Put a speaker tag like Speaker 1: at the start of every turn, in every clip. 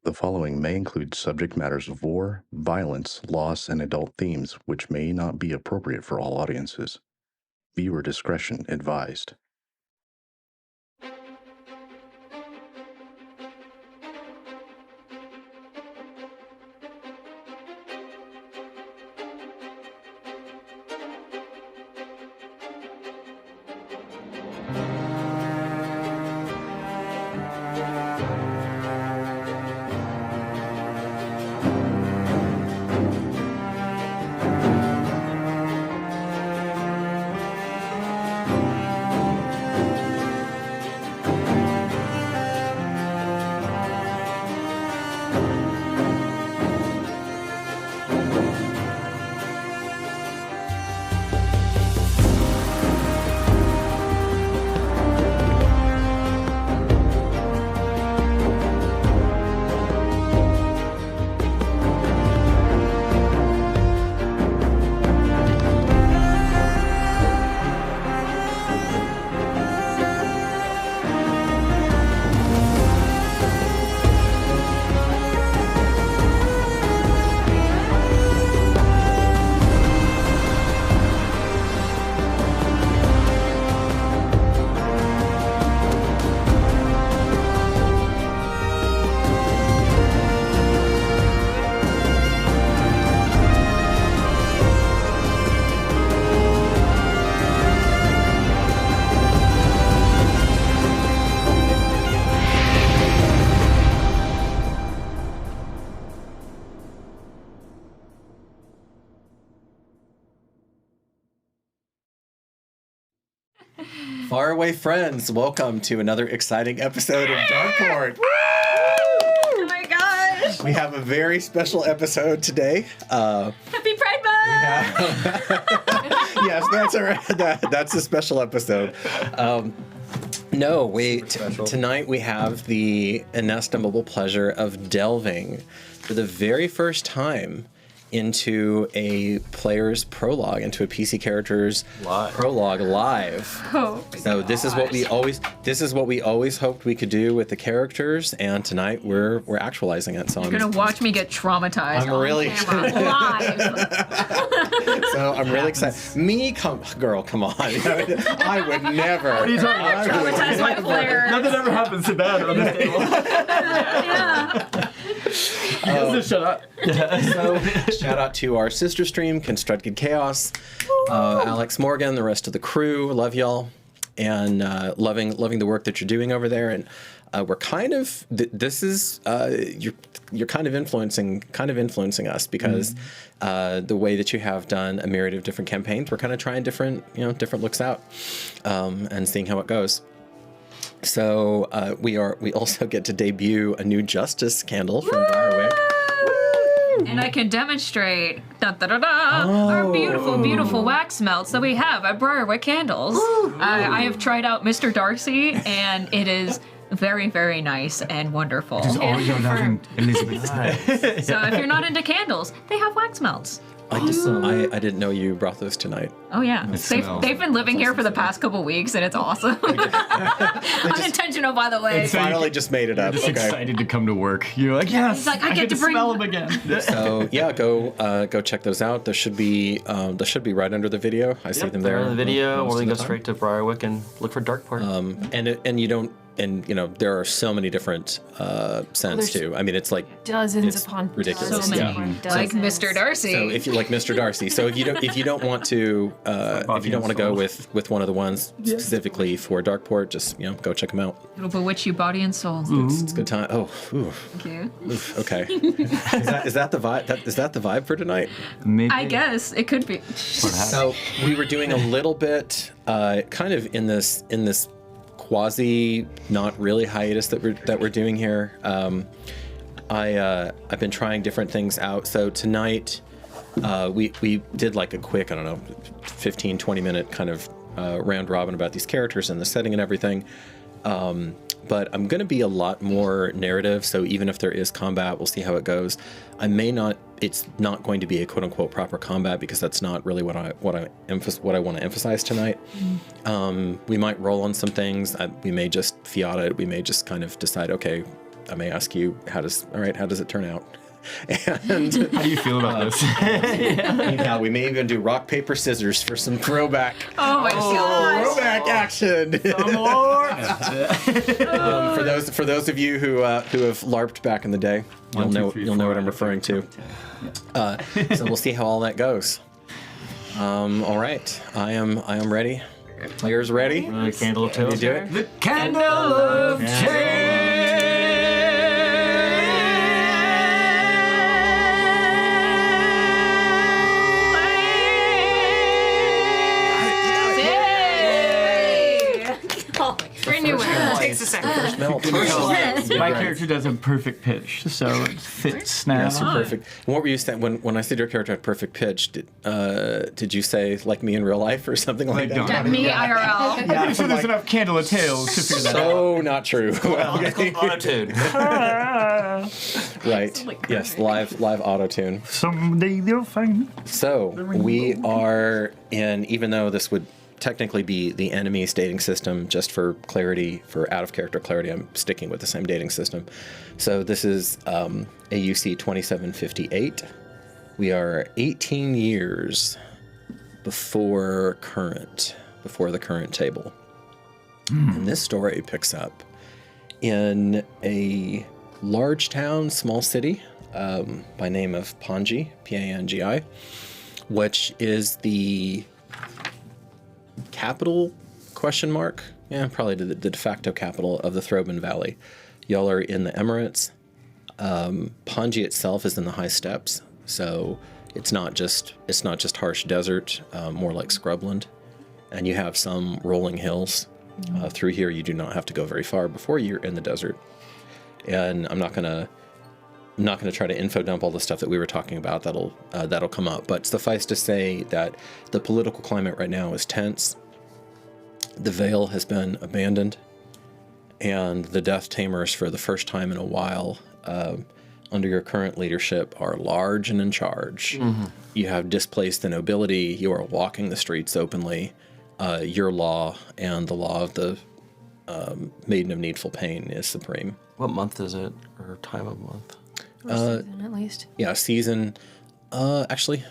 Speaker 1: The following may include subject matters of war, violence, loss, and adult themes, which may not be appropriate for all audiences. Viewer discretion advised.
Speaker 2: Faraway friends, welcome to another exciting episode of Darkeport.
Speaker 3: Oh my gosh!
Speaker 2: We have a very special episode today.
Speaker 3: Happy Pride Month!
Speaker 2: Yes, that's all right. That's a special episode. Tonight we have the inestimable pleasure of delving for the very first time into a player's prologue, into a PC character's prologue live.
Speaker 3: Oh,
Speaker 2: so this is what we always hoped we could do with the characters, and tonight we're actualizing it. So
Speaker 3: you're gonna watch me get traumatized.
Speaker 2: I'm really
Speaker 3: live.
Speaker 2: So I'm really excited. Come on. I would never.
Speaker 4: What are you talking about?
Speaker 3: Traumatize my player.
Speaker 4: Nothing ever happens to bad on this table.
Speaker 3: Yeah.
Speaker 4: Shut up.
Speaker 2: So, shout out to our sister stream, Constructed Chaos, Alex Morgan, the rest of the crew. Love y'all, and loving the work that you're doing over there. And we're kind of you're kind of influencing us because the way that you have done a myriad of different campaigns, we're kind of trying different looks out and seeing how it goes. So we also get to debut a new Justice candle from Briarwick.
Speaker 3: And I can demonstrate our beautiful wax melts that we have at Briarwick Candles. I have tried out Mr. Darcy, and it is very, very nice and wonderful.
Speaker 4: Just always go down Elizabeth.
Speaker 3: So if you're not into candles, they have wax melts.
Speaker 2: I didn't know you brought those tonight.
Speaker 3: Oh yeah, they've been living here for the past couple weeks, and it's awesome. Unintentional, by the way.
Speaker 2: Finally, just made it up.
Speaker 4: Just excited to come to work. You're like, yes.
Speaker 3: He's like, I get to bring
Speaker 4: smell them again.
Speaker 2: So yeah, go check those out. They should be right under the video. I see them there.
Speaker 5: Under the video, or we can go straight to Briarwick and look for Darkeport.
Speaker 2: There are so many different scents too. I mean, it's like
Speaker 6: dozens upon
Speaker 2: ridiculous.
Speaker 3: So many, like Mr. Darcy.
Speaker 2: So if you like Mr. Darcy, so if you don't want to go with one of the ones specifically for Darkeport, just go check them out.
Speaker 3: It'll bewitch you body and soul.
Speaker 2: It's a good time. Oh,
Speaker 3: Thank you.
Speaker 2: Okay. Is that the vibe? Is that the vibe for tonight?
Speaker 4: Maybe.
Speaker 3: I guess it could be.
Speaker 2: So we were doing a little bit, kind of in this quasi not really hiatus that we're doing here. I've been trying different things out. So tonight we did like a quick 15-20 minute kind of round robin about these characters and the setting and everything. But I'm going to be a lot more narrative, so even if there is combat, we'll see how it goes. It's not going to be a quote-unquote proper combat because that's not really what I want to emphasize tonight. We might roll on some things. We may just fiat it. We may just kind of decide, okay, I may ask you, how does it turn out? And
Speaker 4: How do you feel about this?
Speaker 2: yeah, we may even do rock, paper, scissors for some throwback.
Speaker 3: Oh my gosh.
Speaker 2: Throwback action. For those of you who have LARPed back in the day, you'll know what I'm referring to. So we'll see how all that goes. All right, I am ready. Players ready?
Speaker 5: Candle of Tales.
Speaker 2: You do it.
Speaker 4: The candle of change.
Speaker 6: Takes a second.
Speaker 2: First melt.
Speaker 4: My character does a perfect pitch, so it fits now.
Speaker 2: Yes, perfect. And what were you saying when I said your character had perfect pitch? Did you say like me in real life or something like that?
Speaker 3: Yeah, me IRL.
Speaker 4: I'm sure there's enough candle of tales to figure that out.
Speaker 2: So not true.
Speaker 5: It's called auto-tune.
Speaker 2: Right. Yes, live auto-tune.
Speaker 4: Someday they'll find.
Speaker 2: So we are in, even though this would technically be the enemy's dating system, just for clarity, for out-of-character clarity, I'm sticking with the same dating system. So this is AUC 2758. We are 18 years before the current table. And this story picks up in a large town, small city, by name of Pangi, P-A-N-G-I, which is the capital, ? Yeah, probably the de facto capital of the Troupe Valley. Y'all are in the Emirates. Pangi itself is in the high steppes, so it's not just harsh desert, more like scrubland. And you have some rolling hills. Through here, you do not have to go very far before you're in the desert. And I'm not gonna try to info dump all the stuff that we were talking about. That'll come up. But suffice to say that the political climate right now is tense. The Veil has been abandoned, and the Death Tamers, for the first time in a while, under your current leadership, are large and in charge. Mm-hmm. You have displaced the nobility. You are walking the streets openly. Your law and the law of the Maiden of Needful Pain is supreme.
Speaker 5: What month is it, or time of month?
Speaker 6: Season, at least.
Speaker 2: Yeah, season. Actually,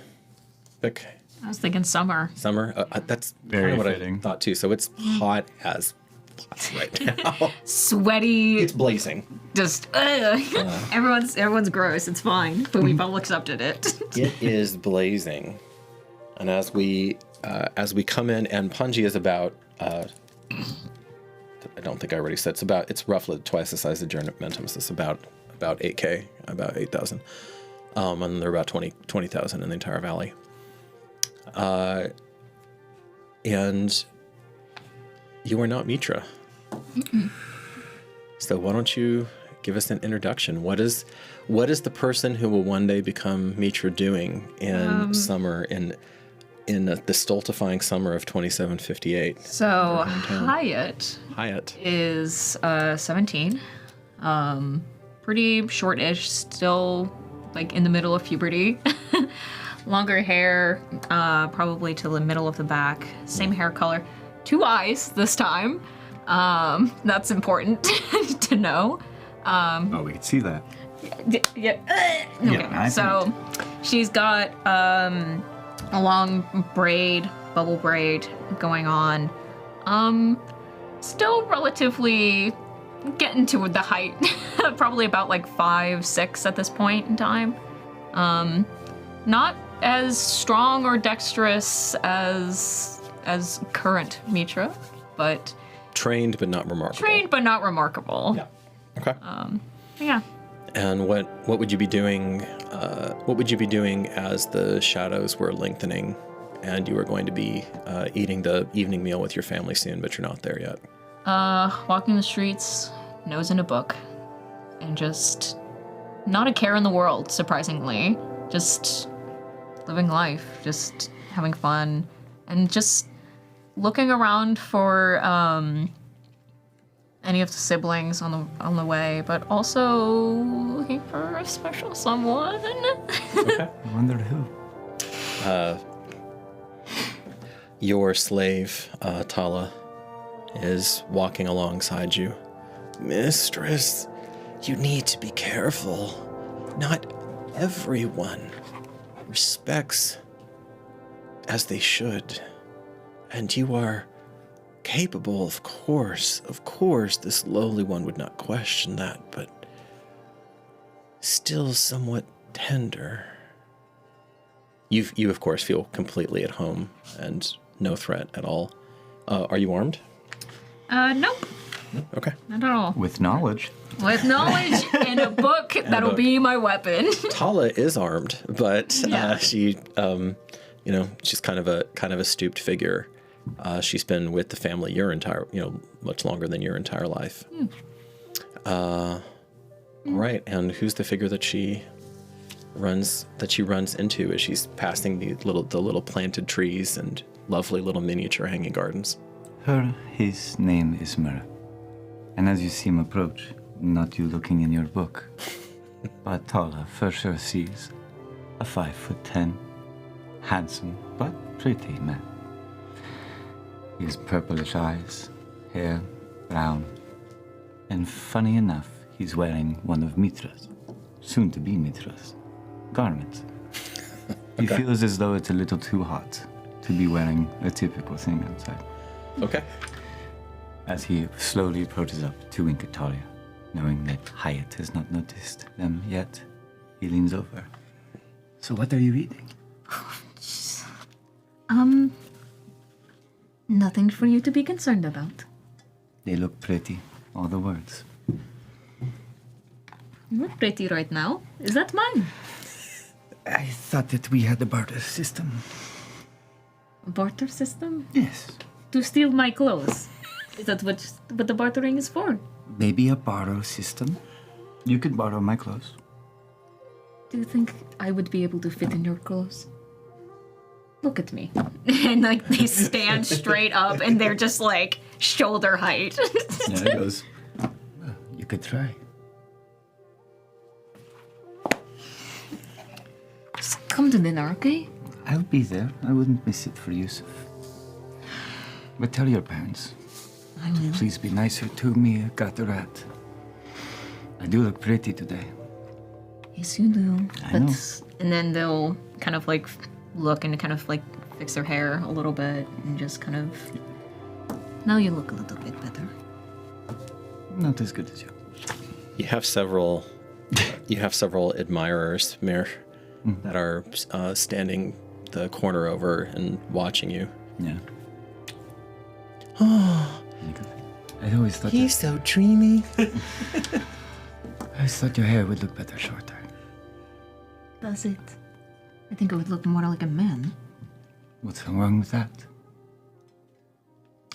Speaker 2: Vic.
Speaker 3: I was thinking summer.
Speaker 2: Summer. That's
Speaker 4: Very
Speaker 2: kind of what
Speaker 4: fitting.
Speaker 2: I thought too. So it's hot as fuck right now.
Speaker 3: Sweaty.
Speaker 2: It's blazing.
Speaker 3: Just everyone's gross. It's fine, but we've all accepted it.
Speaker 2: It is blazing, and as we come in, and Pangi is about. I don't think I already said it's roughly twice the size of Journeymentum. So it's about 8K, about 8,000, and there are about 20,000 in the entire valley. And you are not Mithra. So why don't you give us an introduction? What is the person who will one day become Mithra doing in summer, in the stultifying summer of 2758?
Speaker 3: So Hyatt is 17, pretty shortish, still like in the middle of puberty. Longer hair, probably to the middle of the back. Same hair color. 2 eyes this time. That's important to know.
Speaker 4: Oh, we can see that.
Speaker 3: Yeah.
Speaker 4: Yeah,
Speaker 3: So she's got a long bubble braid going on. Still relatively getting to the height. Probably about like 5'6" at this point in time. Not as strong or dexterous as current Mithra, but
Speaker 2: Trained but not remarkable.
Speaker 3: Yeah.
Speaker 2: Okay.
Speaker 3: Yeah.
Speaker 2: And what would you be doing? What would you be doing as the shadows were lengthening, and you were going to be eating the evening meal with your family soon, but you're not there yet?
Speaker 3: Walking the streets, nose in a book, and just not a care in the world, surprisingly. Just living life, just having fun, and just looking around for any of the siblings on the way, but also looking for a special someone.
Speaker 2: Okay.
Speaker 4: I wondered who.
Speaker 2: Your slave, Tala, is walking alongside you. Mistress, You need to be careful. Not everyone respects as they should. And you are capable, of course. Of course, this lowly one would not question that, but still somewhat tender. You of course, feel completely at home and no threat at all. Are you armed?
Speaker 3: Nope.
Speaker 2: Okay.
Speaker 3: Not at all.
Speaker 4: With knowledge.
Speaker 3: With knowledge and a book that'll be my weapon.
Speaker 2: Tala is armed, but
Speaker 3: Yeah.
Speaker 2: she, she's kind of a stooped figure. She's been with the family much longer than your entire life. All right, and who's the figure that she runs into as she's passing the little planted trees and lovely little miniature hanging gardens?
Speaker 7: His name is Mithra. And as you see him approach, not you looking in your book, but Tala for sure sees a 5'10", handsome but pretty man. He has purplish eyes, hair brown, and funny enough, he's wearing one of Mithra's, soon to be Mithra's, garments. He feels as though it's a little too hot to be wearing a typical thing outside.
Speaker 2: Okay.
Speaker 7: As he slowly approaches up to wink at Talia, knowing that Hyatt has not noticed them yet, he leans over. So what are you reading?
Speaker 3: Nothing for you to be concerned about.
Speaker 7: They look pretty, all the words.
Speaker 3: You're pretty right now. Is that mine?
Speaker 7: I thought that we had a barter system.
Speaker 3: Barter system?
Speaker 7: Yes.
Speaker 3: To steal my clothes. Is that what the bartering is for?
Speaker 7: Maybe a borrow system. You could borrow my clothes.
Speaker 3: Do you think I would be able to fit in your clothes? Look at me. And like they stand straight up and they're just like shoulder height.
Speaker 7: Yeah, it goes. Well, you could try.
Speaker 3: Just come to dinner, okay?
Speaker 7: I'll be there. I wouldn't miss it for Yusuf. But tell your parents.
Speaker 3: I will.
Speaker 7: Please be nicer to me, Gatarat. I do look pretty today.
Speaker 3: Yes, you do.
Speaker 7: I know.
Speaker 3: And then they'll kind of like look and kind of like fix their hair a little bit and just kind of. Now you look a little bit better.
Speaker 7: Not as good as you.
Speaker 2: You have several admirers, Mir, that are standing the corner over and watching you.
Speaker 7: Yeah. I always thought
Speaker 2: He's so dreamy.
Speaker 7: I always thought your hair would look better shorter.
Speaker 3: Does it? I think it would look more like a man.
Speaker 7: What's wrong with that?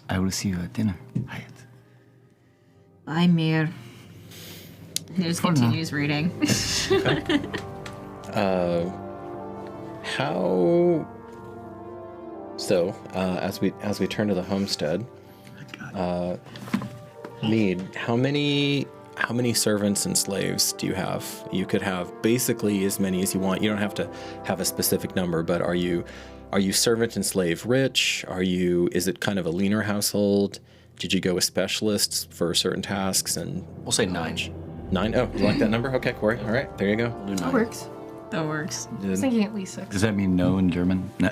Speaker 7: I will see you at dinner, Hyatt.
Speaker 3: Bye, Mir. He just continues reading.
Speaker 2: How? So, as we turn to the homestead, Mead, how many servants and slaves do you have? You could have basically as many as you want. You don't have to have a specific number, but are you servant and slave rich? Is it kind of a leaner household? Did you go with specialists for certain tasks? And
Speaker 5: We'll say 9.
Speaker 2: 9? Oh, you like that number? Okay, Corey. All right, there you go.
Speaker 5: We'll do 9.
Speaker 6: That works.
Speaker 3: That works.
Speaker 6: I was thinking at least 6.
Speaker 7: Does that mean no in German? No.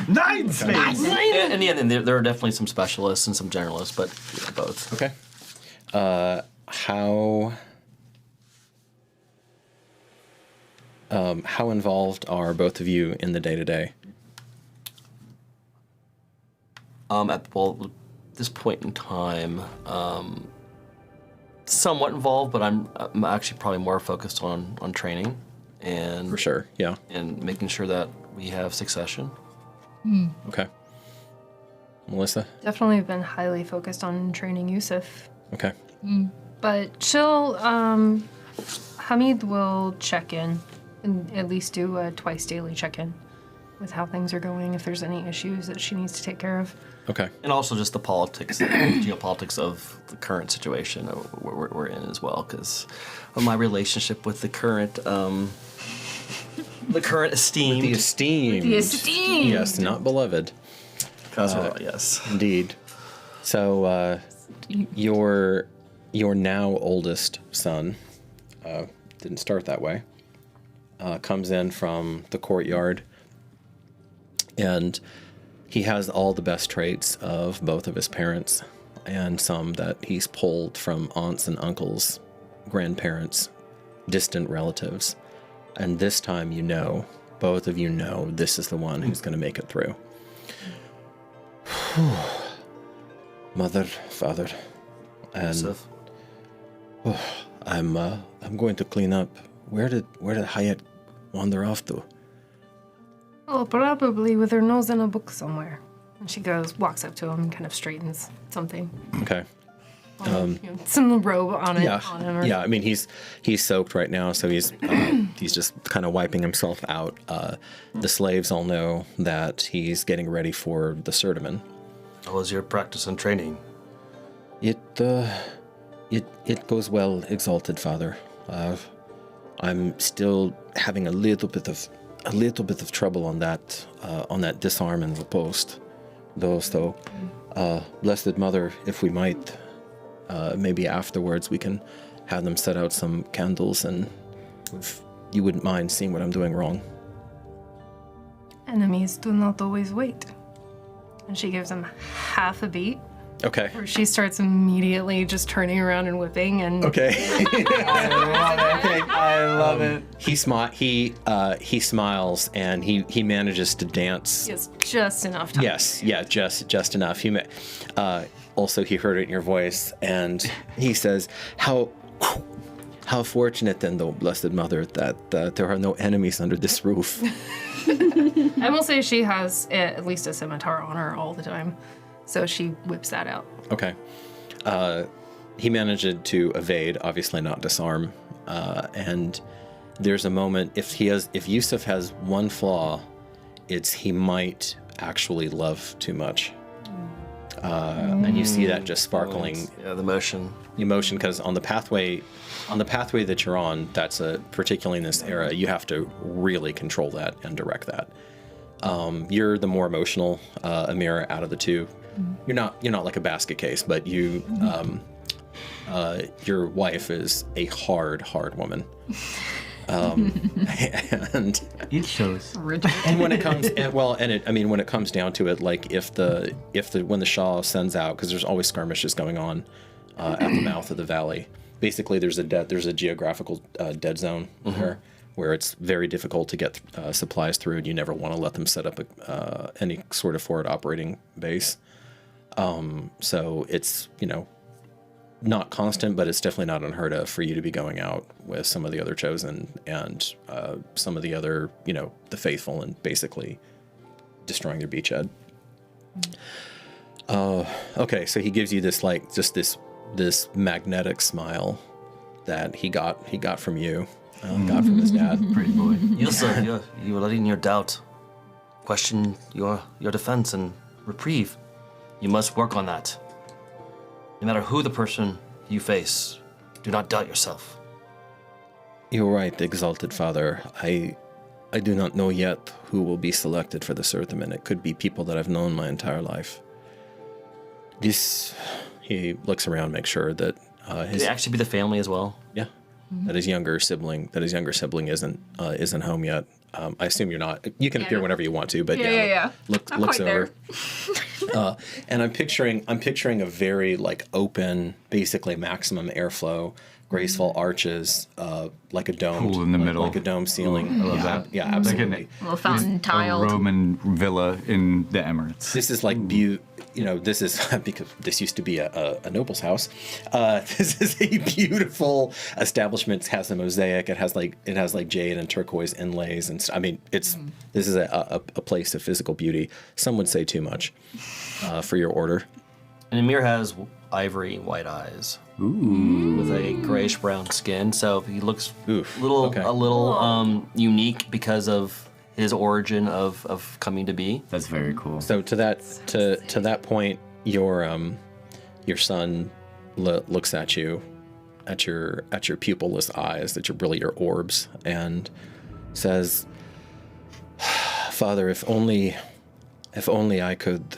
Speaker 4: Nine space!
Speaker 5: In the end, there are definitely some specialists and some generalists, but yeah, both.
Speaker 2: Okay. How involved are both of you in the day-to-day?
Speaker 5: At this point in time, somewhat involved, but I'm actually probably more focused on training and
Speaker 2: For sure, yeah.
Speaker 5: and making sure that we have succession.
Speaker 2: Okay. Melissa?
Speaker 6: Definitely been highly focused on training Yusuf.
Speaker 2: Okay.
Speaker 6: But Hamid will check in and at least do a twice daily check-in with how things are going, if there's any issues that she needs to take care of.
Speaker 2: Okay.
Speaker 5: And also just the politics, geopolitics of the current situation we're in as well, because of my relationship with the current esteemed.
Speaker 2: The esteemed.
Speaker 3: The esteemed.
Speaker 2: Yes, not beloved.
Speaker 5: Yes.
Speaker 2: Indeed. So, your your now oldest son, didn't start that way, comes in from the courtyard, and he has all the best traits of both of his parents, and some that he's pulled from aunts and uncles, grandparents, distant relatives. And this time, both of you know, this is the one who's going to make it through. Mother, father, and
Speaker 5: Joseph.
Speaker 2: I'm going to clean up. Where did Hyatt wander off to?
Speaker 6: Oh, probably with her nose in a book somewhere. And she walks up to him and kind of straightens something.
Speaker 2: Okay.
Speaker 6: Some robe on it.
Speaker 2: Yeah,
Speaker 6: on him or
Speaker 2: yeah. I mean, he's soaked right now, so he's just kind of wiping himself out. The slaves all know that he's getting ready for the Sertiman.
Speaker 5: How was your practice and training?
Speaker 2: It goes well, exalted father. I'm still having a little bit of trouble on that disarm and riposte, though. So, blessed mother, if we might, maybe afterwards we can have them set out some candles, and if you wouldn't mind seeing what I'm doing wrong.
Speaker 6: Enemies do not always wait. And she gives him half a beat.
Speaker 2: Okay.
Speaker 6: Where she starts immediately just turning around and whipping and
Speaker 2: Okay.
Speaker 4: I love it.
Speaker 2: He smiles and he manages to dance.
Speaker 6: Yes, just enough time.
Speaker 2: Yes, yeah, just enough. Also, he heard it in your voice, and he says, "How fortunate then, though, blessed mother, that there are no enemies under this roof."
Speaker 6: I will say she has at least a scimitar on her all the time, so she whips that out.
Speaker 2: Okay. He managed to evade, obviously not disarm, and there's a moment. If Yusuf has one flaw, it's he might actually love too much. And you see that just sparkling.
Speaker 5: Yeah, the motion.
Speaker 2: Emotion, because on the pathway that you're on, that's particularly in this era, you have to really control that and direct that. You're the more emotional Amira out of the two. You're not like a basket case, but your wife is a hard woman. And
Speaker 4: It shows.
Speaker 2: and when it comes when it comes down to it, like when the Shah sends out, because there's always skirmishes going on at the mouth of the valley. Basically, there's a geographical dead zone there where it's very difficult to get supplies through, and you never want to let them set up any sort of forward operating base. So it's not constant, but it's definitely not unheard of for you to be going out with some of the other chosen and some of the other, the faithful, and basically destroying their beachhead. Okay, so he gives you this this magnetic smile that he got from you, got from his dad.
Speaker 4: Pretty boy.
Speaker 5: Yusuf, you're letting your doubt question your defense and reprieve. You must work on that. No matter who the person you face, do not doubt yourself.
Speaker 2: You're right, exalted father. I do not know yet who will be selected for the Sertiman. It could be people that I've known my entire life. He looks around, makes sure that
Speaker 5: Could it actually be the family as well?
Speaker 2: Yeah, that his younger sibling isn't home yet. I assume you're not. You can appear whenever you want to, but looks over. And I'm picturing a very open, basically maximum airflow, graceful arches, like a dome,
Speaker 7: Pool in the middle.
Speaker 2: like a dome ceiling.
Speaker 7: I love that.
Speaker 2: Yeah, absolutely.
Speaker 3: Little fountain
Speaker 7: A
Speaker 3: tiled.
Speaker 7: Roman villa in the Emirates.
Speaker 2: This is like this is because this used to be a noble's house. This is a beautiful establishment. It has a mosaic. It has like jade and turquoise inlays, and this is a place of physical beauty. Some would say too much for your order.
Speaker 5: And Amir has ivory white eyes. Ooh. With a grayish brown skin, so he looks a little unique because of his origin of coming to be.
Speaker 7: That's very cool.
Speaker 2: So to that point, your son looks at you, at your pupilless eyes, that are really your orbs, and says, "Father, if only I could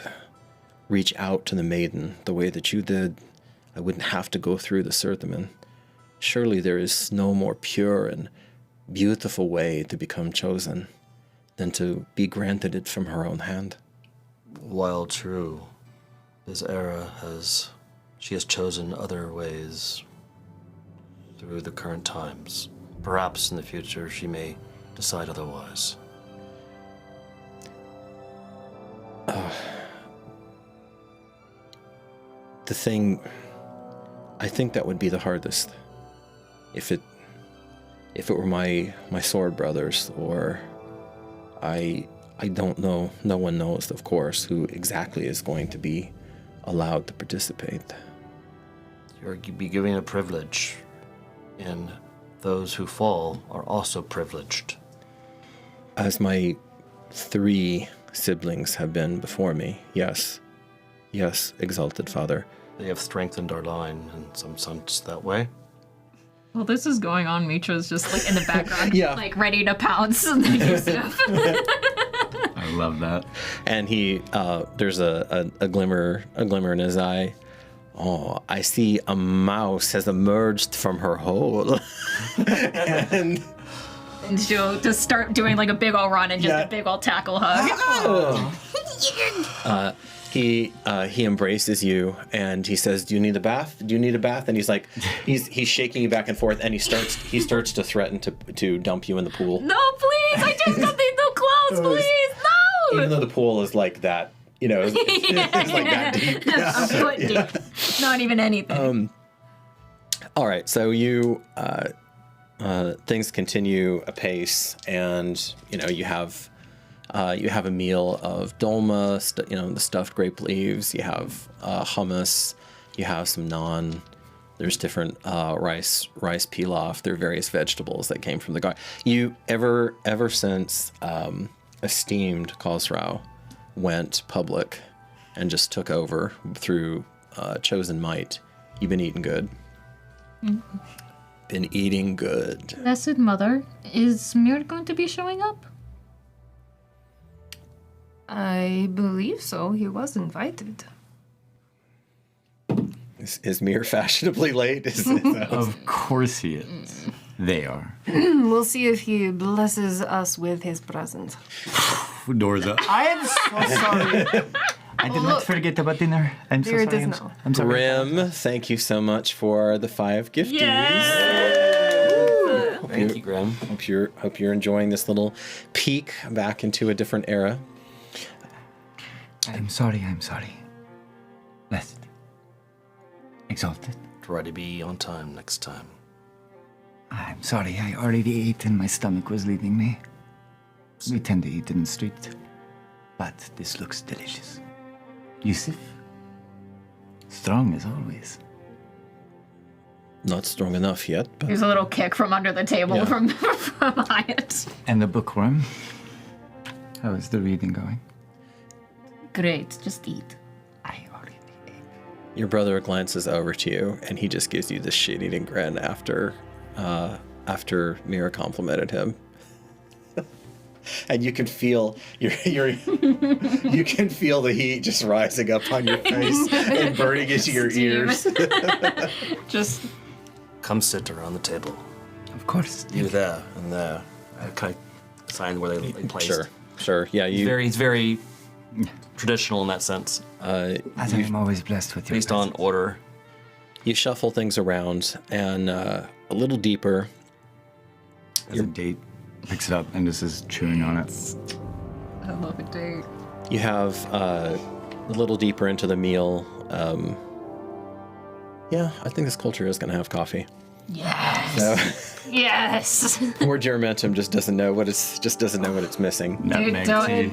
Speaker 2: reach out to the maiden the way that you did, I wouldn't have to go through the certamen. Surely there is no more pure and beautiful way to become chosen than to be granted it from her own hand.
Speaker 5: While true, this era she has chosen other ways through the current times. Perhaps in the future she may decide otherwise.
Speaker 2: The thing, I think that would be the hardest. If it were my sword brothers, or I don't know, no one knows, of course, who exactly is going to be allowed to participate.
Speaker 5: You'd be giving a privilege, and those who fall are also privileged.
Speaker 2: As my 3 siblings have been before me, yes. Yes, exalted father.
Speaker 5: They have strengthened our line in some sense that way.
Speaker 3: Well, this is going on. Mitra's just like in the background,
Speaker 2: Yeah.
Speaker 3: like ready to pounce and do stuff.
Speaker 7: I love that.
Speaker 2: And he, there's a glimmer in his eye. Oh, I see a mouse has emerged from her hole. and
Speaker 3: she'll just start doing like a big ol' run and just a big ol' tackle hug.
Speaker 2: He embraces you and he says, "Do you need a bath? Do you need a bath?" And he's like, he's shaking you back and forth, and he starts to threaten to dump you in the pool.
Speaker 3: No, please! I just got these new clothes, please! No!
Speaker 2: Even though the pool is like that, it's like that deep.
Speaker 3: A foot deep. Not even anything.
Speaker 2: All right, so you things continue apace, and you have a meal of dolma, the stuffed grape leaves. You have hummus. You have some naan. There's different rice pilaf. There are various vegetables that came from the garden. You ever since esteemed Khosrau went public and just took over through chosen might, you've been eating good.
Speaker 3: Mm-hmm.
Speaker 2: Been eating good.
Speaker 3: Blessed Mother, is Mir going to be showing up?
Speaker 6: I believe so. He was invited.
Speaker 2: Is Mir fashionably late?
Speaker 7: Of course he is. They are.
Speaker 6: We'll see if he blesses us with his presence.
Speaker 7: Doors up.
Speaker 4: I am so sorry.
Speaker 7: I did not forget about dinner. I'm so
Speaker 6: There it
Speaker 7: sorry.
Speaker 6: is now.
Speaker 7: I'm sorry.
Speaker 2: Grim, thank you so much for the 5 gifties.
Speaker 5: Thank you, Graham.
Speaker 2: Hope you're enjoying this little peek back into a different era.
Speaker 7: I'm sorry. Blessed. Exalted.
Speaker 5: Try to be on time next time.
Speaker 7: I'm sorry, I already ate and my stomach was leaving me. We tend to eat in the street. But this looks delicious. Yusuf? Strong as always.
Speaker 2: Not strong enough yet, but
Speaker 3: There's a little kick from under the table
Speaker 2: Yeah.
Speaker 3: from Hyatt.
Speaker 7: And the bookworm? How is the reading going?
Speaker 3: Great, just eat.
Speaker 7: I already ate.
Speaker 2: your brother glances over to you and he just gives you this shit-eating grin after Mira complimented him. And you can feel you can feel the heat just rising up on your face and burning into your ears.
Speaker 3: Just
Speaker 5: Come sit around the table.
Speaker 7: Of course.
Speaker 5: You there and there. I kind of sign where they placed.
Speaker 2: Sure. Yeah,
Speaker 5: He's very traditional in that sense.
Speaker 7: As I am always blessed with your
Speaker 5: Based on
Speaker 7: presence.
Speaker 5: order.
Speaker 2: you shuffle things around and a little deeper.
Speaker 7: As a date picks it up and just is chewing on it.
Speaker 3: I love a date.
Speaker 2: You have a little deeper into the meal. Yeah, I think this culture is going to have coffee.
Speaker 3: Yes.
Speaker 2: So,
Speaker 3: Yes.
Speaker 2: poor Germentum just doesn't know what it's missing.
Speaker 7: Nutmeg
Speaker 3: don't-
Speaker 7: tea.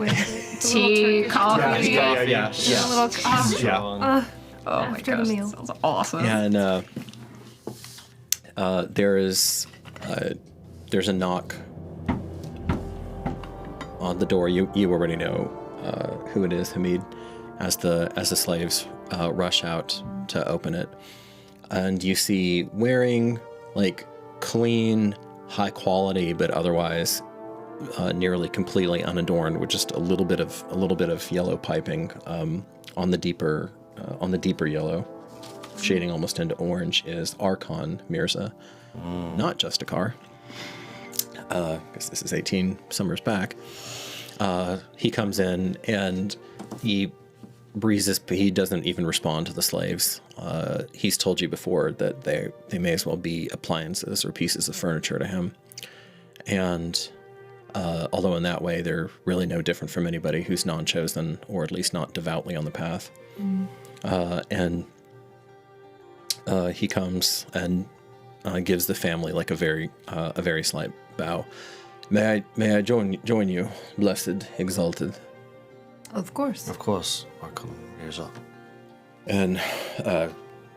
Speaker 3: Tea, coffee.
Speaker 2: Yeah.
Speaker 6: A little
Speaker 5: Strong.
Speaker 3: Oh my
Speaker 6: After the
Speaker 3: gosh,
Speaker 6: meal.
Speaker 3: that sounds awesome.
Speaker 2: Yeah, and there's a knock on the door. You already know who it is, Hamid, as the slaves rush out to open it, and you see wearing like clean, high quality, but otherwise nearly completely unadorned, with just a little bit of yellow piping on the deeper yellow. shading almost into orange, is Archon Mirza, not just a car, because this is 18 summers back. He comes in and he breezes, he doesn't even respond to the slaves. He's told you before that they may as well be appliances or pieces of furniture to him. And although in that way they're really no different from anybody who's non-chosen, or at least not devoutly on the path. And he comes and gives the family like a very slight bow. May I join you, blessed, exalted?
Speaker 6: Of course.
Speaker 5: Of course, Archon Mirza.
Speaker 2: And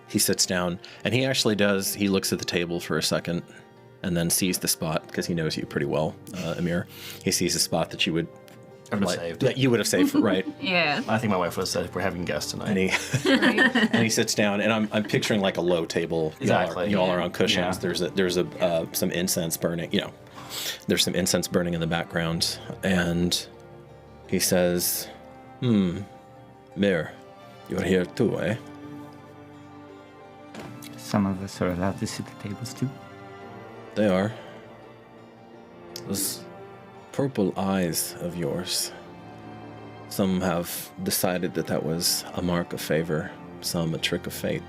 Speaker 2: he sits down, and he actually does. He looks at the table for a second, and then sees the spot, because he knows you pretty well, Amir. He sees a spot that you would
Speaker 5: saved.
Speaker 2: that you would have saved, right?
Speaker 3: Yeah.
Speaker 5: I think my wife would have said if we're having guests tonight.
Speaker 2: And he and he sits down, and I'm picturing like a low table.
Speaker 5: Exactly.
Speaker 2: Y'all are on cushions.
Speaker 4: Yeah.
Speaker 2: There's some incense burning. There's some incense burning in the background, and he says, Mir, you're here too, eh?
Speaker 7: Some of us are allowed to sit at tables too.
Speaker 2: They are. Those purple eyes of yours. Some have decided that was a mark of favor, some a trick of fate.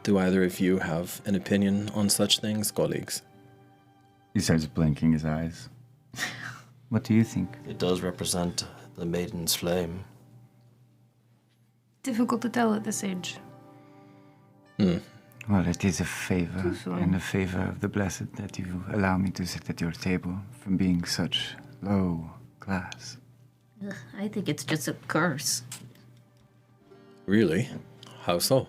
Speaker 2: Do either of you have an opinion on such things, colleagues?
Speaker 7: He starts blinking his eyes. What do you think?
Speaker 5: It does represent the maiden's flame.
Speaker 6: Difficult to tell at this age.
Speaker 7: Well, it is a favor, and a favor of the blessed that you allow me to sit at your table from being such low class.
Speaker 8: Ugh, I think it's just a curse.
Speaker 2: Really? How so?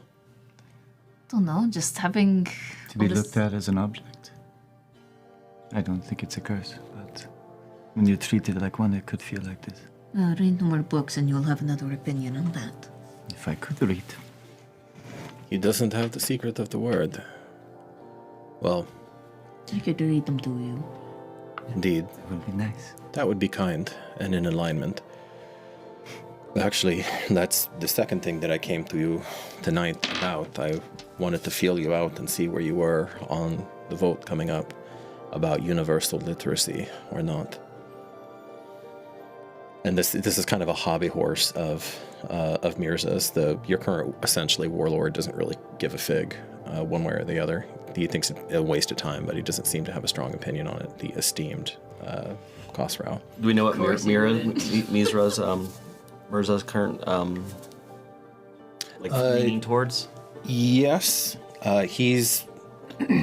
Speaker 8: Don't know, just having...
Speaker 7: To be
Speaker 8: all this-
Speaker 7: looked at as an object. I don't think it's a curse, but when you're treated like one, it could feel like this.
Speaker 8: read more books and you'll have another opinion on that.
Speaker 7: If I could read.
Speaker 2: He doesn't have the secret of the word. Well,
Speaker 8: I could read them to you.
Speaker 2: indeed.
Speaker 7: It would be nice.
Speaker 2: That would be kind and in alignment. Actually, that's the second thing that I came to you tonight about. I wanted to feel you out and see where you were on the vote coming up about universal literacy or not. And this is kind of a hobby horse of Mirza's. Your current essentially warlord doesn't really give a fig one way or the other. He thinks it's a waste of time, but he doesn't seem to have a strong opinion on it. The esteemed Khosrau.
Speaker 5: Do we know what Mirza's current leaning towards?
Speaker 2: Yes, he's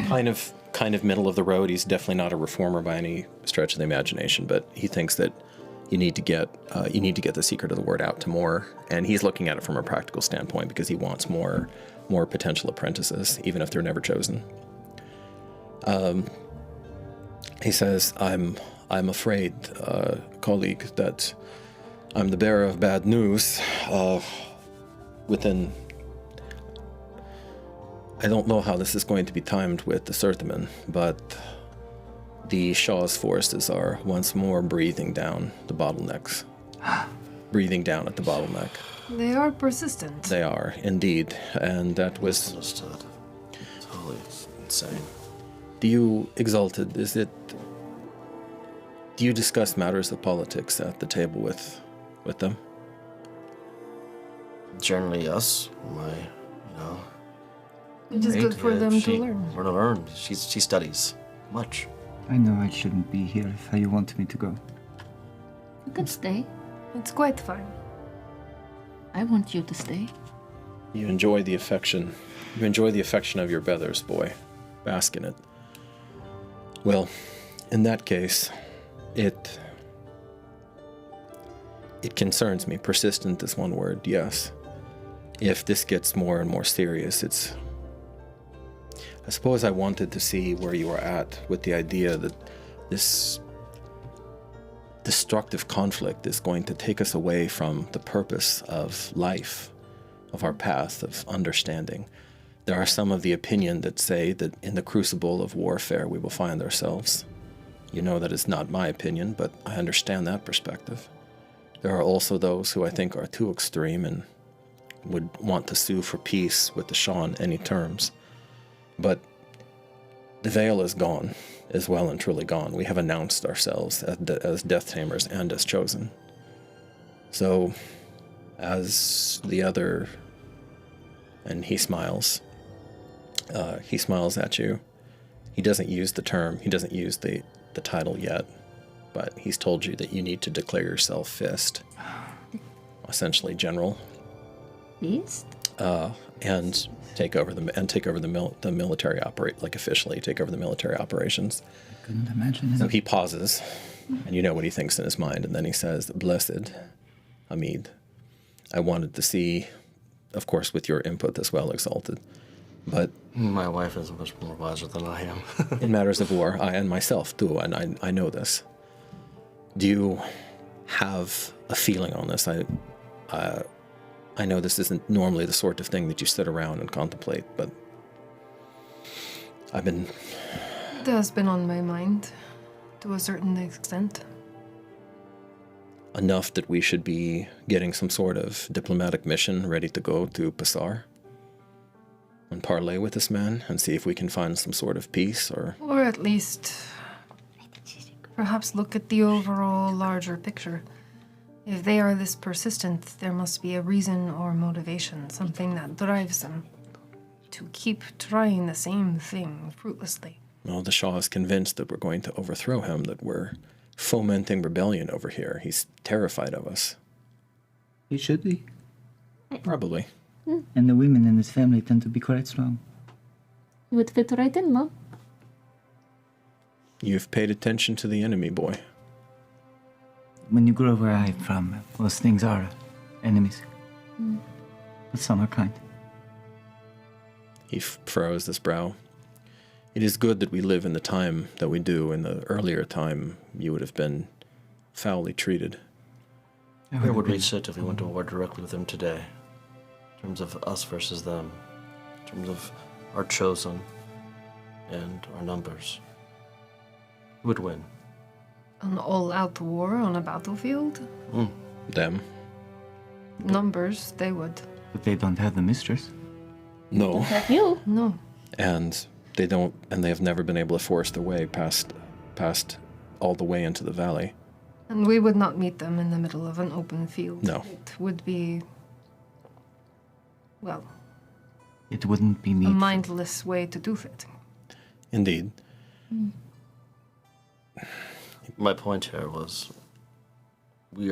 Speaker 2: kind of middle of the road. He's definitely not a reformer by any stretch of the imagination, but he thinks that you need to get the secret of the word out to more, and he's looking at it from a practical standpoint because he wants more potential apprentices, even if they're never chosen. He says, "I'm afraid, colleague, that I'm the bearer of bad news. I don't know how this is going to be timed with the Surtherman, but the Shaw's forces are once more breathing down the bottlenecks. Breathing down at the bottleneck.
Speaker 6: They are persistent.
Speaker 2: They are, indeed. And that was...
Speaker 5: Understood. Totally insane.
Speaker 2: Do you, Exalted, do you discuss matters of politics at the table with them?
Speaker 5: Generally, yes.
Speaker 6: It is good for them to learn.
Speaker 5: We're to learn. She studies much.
Speaker 7: I know I shouldn't be here if you want me to go.
Speaker 8: You can stay.
Speaker 6: It's quite fine.
Speaker 8: I want you to stay.
Speaker 2: You enjoy the affection. You enjoy the affection of your brothers, boy. Bask in it. Well, in that case, it concerns me. Persistent is one word, yes. If this gets more and more serious, I suppose I wanted to see where you are at with the idea that this destructive conflict is going to take us away from the purpose of life, of our path of understanding. There are some of the opinion that say that in the crucible of warfare we will find ourselves. You know that is not my opinion, but I understand that perspective. There are also those who I think are too extreme and would want to sue for peace with the Shah on any terms. But the veil is gone, is well and truly gone. We have announced ourselves as Death Tamers and as Chosen. So, as the other, and he smiles at you. He doesn't use the term, he doesn't use the title yet, but he's told you that you need to declare yourself Fist, essentially General.
Speaker 8: Fist?
Speaker 2: And take over the military officially take over the military operations.
Speaker 7: I couldn't imagine it.
Speaker 2: So he pauses, and you know what he thinks in his mind, and then he says, "Blessed Hamid, I wanted to see, of course, with your input as well, Exalted, but
Speaker 5: My wife is much more wiser than I am.
Speaker 2: in matters of war, I and myself do, and I know this. Do you have a feeling on this? I know this isn't normally the sort of thing that you sit around and contemplate, but
Speaker 6: It has been on my mind, to a certain extent.
Speaker 2: enough that we should be getting some sort of diplomatic mission ready to go to Passar and parley with this man and see if we can find some sort of peace, or
Speaker 6: Or at least, perhaps look at the overall larger picture. If they are this persistent, there must be a reason or motivation, something that drives them to keep trying the same thing fruitlessly.
Speaker 2: well, the Shah is convinced that we're going to overthrow him, that we're fomenting rebellion over here. He's terrified of us.
Speaker 7: He should be.
Speaker 2: Probably.
Speaker 7: And the women in his family tend to be quite strong.
Speaker 8: You would fit right in, Mom.
Speaker 2: You've paid attention to the enemy, boy.
Speaker 7: When you grow where I'm from, most things are enemies. But some are kind.
Speaker 2: He furrows his brow. It is good that we live in the time that we do. In the earlier time, you would have been foully treated.
Speaker 5: Where would we sit if we went to war directly with them today? In terms of us versus them. In terms of our chosen and our numbers. Who would win?
Speaker 6: An all-out war on a battlefield?
Speaker 2: Them?
Speaker 6: Numbers, they would.
Speaker 7: But they don't have the mistress.
Speaker 2: No.
Speaker 8: Have you?
Speaker 6: No.
Speaker 2: And they don't, and they have never been able to force their way past all the way into the valley.
Speaker 6: And we would not meet them in the middle of an open field.
Speaker 2: No.
Speaker 6: It would be, well,
Speaker 7: It wouldn't be
Speaker 6: a
Speaker 7: needful.
Speaker 6: mindless way to do it.
Speaker 2: Indeed.
Speaker 5: My point here was we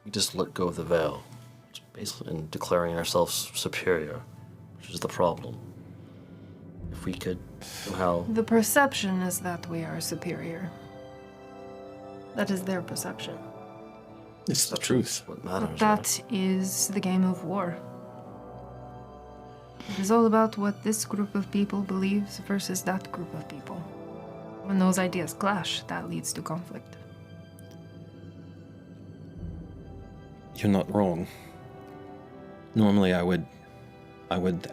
Speaker 5: just let go of the veil. It's basically in declaring ourselves superior, which is the problem. If we could somehow
Speaker 6: The perception is that we are superior. That is their perception.
Speaker 2: It's the truth.
Speaker 5: what matters.
Speaker 6: But that is the game of war. It is all about what this group of people believes versus that group of people. When those ideas clash, that leads to conflict.
Speaker 2: You're not wrong. Normally I would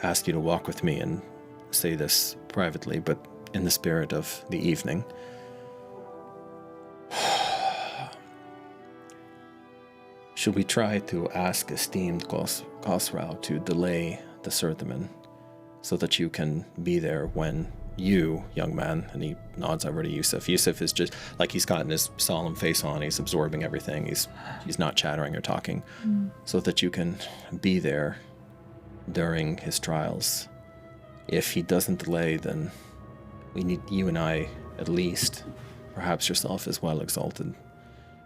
Speaker 2: ask you to walk with me and say this privately, but in the spirit of the evening. Should we try to ask esteemed Khosrau to delay the Surthaman so that you can be there when you, young man, and he nods over to Yusuf. Yusuf is just like he's gotten his solemn face on, he's absorbing everything, he's not chattering or talking, so that you can be there during his trials. If he doesn't delay, then we need you and I at least, perhaps yourself as well, Exalted,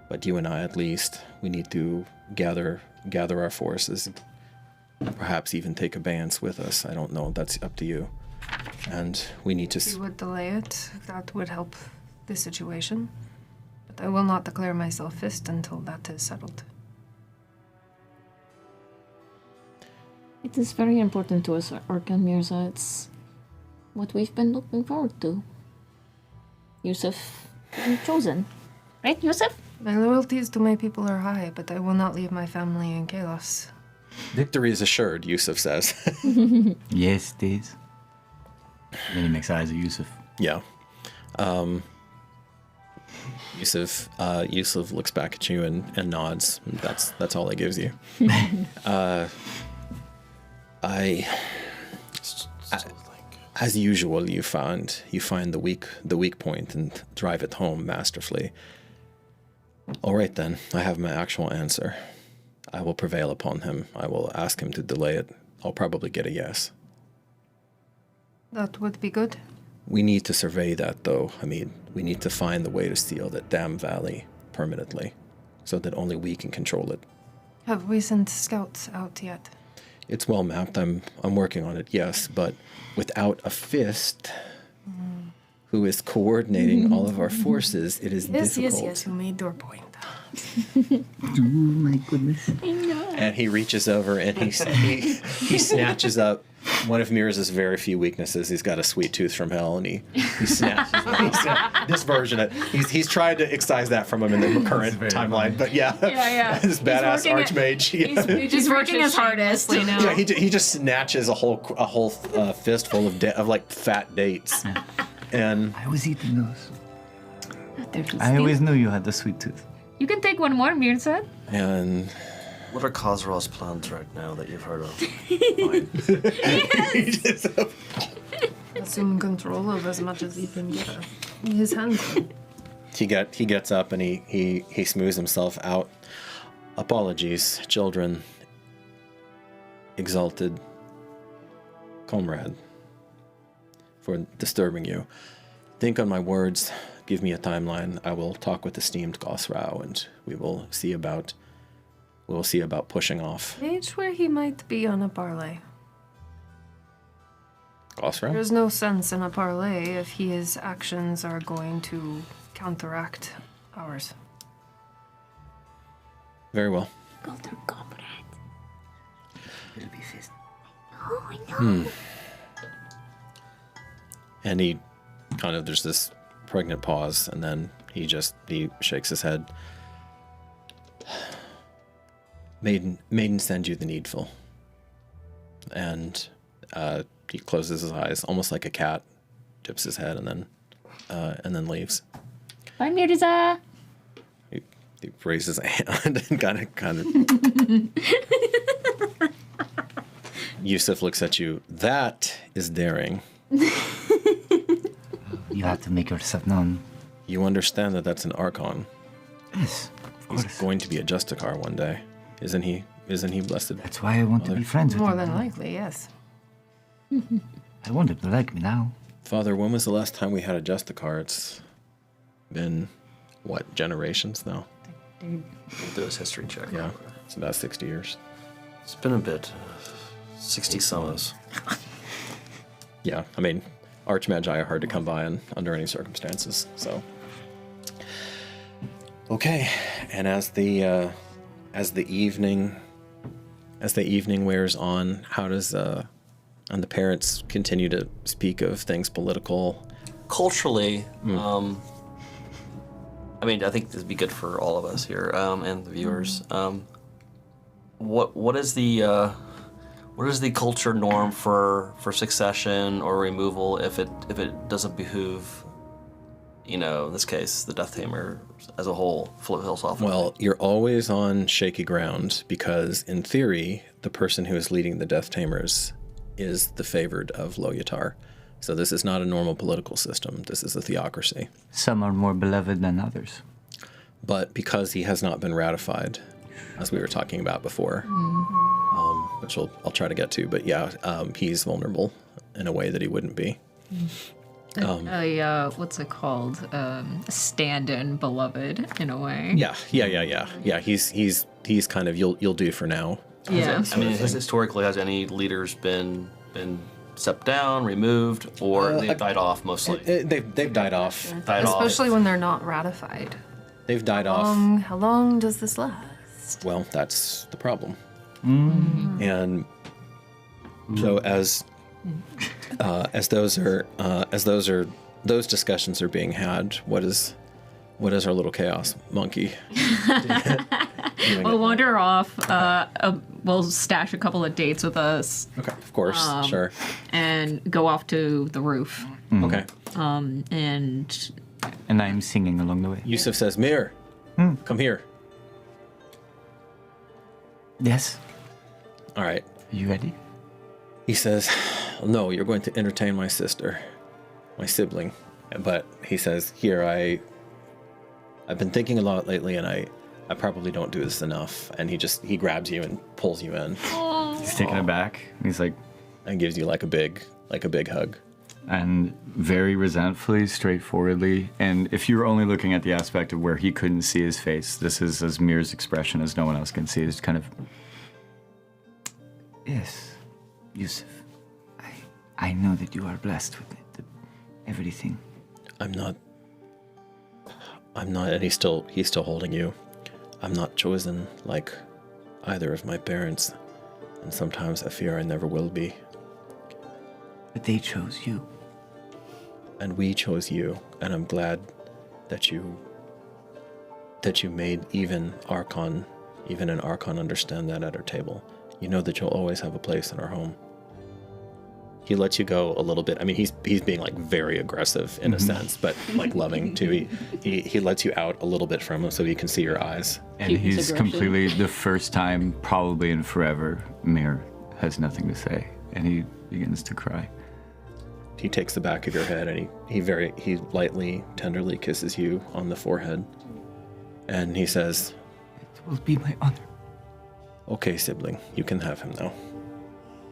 Speaker 2: but you and I at least, we need to gather our forces, perhaps even take abeyance with us. I don't know, that's up to you. And we need to...
Speaker 6: If you would delay it, that would help the situation. But I will not declare myself Fist until that is settled.
Speaker 8: It is very important to us, Arkan Mirza. It's what we've been looking forward to. Yusuf, you've chosen. Right, Yusuf?
Speaker 6: My loyalties to my people are high, but I will not leave my family in chaos.
Speaker 2: Victory is assured, Yusuf says.
Speaker 7: Yes, it is. Then he makes eyes at Yusuf.
Speaker 2: Yeah. Yusuf looks back at you and nods. That's all he gives you. As usual, you find the weak point and drive it home masterfully. All right then, I have my actual answer. I will prevail upon him. I will ask him to delay it. I'll probably get a yes.
Speaker 6: That would be good.
Speaker 2: We need to survey that, though. I mean, we need to find the way to seal that damn valley permanently, so that only we can control it.
Speaker 6: Have we sent scouts out yet?
Speaker 2: It's well mapped. I'm working on it, yes, but without a fist who is coordinating all of our forces, it is difficult.
Speaker 6: Yes, you made your point.
Speaker 7: Oh my goodness.
Speaker 2: And he reaches over and he snatches up one of Mirza's very few weaknesses. He's got a sweet tooth from hell, and he snatches this version of he's tried to excise that from him in the current timeline, but yeah. This badass archmage.
Speaker 3: He's working his hardest.
Speaker 2: Yeah, he just snatches a whole fistful of like fat dates, and
Speaker 7: I was eating those. I always knew you had the sweet tooth.
Speaker 3: You can take one more, Mirza.
Speaker 2: and
Speaker 5: What are Khosrow's plans right now that you've heard of?
Speaker 6: Assume control of as much as he can get his hands on.
Speaker 2: he gets up and he smooths himself out. Apologies, children. Exalted comrade, for disturbing you. Think on my words. Give me a timeline. I will talk with esteemed Khosrow, and we will see about pushing off.
Speaker 6: Age where he might be on a parlay.
Speaker 2: Khosrow?
Speaker 6: There's no sense in a parlay if his actions are going to counteract ours.
Speaker 2: Very well.
Speaker 8: Golden comrade.
Speaker 7: It'll be fist.
Speaker 8: Oh, I know.
Speaker 2: And he kind of, there's this pregnant pause, and then he shakes his head. Maiden send you the needful. And he closes his eyes, almost like a cat, tips his head, and then leaves.
Speaker 8: Bye, Mirza.
Speaker 2: He raises a hand and kind of. Yusuf looks at you. That is daring.
Speaker 7: You have to make yourself known.
Speaker 2: You understand that that's an Archon.
Speaker 7: Yes, of course.
Speaker 2: He's going to be a Justicar one day. Isn't he blessed?
Speaker 7: That's why I want to be friends with
Speaker 6: More
Speaker 7: him.
Speaker 6: than likely, yes.
Speaker 7: I want him to like me now.
Speaker 2: Father, when was the last time we had a Justicar? It's been, what, generations now?
Speaker 5: We'll do his history check.
Speaker 2: Yeah, it's about 60 years.
Speaker 5: It's been a bit. 60 summers.
Speaker 2: Yeah, I mean, Archmagi are hard to come by under any circumstances, so. Okay, and as the evening wears on, how does and the parents continue to speak of things political?
Speaker 5: Culturally, I mean, I think this would be good for all of us here and the viewers. What is the culture norm for succession or removal if it doesn't behoove, in this case, the Death Tamer as a whole, philosophically?
Speaker 2: Well, you're always on shaky ground because, in theory, the person who is leading the Death Tamers is the favored of Loyatar. So this is not a normal political system. This is a theocracy.
Speaker 7: Some are more beloved than others.
Speaker 2: But because he has not been ratified, as we were talking about before, which I'll try to get to, but yeah, he's vulnerable in a way that he wouldn't be.
Speaker 3: What's it called? Stand-in beloved, in a way.
Speaker 2: Yeah. He's kind of you'll do for now.
Speaker 3: Yeah.
Speaker 5: I mean, historically, has any leaders been stepped down, removed, or they've died off mostly?
Speaker 2: They've died off.
Speaker 6: Especially when they're not ratified.
Speaker 2: They've died off.
Speaker 6: How long does this last?
Speaker 2: Well, that's the problem. And so as those discussions are being had, what is our little chaos monkey doing?
Speaker 3: We'll wander off. We'll stash a couple of dates with us.
Speaker 2: Okay, of course, sure.
Speaker 3: And go off to the roof.
Speaker 2: Okay.
Speaker 3: And
Speaker 7: And I'm singing along the way.
Speaker 2: Yusuf says, Mir, come here.
Speaker 7: Yes.
Speaker 2: All right.
Speaker 7: Are you ready?
Speaker 2: He says, no, you're going to entertain my sister, my sibling. But he says, here, I've been thinking a lot lately, and I probably don't do this enough. And he grabs you and pulls you in.
Speaker 7: He's taken aback. He's like,
Speaker 2: and gives you like a big hug.
Speaker 7: And very resentfully, straightforwardly. And if you're only looking at the aspect of where he couldn't see his face, this is as Mir's expression as no one else can see. It's kind of, yes, Yusuf, I know that you are blessed with everything.
Speaker 2: I'm not, and he's still holding you. I'm not chosen like either of my parents, and sometimes I fear I never will be.
Speaker 7: But they chose you.
Speaker 2: And we chose you, and I'm glad that you made even an Archon understand that at our table. You know that you'll always have a place in our home. He lets you go a little bit. I mean, he's being like very aggressive in a sense, but like loving too. He lets you out a little bit from him so he can see your eyes.
Speaker 7: And he's completely, the first time probably in forever, Mir has nothing to say, and he begins to cry.
Speaker 2: He takes the back of your head and he lightly, tenderly kisses you on the forehead. And he says,
Speaker 7: "It will be my honor."
Speaker 2: Okay, sibling, you can have him now.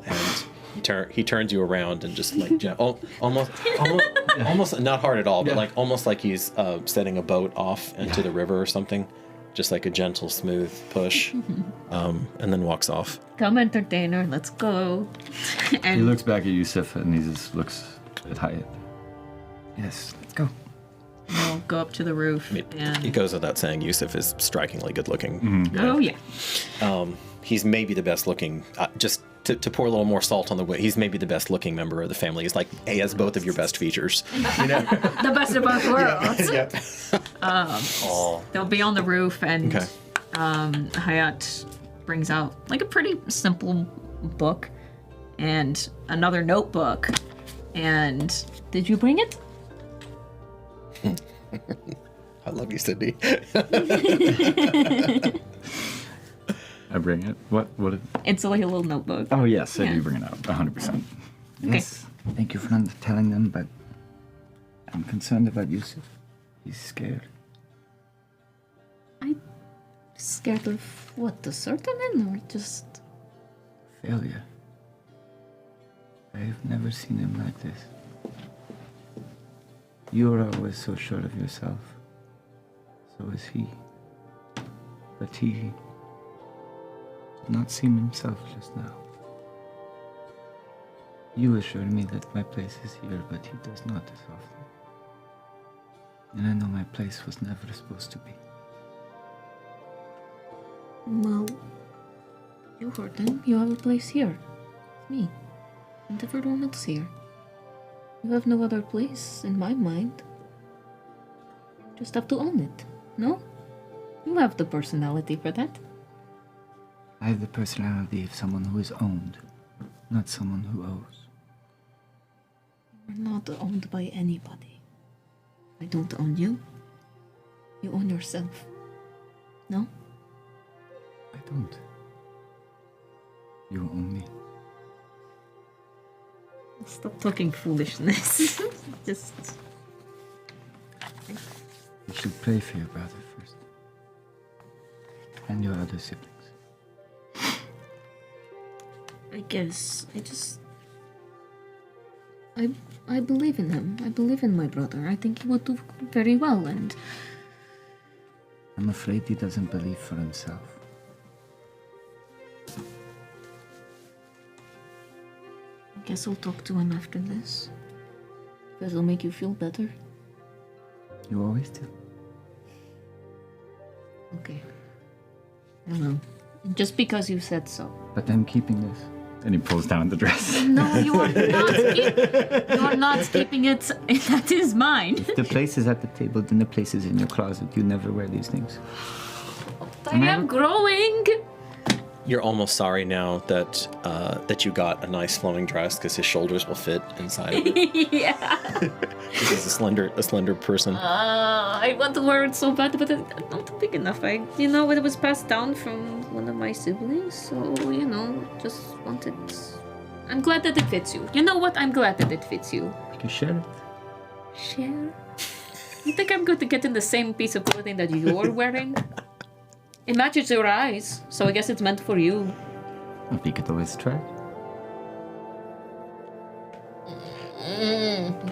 Speaker 2: And he turns you around and just like almost not hard at all, but like almost like he's setting a boat off into the river or something. Just like a gentle, smooth push, and then walks off.
Speaker 8: Come, entertainer, let's go. And
Speaker 7: he looks back at Yusuf and he just looks at Hyatt. Yes, let's go.
Speaker 8: we'll go up to the roof.
Speaker 2: It goes without saying, Yusuf is strikingly good looking.
Speaker 7: Mm-hmm.
Speaker 8: Oh, yeah.
Speaker 2: He's maybe the best looking, just to pour a little more salt on the wound, he's maybe the best looking member of the family. He's like, he has both of your best features. You know?
Speaker 3: The best of both worlds.
Speaker 8: They'll be on the roof, and Hayat brings out like a pretty simple book and another notebook. And did you bring it?
Speaker 2: I love you, Sydney.
Speaker 7: I bring it. What?
Speaker 8: It's like a little notebook.
Speaker 7: Oh, yes, I do bring it out. 100%. Yes. Thank you for not telling them, but I'm concerned about Yusuf. He's scared.
Speaker 8: I'm scared of what, the Certamen, or just...
Speaker 7: Failure. I've never seen him like this. You're always so sure of yourself. So is he. But he did not seem himself just now. You assured me that my place is here, but he does not as often. And I know my place was never supposed to be.
Speaker 8: Well, you heard them. You have a place here. It's me. And everyone else here. You have no other place in my mind. You just have to own it, no? You have the personality for that.
Speaker 7: I have the personality of someone who is owned, not someone who owes.
Speaker 8: You're not owned by anybody. I don't own you. You own yourself. No?
Speaker 7: I don't. You own me.
Speaker 8: Stop talking foolishness. Just...
Speaker 7: You should pray for your brother first. And your other siblings.
Speaker 8: I guess I believe in him. I believe in my brother. I think he will do very well, and
Speaker 7: I'm afraid he doesn't believe for himself.
Speaker 8: I guess I'll talk to him after this. Because it'll make you feel better.
Speaker 7: You always do.
Speaker 8: Okay. I will. Just because you said so.
Speaker 7: But I'm keeping this. And he pulls down the dress.
Speaker 8: No, you are not keeping it. That is mine.
Speaker 7: If the place is at the table, then the place is in your closet. You never wear these things.
Speaker 8: I am growing.
Speaker 2: You're almost sorry now that that you got a nice flowing dress because his shoulders will fit inside of it.
Speaker 8: Yeah.
Speaker 2: He's a slender person.
Speaker 8: I want to wear it so bad, but it's not big enough. It was passed down from one of my siblings, so just wanted. I'm glad that it fits you. You know what? I'm glad that it fits you.
Speaker 4: You can share it.
Speaker 8: Share? You think I'm going to get in the same piece of clothing that you're wearing? It matches your eyes, so I guess it's meant for you.
Speaker 7: We could always try.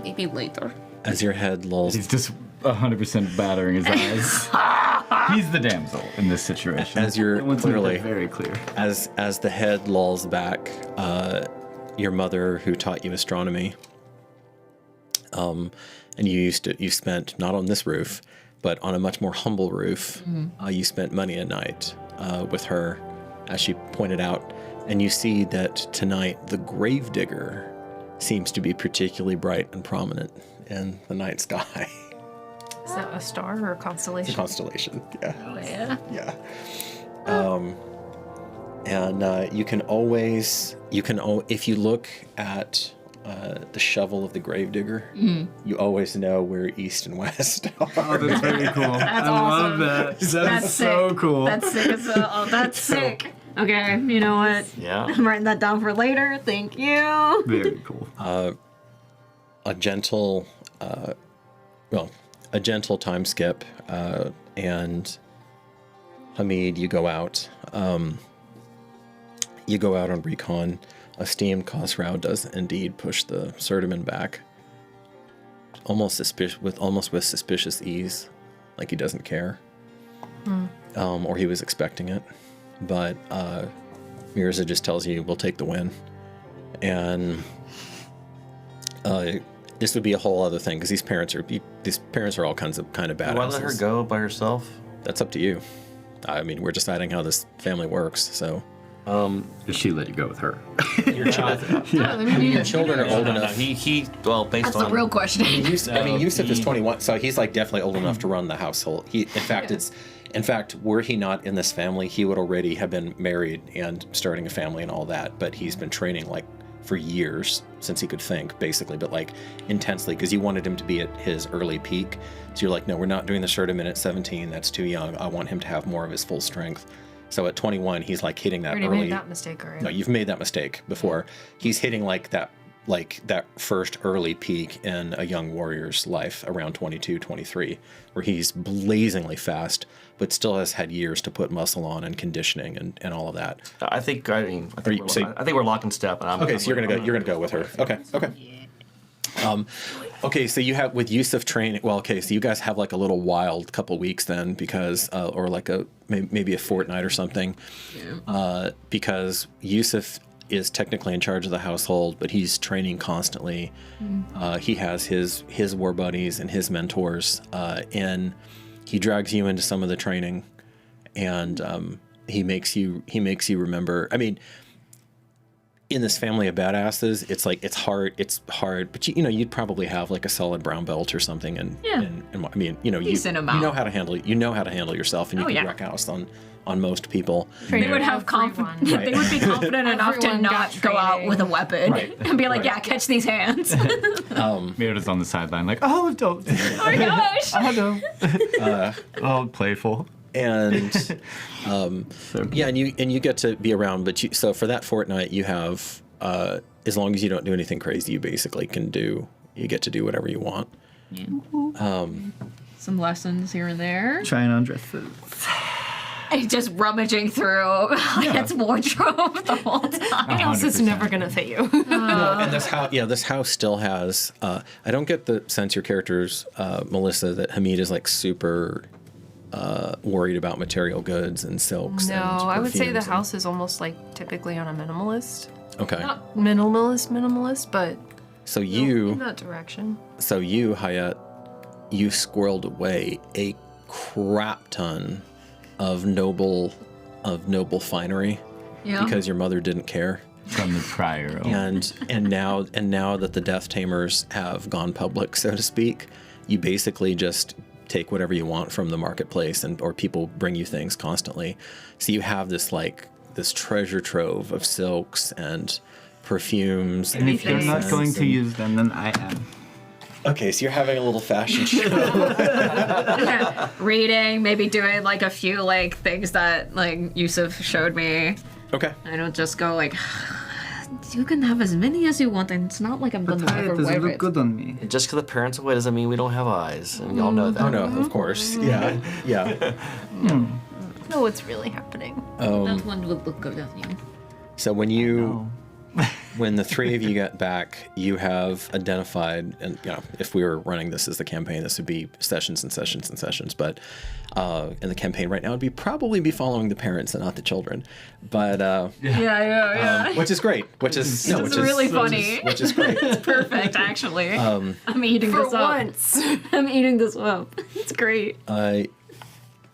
Speaker 8: Maybe later.
Speaker 2: As your head lolls.
Speaker 4: He's just 100% battering his eyes. He's the damsel in this situation.
Speaker 2: As you're
Speaker 4: I want to make
Speaker 2: clearly
Speaker 4: that very clear.
Speaker 2: As the head lolls back, your mother, who taught you astronomy, and you spent not on this roof, but on a much more humble roof. You spent many a night with her, as she pointed out, and you see that tonight the gravedigger seems to be particularly bright and prominent in the night sky.
Speaker 6: Is that a star or a constellation?
Speaker 2: It's a constellation, yeah.
Speaker 8: Oh, yeah?
Speaker 2: Yeah. And you can always, if you look at the shovel of the gravedigger, you always know where east and west are.
Speaker 4: Oh, that's very cool.
Speaker 8: That's
Speaker 4: I
Speaker 8: awesome.
Speaker 4: love that.
Speaker 8: That's
Speaker 4: so
Speaker 8: sick.
Speaker 4: cool.
Speaker 8: That's sick as well. Oh, that's sick. Okay, you know what?
Speaker 5: Yeah.
Speaker 8: I'm writing that down for later. Thank you.
Speaker 4: Very cool.
Speaker 2: A gentle time skip, and Hamid, you go out. You go out on Recon. Esteemed Khosrau does indeed push the Sertiman back, almost with suspicious ease, like he doesn't care, or he was expecting it. But Mirza just tells you, "We'll take the win," and this would be a whole other thing because these parents are all kind of badasses.
Speaker 5: Why let her go by herself?
Speaker 2: That's up to you. I mean, we're deciding how this family works, so.
Speaker 4: Did she let you go with her?
Speaker 2: Your children are old enough.
Speaker 5: Based
Speaker 3: That's
Speaker 5: on
Speaker 3: the real question.
Speaker 2: Yusuf is 21, so he's like definitely old enough to run the household. In fact, were he not in this family, he would already have been married and starting a family and all that. But he's been training like for years since he could think, basically, but like intensely because you wanted him to be at his early peak. So you're like, no, we're not doing the Sertiman at 17. That's too young. I want him to have more of his full strength. So at 21, he's like hitting that
Speaker 6: Already
Speaker 2: early.
Speaker 6: made that mistake already.
Speaker 2: No, you've made that mistake before. He's hitting like that first early peak in a young warrior's life around 22, 23, where he's blazingly fast, but still has had years to put muscle on and conditioning and all of that.
Speaker 5: I think we're lock in step. And
Speaker 2: You're gonna go with her. Okay. Okay, so you have with Yusuf training. Well, okay, so you guys have like a little wild couple weeks then, because or like maybe a fortnight or something, because Yusuf is technically in charge of the household, but he's training constantly. He has his war buddies and his mentors, and he drags you into some of the training, and he makes you remember. I mean, in this family of badasses, it's hard, but you'd probably have like a solid brown belt or something, and I mean,
Speaker 3: Decent amount.
Speaker 2: you know how to handle yourself, and you can wreck house on most people.
Speaker 3: They would have confidence. They would be confident enough to
Speaker 6: Everyone
Speaker 3: not
Speaker 6: got
Speaker 3: go out
Speaker 6: training.
Speaker 3: with a weapon and be like, "Yeah, catch these hands."
Speaker 4: Mira's on the sideline like, oh, don't.
Speaker 3: Oh my gosh!
Speaker 4: Oh, no. Oh, playful.
Speaker 2: And and you get to be around, but so for that fortnight you have as long as you don't do anything crazy, you basically you get to do whatever you want.
Speaker 8: Some lessons here and there.
Speaker 4: Trying on dresses.
Speaker 3: And just rummaging through its wardrobe the whole time.
Speaker 6: What else is never gonna fit you?
Speaker 2: And this house still has I don't get the sense your characters Melissa, that Hamid is like super worried about material goods and silks.
Speaker 6: No,
Speaker 2: and
Speaker 6: I would say the
Speaker 2: perfumes
Speaker 6: house is almost like typically on a minimalist.
Speaker 2: Okay.
Speaker 6: Not minimalist, but
Speaker 2: So
Speaker 6: in that direction.
Speaker 2: So you, Hayat, you squirreled away a crap ton of noble finery because your mother didn't care.
Speaker 4: From the prior.
Speaker 2: And now that the Death Tamers have gone public, so to speak, you basically just take whatever you want from the marketplace, or people bring you things constantly. So you have this like this treasure trove of silks and perfumes.
Speaker 7: And if you're not going to use them, then I am.
Speaker 2: Okay, so you're having a little fashion show.
Speaker 3: Reading, maybe doing like a few like things that like Yusuf showed me.
Speaker 2: Okay.
Speaker 8: I don't just go like, you can have as many as you want, and it's not like I'm
Speaker 7: But
Speaker 8: gonna
Speaker 7: it
Speaker 8: ever
Speaker 7: doesn't
Speaker 8: wear
Speaker 7: look
Speaker 8: it.
Speaker 7: good on me.
Speaker 5: Just because the parents away doesn't mean we don't have eyes, and y'all know that.
Speaker 2: Oh no, of course. Yeah. Yeah.
Speaker 6: know what's really happening.
Speaker 8: That one would look good on you.
Speaker 2: So when the three of you get back, you have identified, and if we were running this as the campaign, this would be sessions and sessions and sessions. But in the campaign right now, it'd probably be following the parents and not the children. But
Speaker 3: Yeah.
Speaker 2: which is great. Which is
Speaker 3: really funny.
Speaker 2: Which is great.
Speaker 3: It's perfect, actually. I'm eating
Speaker 6: For
Speaker 3: this up.
Speaker 6: once.
Speaker 3: I'm eating this up. It's great.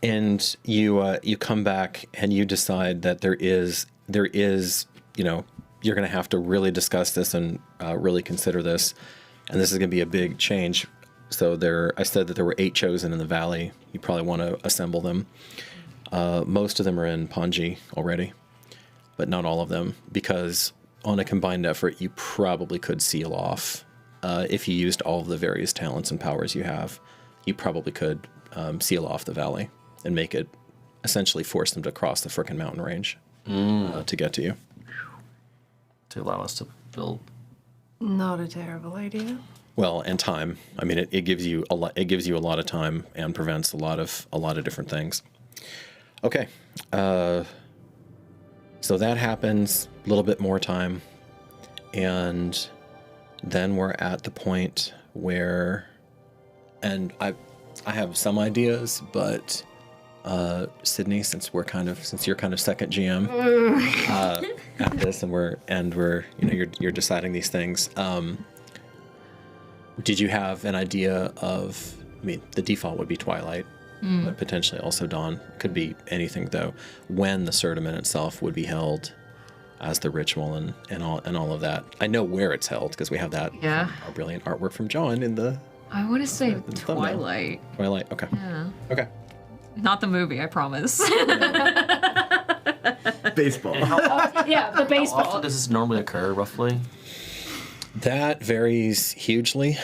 Speaker 2: And you come back and you decide that there is you're going to have to really discuss this and really consider this, and this is going to be a big change. So I said that there were 8 chosen in the valley. You probably want to assemble them. Most of them are in Panji already, but not all of them, because on a combined effort, you probably could seal off. If you used all of the various talents and powers you have, you probably could seal off the valley and make it, essentially force them to cross the frickin' mountain range to get to you.
Speaker 5: To allow us to build.
Speaker 6: Not a terrible idea.
Speaker 2: Well, and time. I mean, it gives you a lot. It gives you a lot of time and prevents a lot of different things. Okay, so that happens. A little bit more time, and then we're at the point where, and I have some ideas, but Sydney, since you're kind of second GM at this, and we're you're deciding these things. Did you have an idea of? I mean, the default would be twilight, but potentially also dawn. Could be anything though. When the certamen itself would be held as the ritual and all of that. I know where it's held because we have that.
Speaker 3: Yeah.
Speaker 2: Our brilliant artwork from John in the.
Speaker 3: I want to say
Speaker 2: the thumbnail.
Speaker 3: Twilight.
Speaker 2: Twilight. Okay.
Speaker 3: Yeah.
Speaker 2: Okay.
Speaker 3: Not the movie, I promise.
Speaker 7: Baseball.
Speaker 3: Yeah, the
Speaker 5: How
Speaker 3: baseball.
Speaker 5: often does this normally occur, roughly?
Speaker 2: That varies hugely,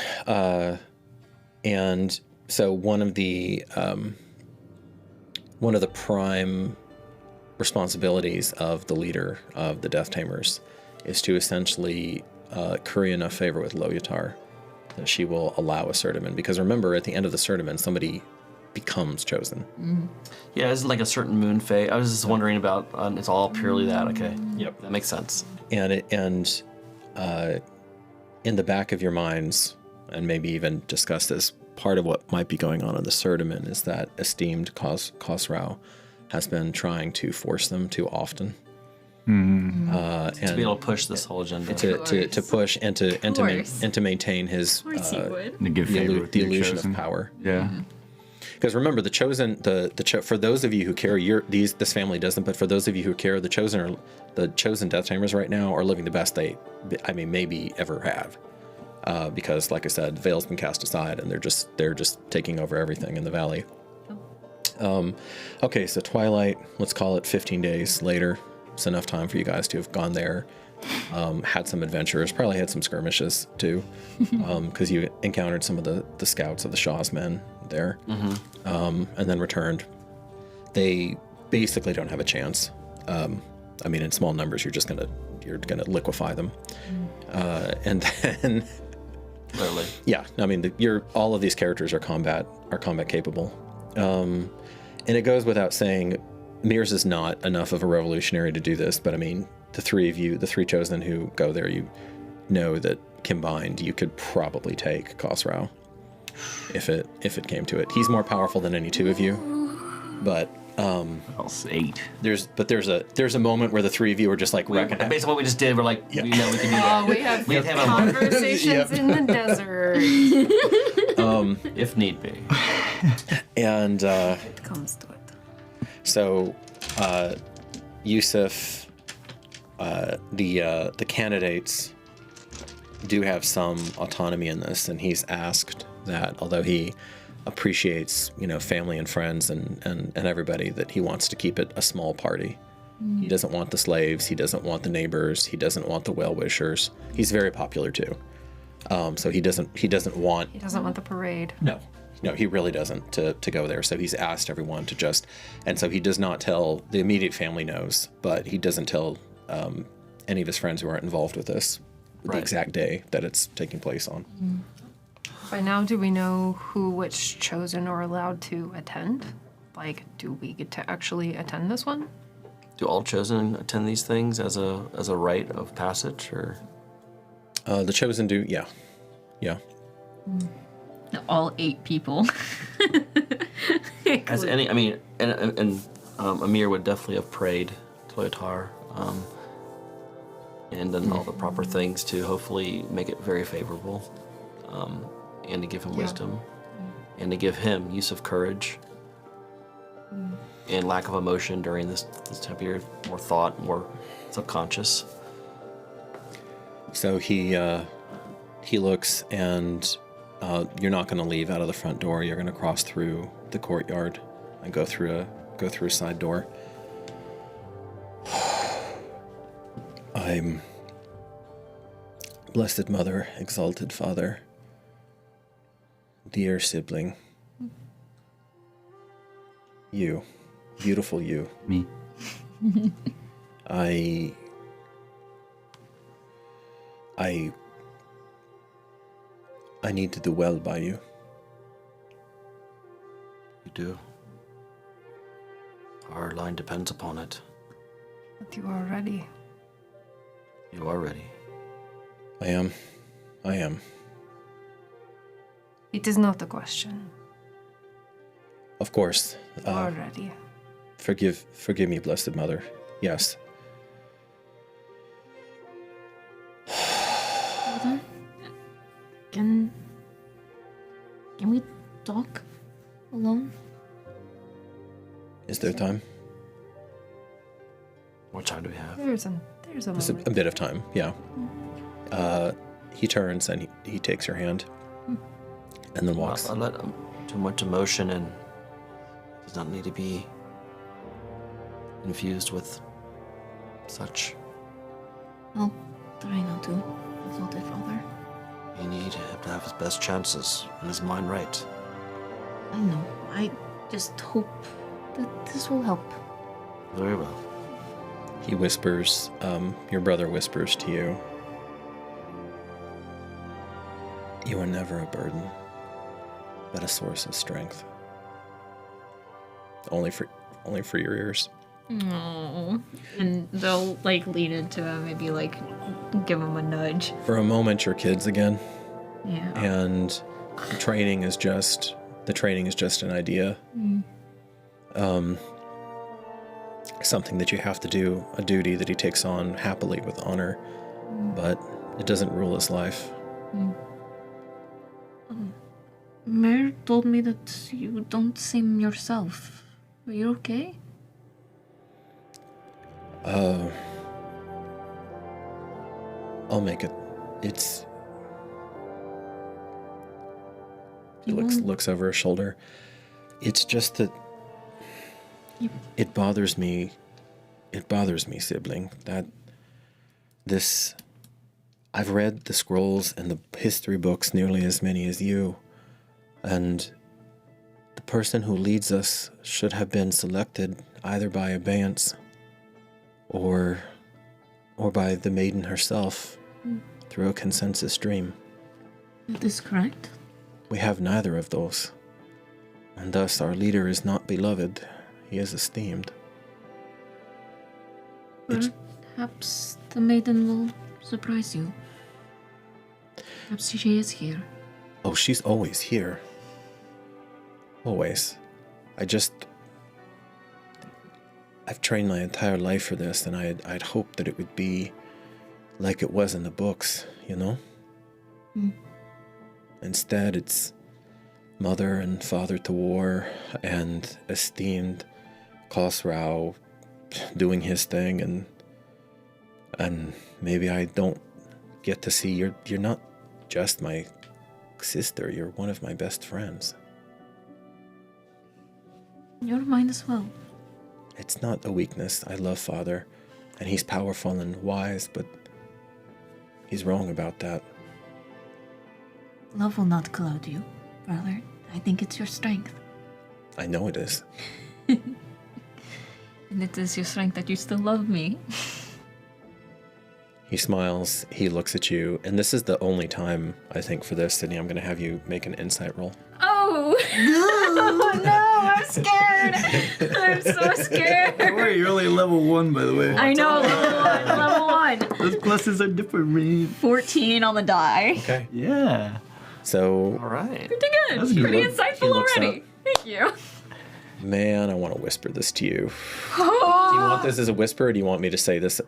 Speaker 2: and so one of the prime responsibilities of the leader of the Death Tamers is to essentially curry enough favor with Loyatar that she will allow a Certamen. Because remember, at the end of the Certamen, somebody becomes chosen.
Speaker 5: Yeah, is it like a certain moon phase? I was just wondering about. It's all purely that. Okay.
Speaker 2: Yep.
Speaker 5: That makes sense.
Speaker 2: And in the back of your minds, and maybe even discussed as part of what might be going on in the Certamen, is that esteemed Khosrau has been trying to force them too often. And
Speaker 5: To be able to push this whole agenda.
Speaker 2: to push and to maintain his
Speaker 7: To give favor
Speaker 2: the illusion of power.
Speaker 7: Yeah.
Speaker 2: Because remember, the chosen, for those of you who carry this family doesn't, but for those of you who carry the chosen Death Tamers right now are living the best they, maybe ever have, because like I said, Veil's been cast aside and they're just taking over everything in the valley. Okay, so Twilight, let's call it 15 days later. It's enough time for you guys to have gone there, had some adventures, probably had some skirmishes too, because you encountered some of the scouts of the Shaw's men there, and then returned. They basically don't have a chance. In small numbers, you're gonna liquefy them, and then
Speaker 5: Literally.
Speaker 2: yeah. All of these characters are combat capable, and it goes without saying, Mears is not enough of a revolutionary to do this. But the three of you, the three chosen who go there, you know that combined, you could probably take Khosrau if it came to it. He's more powerful than any two of you, but
Speaker 7: Else 8.
Speaker 2: there's a moment where the three of you are just like wrecking.
Speaker 5: Based on what we just did, we're like, we know we can do that.
Speaker 6: We have
Speaker 5: We have a-
Speaker 6: conversations in the desert.
Speaker 5: If need be.
Speaker 2: And
Speaker 6: It comes to it.
Speaker 2: so Yusuf, the candidates do have some autonomy in this, and he's asked that, although he appreciates family and friends and everybody, that he wants to keep it a small party, He doesn't want the slaves. He doesn't want the neighbors. He doesn't want the well-wishers. He's very popular too. So he doesn't want...
Speaker 6: He doesn't want the parade.
Speaker 2: No, he really doesn't to go there. So he's asked everyone to just... And so he does not tell... The immediate family knows, but he doesn't tell any of his friends who aren't involved with this the exact day that it's taking place on.
Speaker 6: By now, do we know which chosen are allowed to attend? Like, do we get to actually attend this one?
Speaker 5: Do all chosen attend these things as a rite of passage, or?
Speaker 2: The chosen do, yeah.
Speaker 3: All 8 people.
Speaker 5: As any, I mean, and Amir would definitely have prayed to Lothar, and done all the proper things to hopefully make it very favorable, and to give him wisdom, and to give him use of courage, and lack of emotion during this time period, more thought, more subconscious.
Speaker 2: So he looks, and you're not going to leave out of the front door. You're going to cross through the courtyard and go through a side door. I'm Blessed Mother, Exalted Father, dear sibling, you, beautiful you.
Speaker 7: Me.
Speaker 2: I need to do well by you.
Speaker 5: You do. Our line depends upon it.
Speaker 6: But you are ready.
Speaker 5: You are ready.
Speaker 2: I am.
Speaker 6: It is not a question.
Speaker 2: Of course.
Speaker 6: You are ready.
Speaker 2: Forgive me, Blessed Mother. Yes.
Speaker 8: Father, can we talk alone?
Speaker 2: Is there time?
Speaker 5: What time do we have?
Speaker 6: There's a
Speaker 2: There's
Speaker 6: moment.
Speaker 2: a bit of time, yeah. He turns and he takes your hand and then walks.
Speaker 5: I let too much emotion and does not need to be infused with such.
Speaker 8: I'll try not to, Exalted Father.
Speaker 5: You need to have his best chances and his mind right.
Speaker 8: I know. I just hope that this will help.
Speaker 5: Very well.
Speaker 2: He whispers, your brother whispers to you, you are never a burden, but a source of strength. Only for your ears.
Speaker 3: Aww. And they'll like lean into him, maybe like give him a nudge.
Speaker 2: For a moment, you're kids again,
Speaker 3: Yeah.
Speaker 2: and the training is just an idea. Something that you have to do, a duty that he takes on happily with honor, but it doesn't rule his life.
Speaker 8: Mare told me that you don't seem yourself. Are you okay?
Speaker 2: I'll make it. He looks over his shoulder. It's just that it bothers me. It bothers me, sibling, that I've read the scrolls and the history books nearly as many as you, and the person who leads us should have been selected either by abeyance or by the maiden herself through a consensus dream.
Speaker 8: That is correct.
Speaker 2: We have neither of those, and thus our leader is not beloved, he is esteemed.
Speaker 8: Perhaps the maiden will surprise you. Perhaps she is here.
Speaker 2: Oh, she's always here. Always. I've trained my entire life for this, and I'd hoped that it would be like it was in the books, you know? Instead, it's mother and father to war, and esteemed Khosrau doing his thing, and maybe I don't get to see you're not just my sister, you're one of my best friends.
Speaker 8: You're mine as well.
Speaker 2: It's not a weakness. I love Father, and he's powerful and wise, but he's wrong about that.
Speaker 8: Love will not cloud you, brother. I think it's your strength.
Speaker 2: I know it is.
Speaker 8: And it is your strength that you still love me.
Speaker 2: He smiles, he looks at you, and this is the only time, I think, for this, Sydney, I'm going to have you make an insight roll.
Speaker 3: Oh! Oh no, I'm scared. I'm so scared.
Speaker 7: Don't worry, you're only level 1, by the way.
Speaker 3: I know, level one.
Speaker 7: Those pluses are different.
Speaker 3: 14 on the die.
Speaker 2: Okay.
Speaker 7: Yeah.
Speaker 2: So,
Speaker 5: All right.
Speaker 3: Pretty good.
Speaker 7: That's a good
Speaker 3: Pretty
Speaker 7: one.
Speaker 3: insightful
Speaker 2: He looks
Speaker 3: already. Thank you.
Speaker 2: man, I want to whisper this to you. Do you want this as a whisper, or do you want me to say this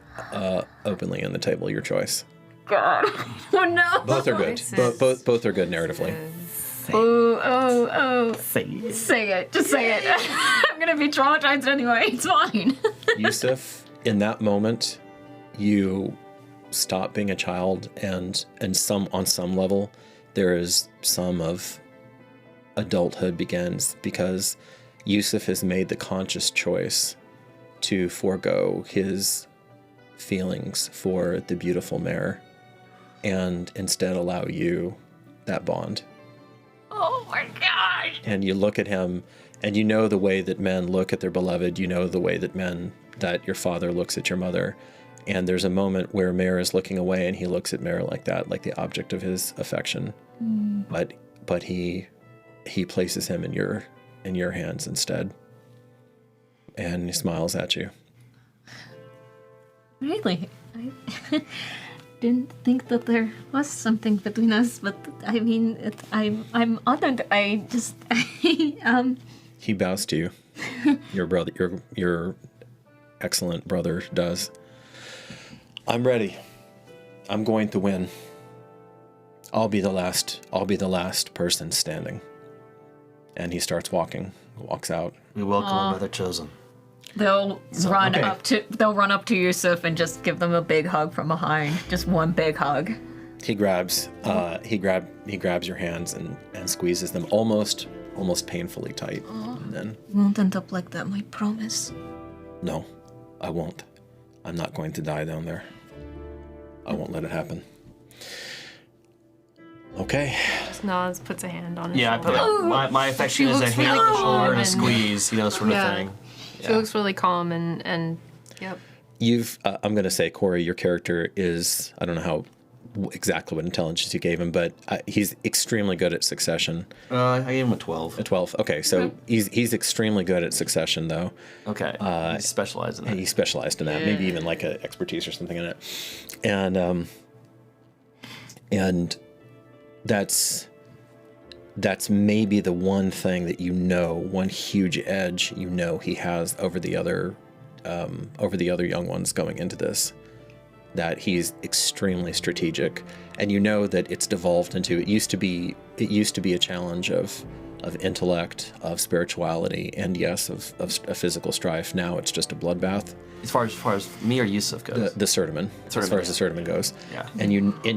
Speaker 2: openly on the table? Your choice.
Speaker 3: God. Oh no.
Speaker 2: Both are good. Both are good narratively.
Speaker 3: Oh.
Speaker 7: Say it.
Speaker 3: Say it. Just say it. I'm gonna be traumatized anyway. It's fine.
Speaker 2: Yusuf, in that moment, you stop being a child, and on some level, there is some of adulthood begins, because Yusuf has made the conscious choice to forego his feelings for the beautiful mare and instead allow you that bond.
Speaker 3: Oh my gosh.
Speaker 2: And you look at him, and you know the way that men look at their beloved, you know the way that your father looks at your mother. And there's a moment where Mare is looking away, and he looks at Mare like that, like the object of his affection. But he places him in your hands instead. And he smiles at you.
Speaker 8: Really? I didn't think that there was something between us, but I mean, I'm honored.
Speaker 2: He bows to you. Your brother, your excellent brother does. I'm ready. I'm going to win. I'll be the last person standing. And he starts walks out.
Speaker 5: We welcome another chosen.
Speaker 3: They'll run up to Yusuf and just give them a big hug from behind. Just one big hug.
Speaker 2: He grabs your hands and squeezes them almost painfully tight. And then,
Speaker 8: won't end up like that, I promise.
Speaker 2: no, I won't. I'm not going to die down there. I won't let it happen. Okay.
Speaker 6: Just nods, puts a hand on his
Speaker 5: Yeah, I
Speaker 6: shoulder.
Speaker 5: put my affection is a
Speaker 6: looks
Speaker 5: hand
Speaker 6: really
Speaker 5: on the shoulder
Speaker 6: calm
Speaker 5: and a
Speaker 6: and-
Speaker 5: squeeze, sort of
Speaker 6: Yeah.
Speaker 5: thing.
Speaker 6: She looks really calm and yep.
Speaker 2: You've, I'm going to say, Corey, your character is, I don't know exactly what intelligence you gave him, but he's extremely good at succession.
Speaker 5: I gave him a 12.
Speaker 2: A 12. Okay, so he's extremely good at succession, though.
Speaker 5: Okay. He specialized in that.
Speaker 2: He specialized in that, maybe even like an expertise or something in it. And that's maybe the one thing that one huge edge he has over the other young ones going into this, that he's extremely strategic, and that it's devolved into, it used to be a challenge of intellect, of spirituality, and yes, of physical strife. Now it's just a bloodbath.
Speaker 5: As far as me or Yusuf goes.
Speaker 2: The Sertiman, as far as the Sertiman goes.
Speaker 5: Yeah.
Speaker 2: And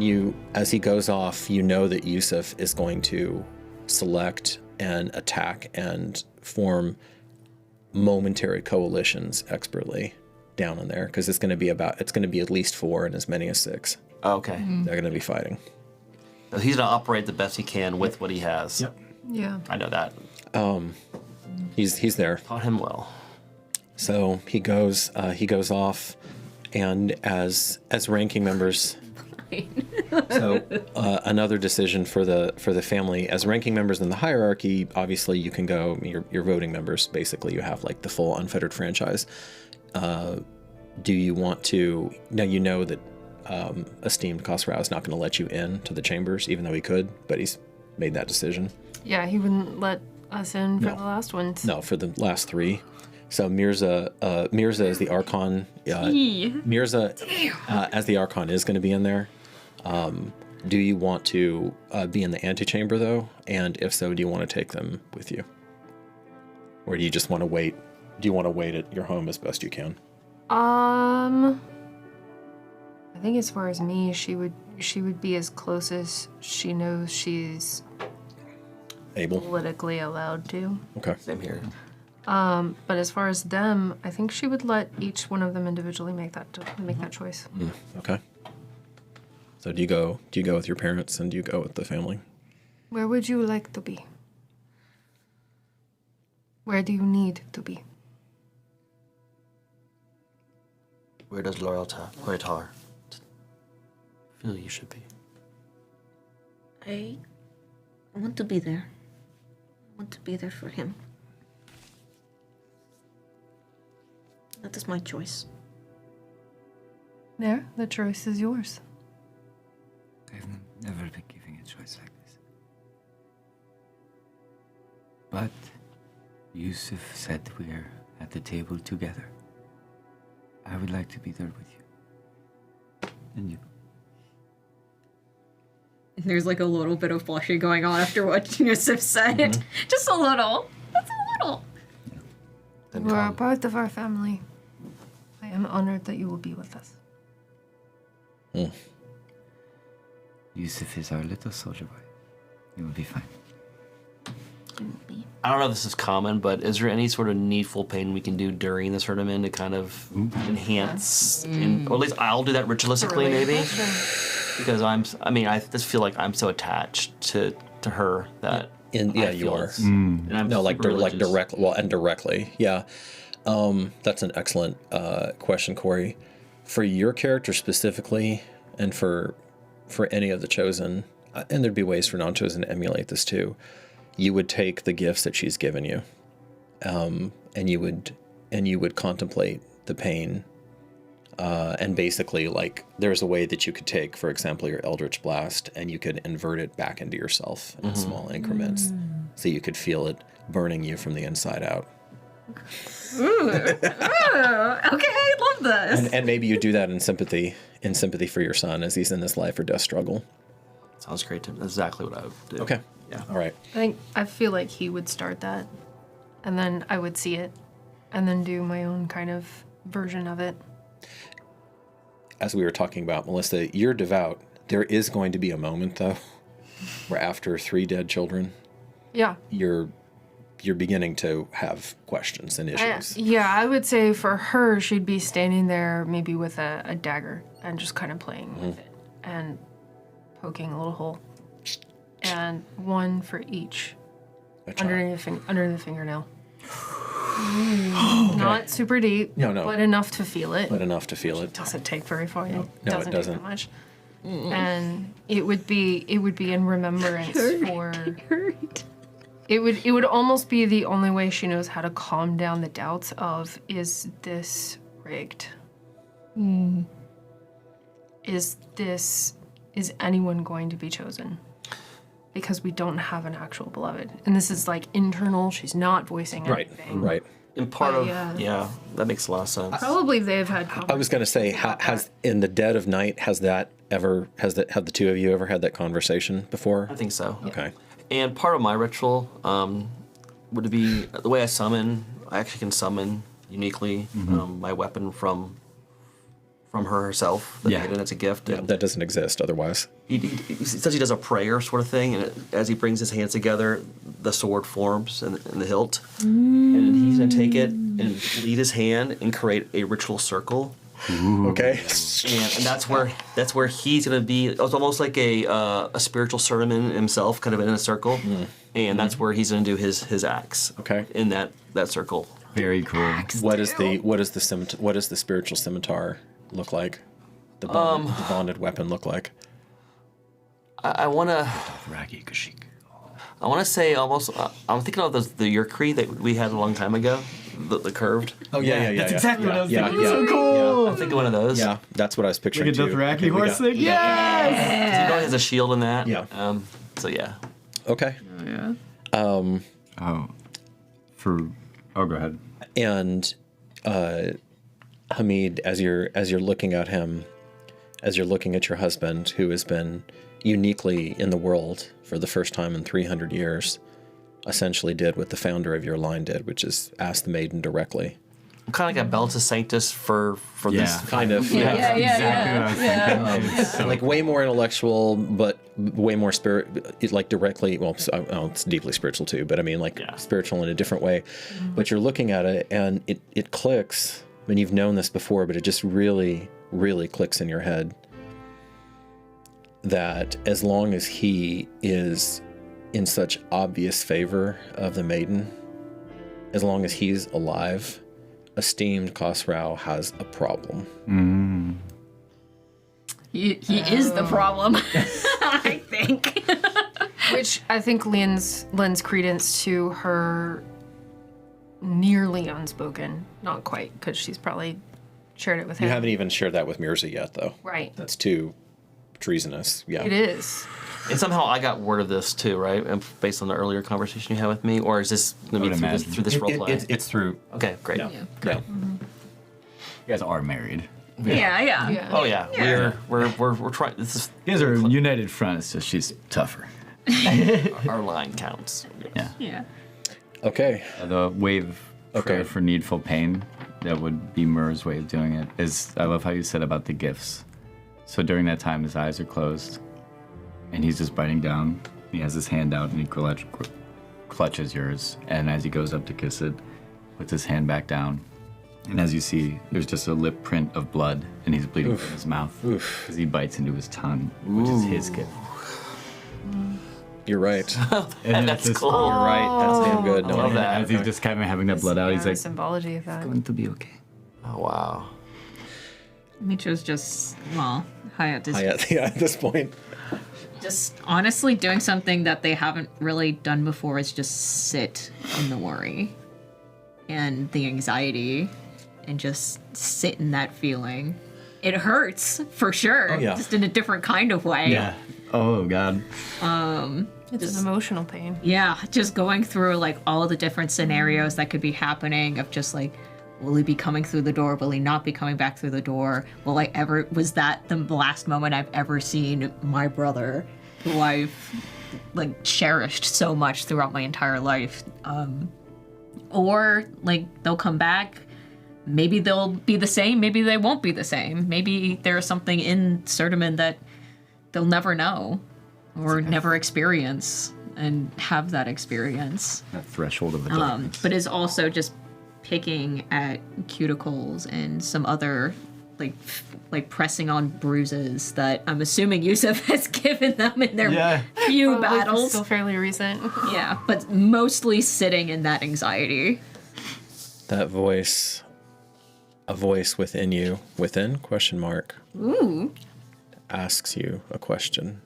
Speaker 2: you, as he goes off, that Yusuf is going to select and attack and form momentary coalitions expertly down in there, because it's going to be at least 4 and as many as 6.
Speaker 5: Okay.
Speaker 2: They're going to be fighting.
Speaker 5: So he's going to operate the best he can with what he has.
Speaker 4: Yep.
Speaker 6: Yeah.
Speaker 5: I know that.
Speaker 2: He's there.
Speaker 5: Taught him well.
Speaker 2: So he goes off, and as ranking members. So another decision for the family, as ranking members in the hierarchy, obviously you can go, you're voting members, basically you have like the full unfettered franchise. Do you want to, now that esteemed Khosrau is not going to let you in to the chambers, even though he could, but he's made that decision.
Speaker 6: Yeah, he wouldn't let us in for
Speaker 2: No.
Speaker 6: the last ones.
Speaker 2: No, for the last 3. So Mirza is the Archon. Mirza, as the Archon, is going to be in there. Do you want to be in the antechamber, though? And if so, do you want to take them with you? Or do you just want to wait? Do you want to wait at your home as best you can?
Speaker 6: I think as far as me, she would be as close as she knows she's
Speaker 2: Able?
Speaker 6: politically allowed to.
Speaker 2: Okay.
Speaker 5: Same here.
Speaker 6: But as far as them, I think she would let each one of them individually make that choice.
Speaker 2: Okay. So do you go with your parents and do you go with the family?
Speaker 6: Where would you like to be? Where do you need to be?
Speaker 5: Where does Loyaltar feel you should be?
Speaker 8: I want to be there. I want to be there for him. That is my choice.
Speaker 6: There, the choice is yours.
Speaker 7: I've never been giving a choice like this. But Yusuf said we're at the table together. I would like to be there with you. And you.
Speaker 9: There's like a little bit of blushing going on after what Yusuf said. Just a little. That's a little.
Speaker 6: You are a part of our family. I am honored that you will be with us.
Speaker 7: Yusuf is our little soldier boy. You will be fine.
Speaker 5: I don't know if this is common, but is there any sort of needful pain we can do during the tournament to kind of enhance, or at least I'll do that ritualistically maybe? Because I just feel like I'm so attached to her that
Speaker 2: you are.
Speaker 5: And I'm
Speaker 2: directly. Well, and directly, yeah. That's an excellent question, Corey. For your character specifically, and for any of the chosen, and there'd be ways for non-chosen to emulate this too. You would take the gifts that she's given you, and you would contemplate the pain, and basically, like, there's a way that you could take, for example, your Eldritch Blast, and you could invert it back into yourself in small increments, so you could feel it burning you from the inside out.
Speaker 9: Ooh. Okay, I love this.
Speaker 2: And maybe you do that in sympathy for your son as he's in this life or death struggle.
Speaker 5: Sounds great to me. That's exactly what I would do.
Speaker 2: Okay.
Speaker 5: Yeah.
Speaker 2: All right.
Speaker 6: I feel like he would start that, and then I would see it, and then do my own kind of version of it.
Speaker 2: As we were talking about, Melissa, you're devout. There is going to be a moment, though, where after 3 dead children,
Speaker 6: Yeah.
Speaker 2: you're beginning to have questions and issues.
Speaker 6: I would say for her, she'd be standing there maybe with a dagger and just kind of playing with it and poking a little hole. And one for each under the fingernail. Not super deep,
Speaker 2: No.
Speaker 6: but enough to feel it.
Speaker 2: Doesn't
Speaker 6: take very far.
Speaker 2: No,
Speaker 6: It doesn't take that much. And it would be in remembrance for. It would almost be the only way she knows how to calm down the doubts of, is this rigged? Is anyone going to be chosen? Because we don't have an actual beloved. And this is like internal, she's not voicing anything.
Speaker 2: Right.
Speaker 5: And part of that makes a lot of sense.
Speaker 6: Probably they've had
Speaker 2: I was going to say, has in the dead of night, have the two of you ever had that conversation before?
Speaker 5: I think so.
Speaker 2: Okay.
Speaker 5: And part of my ritual would be the way I summon. I actually can summon uniquely my weapon from her herself. The maiden, it's a gift.
Speaker 2: Yeah, that doesn't exist otherwise.
Speaker 5: He says he does a prayer sort of thing, and as he brings his hands together, the sword forms in the hilt, and he's gonna take it and lead his hand and create a ritual circle.
Speaker 2: Ooh. Okay.
Speaker 5: And that's where he's gonna be. It's almost like a spiritual sermon himself, kind of in a circle, and that's where he's gonna do his acts.
Speaker 2: Okay.
Speaker 5: In that circle.
Speaker 4: Very cool.
Speaker 2: What is the spiritual scimitar look like? The bonded weapon look like?
Speaker 5: I want to say almost. I'm thinking of the Yerkri that we had a long time ago, the curved.
Speaker 2: Oh yeah.
Speaker 4: That's exactly what I was thinking.
Speaker 2: Yeah.
Speaker 4: So cool.
Speaker 5: I'm thinking one of those.
Speaker 2: Yeah, that's what I was picturing
Speaker 4: Look at
Speaker 2: too.
Speaker 4: the Dothraki horse thing. Yes.
Speaker 5: He probably has a shield in that.
Speaker 2: Yeah.
Speaker 5: So yeah.
Speaker 2: Okay.
Speaker 4: Oh, go ahead.
Speaker 2: And Hamid, as you're looking at him, as you're looking at your husband, who has been uniquely in the world for the first time in 300 years, essentially did what the founder of your line did, which is ask the maiden directly.
Speaker 5: kind of like a Beltus Sanctus for this.
Speaker 2: Kind of.
Speaker 3: Yeah.
Speaker 4: Exactly what I was thinking. So,
Speaker 2: Like way more intellectual, but way more like directly. Well, it's deeply spiritual too. But I mean, like spiritual in a different way. But you're looking at it, and it clicks. I mean, you've known this before, but it just really, really clicks in your head that as long as he is in such obvious favor of the maiden, as long as he's alive, esteemed Khosrau has a problem.
Speaker 9: He is the problem, I think.
Speaker 6: Which I think lends credence to her nearly unspoken. Not quite, because she's probably shared it with him.
Speaker 2: You haven't even shared that with Mirza yet, though.
Speaker 6: Right.
Speaker 2: That's too treasonous. Yeah.
Speaker 6: It is.
Speaker 5: And somehow I got word of this too, right? And based on the earlier conversation you had with me, or is this going to be through this role play?
Speaker 4: It's through.
Speaker 5: Okay, great.
Speaker 2: Yeah.
Speaker 4: You guys are married.
Speaker 9: Yeah.
Speaker 5: Oh yeah, we're trying. This is
Speaker 4: You guys are a united front. It's just she's tougher.
Speaker 5: our line counts.
Speaker 9: Yeah.
Speaker 2: Okay.
Speaker 4: The wave for needful pain, that would be Murr's way of doing it, is I love how you said about the gifts. So during that time, his eyes are closed, and he's just biting down. He has his hand out, and he clutches yours. And as he goes up to kiss it, puts his hand back down. And as you see, there's just a lip print of blood, and he's bleeding from his mouth because he bites into his tongue, which is his gift.
Speaker 2: You're right.
Speaker 5: And that's cool.
Speaker 2: You're right. That's damn good.
Speaker 5: I love that.
Speaker 4: As he's just kind of having that blood out, he's like,
Speaker 6: symbology of that.
Speaker 4: going to be okay.
Speaker 5: Oh wow.
Speaker 9: Micho's just, well, Hayat is
Speaker 2: At this point.
Speaker 9: just honestly doing something that they haven't really done before is just sit in the worry and the anxiety and just sit in that feeling. It hurts for sure, just in a different kind of way.
Speaker 4: Yeah. Oh, God.
Speaker 6: It's an emotional pain.
Speaker 9: Yeah, just going through like all the different scenarios that could be happening of just like, will he be coming through the door? Will he not be coming back through the door? Was that the last moment I've ever seen my brother, who I've like cherished so much throughout my entire life? Or like they'll come back, maybe they'll be the same, maybe they won't be the same. Maybe there's something in Sertiman that they'll never know or never experience and have that experience.
Speaker 4: That threshold of the darkness.
Speaker 9: But is also just picking at cuticles and some other like pressing on bruises that I'm assuming Yusuf has given them in their few battles.
Speaker 6: Still fairly recent.
Speaker 9: Yeah, but mostly sitting in that anxiety.
Speaker 2: That voice, a voice within you, within, question mark, asks you a question.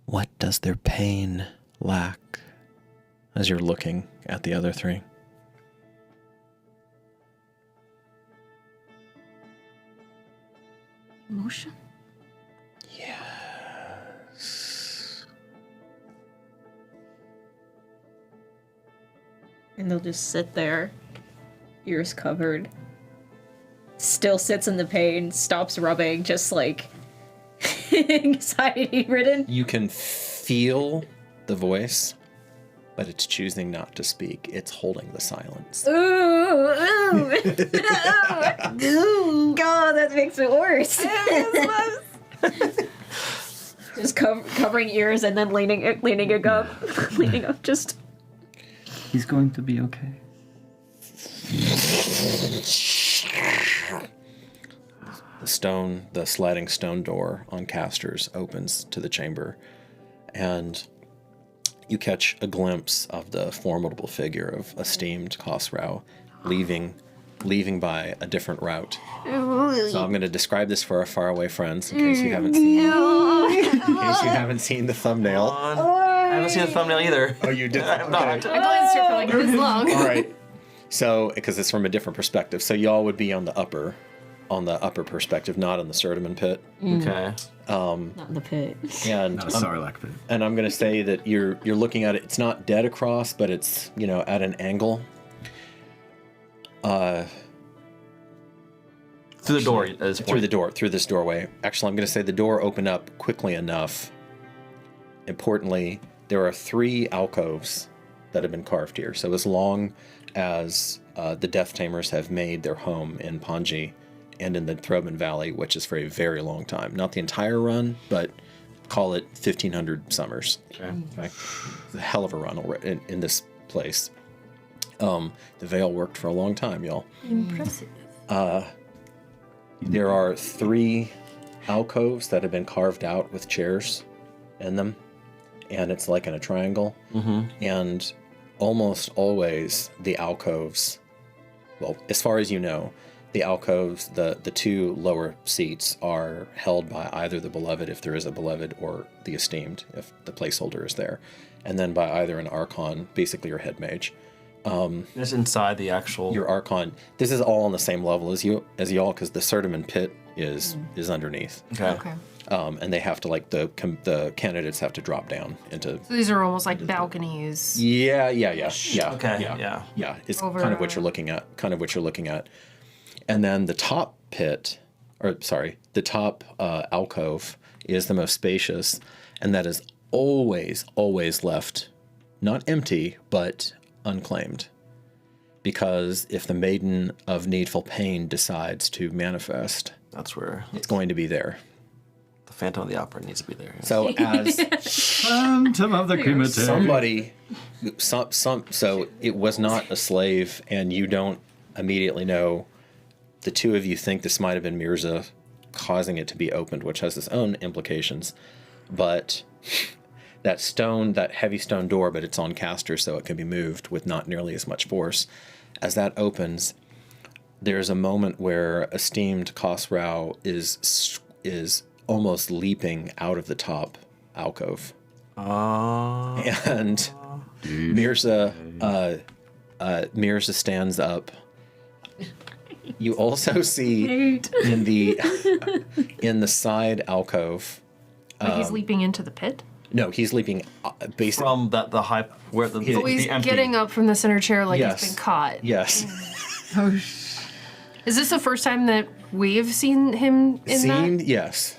Speaker 2: What does their pain lack? As you're looking at the other three.
Speaker 8: Emotion?
Speaker 2: Yes.
Speaker 9: And they'll just sit there, ears covered, still sits in the pain, stops rubbing, just like anxiety ridden.
Speaker 2: You can feel the voice, but it's choosing not to speak. It's holding the silence.
Speaker 9: Ooh, ooh, ooh, God, that makes it worse. Just covering ears and then leaning up, just.
Speaker 7: He's going to be okay.
Speaker 2: The sliding stone door on casters opens to the chamber, and you catch a glimpse of the formidable figure of esteemed Khosrau leaving by a different route. So I'm going to describe this for our faraway friends in case you haven't seen the thumbnail.
Speaker 5: I haven't seen the thumbnail either.
Speaker 2: Oh, you did?
Speaker 5: I'm not.
Speaker 6: I glanced here for like this long.
Speaker 2: All right. So, because it's from a different perspective, so y'all would be on the upper perspective, not on the Sertiman pit.
Speaker 5: Okay.
Speaker 9: Not in the pit.
Speaker 2: And
Speaker 4: Not a Sarlacc pit.
Speaker 2: And I'm going to say that you're looking at it. It's not dead across, but it's at an angle.
Speaker 5: Through the door at this point.
Speaker 2: Through this doorway. Actually, I'm going to say the door opened up quickly enough. Importantly, there are 3 alcoves that have been carved here. So as long as the Death Tamers have made their home in Panji and in the Troupe Valley, which is for a very long time. Not the entire run, but call it 1,500 summers. Okay. It's a hell of a run in this place. The Veil worked for a long time, y'all.
Speaker 6: Impressive.
Speaker 2: There are 3 alcoves that have been carved out with chairs in them, and it's like in a triangle. And almost always the alcoves, well, as far as you know, the alcoves, the 2 lower seats are held by either the beloved, if there is a beloved, or the esteemed, if the placeholder is there, and then by either an archon, basically your head mage.
Speaker 5: Just inside the actual...
Speaker 2: Your archon. This is all on the same level as y'all, because the Sertiman pit is underneath.
Speaker 5: Okay.
Speaker 2: And they have to, like, the candidates have to drop down into...
Speaker 6: So these are almost like balconies.
Speaker 2: Yeah.
Speaker 5: Okay,
Speaker 2: Yeah, it's
Speaker 6: Over-
Speaker 2: kind of what you're looking at. And then the top the top alcove is the most spacious, and that is always left, not empty, but unclaimed. Because if the Maiden of Needful Pain decides to manifest,
Speaker 5: That's where
Speaker 2: it's going to be there.
Speaker 5: the Phantom of the Opera needs to be there.
Speaker 2: So as
Speaker 4: Phantom of the Crematorium.
Speaker 2: so it was not a slave, and you don't immediately know. The 2 of you think this might have been Mirza causing it to be opened, which has its own implications. But that heavy stone door, but it's on casters, so it can be moved with not nearly as much force. As that opens, there's a moment where esteemed Khosrau is almost leaping out of the top alcove. And Mirza stands up. You also see in the side alcove.
Speaker 6: Like he's leaping into the pit?
Speaker 2: No, he's leaping basically
Speaker 5: From the high... where the
Speaker 6: So he's
Speaker 5: the empty...
Speaker 6: getting up from the center chair like
Speaker 2: Yes.
Speaker 6: he's been caught.
Speaker 2: Yes.
Speaker 6: Is this the first time that we've seen him in that?
Speaker 2: Yes.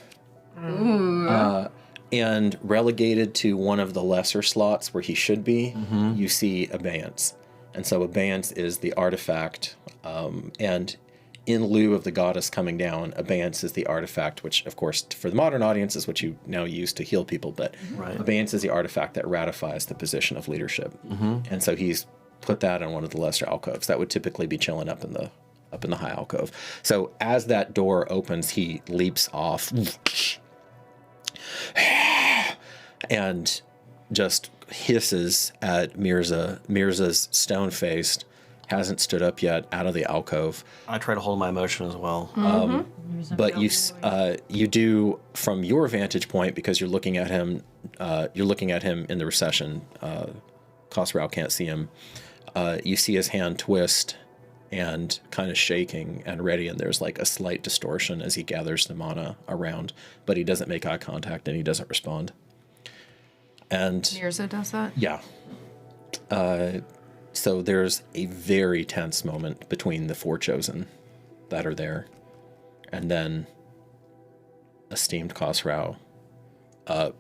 Speaker 2: And relegated to one of the lesser slots where he should be, you see Abeyance. And so Abeyance is the artifact, and in lieu of the goddess coming down, Abeyance is the artifact, which, of course, for the modern audience is what you now use to heal people, but Abeyance is the artifact that ratifies the position of leadership. And so he's put that in one of the lesser alcoves. That would typically be chilling up in the high alcove. So as that door opens, he leaps off and just hisses at Mirza. Mirza's stone-faced, hasn't stood up yet, out of the alcove.
Speaker 5: I try to hold my emotion as well.
Speaker 2: But you do, from your vantage point, because you're looking at him in the recession. Khosrau can't see him. You see his hand twist and kind of shaking and ready, and there's like a slight distortion as he gathers the mana around, but he doesn't make eye contact and he doesn't respond. And
Speaker 6: Mirza does that?
Speaker 2: yeah. So there's a very tense moment between the 4 chosen that are there. And then esteemed Khosrau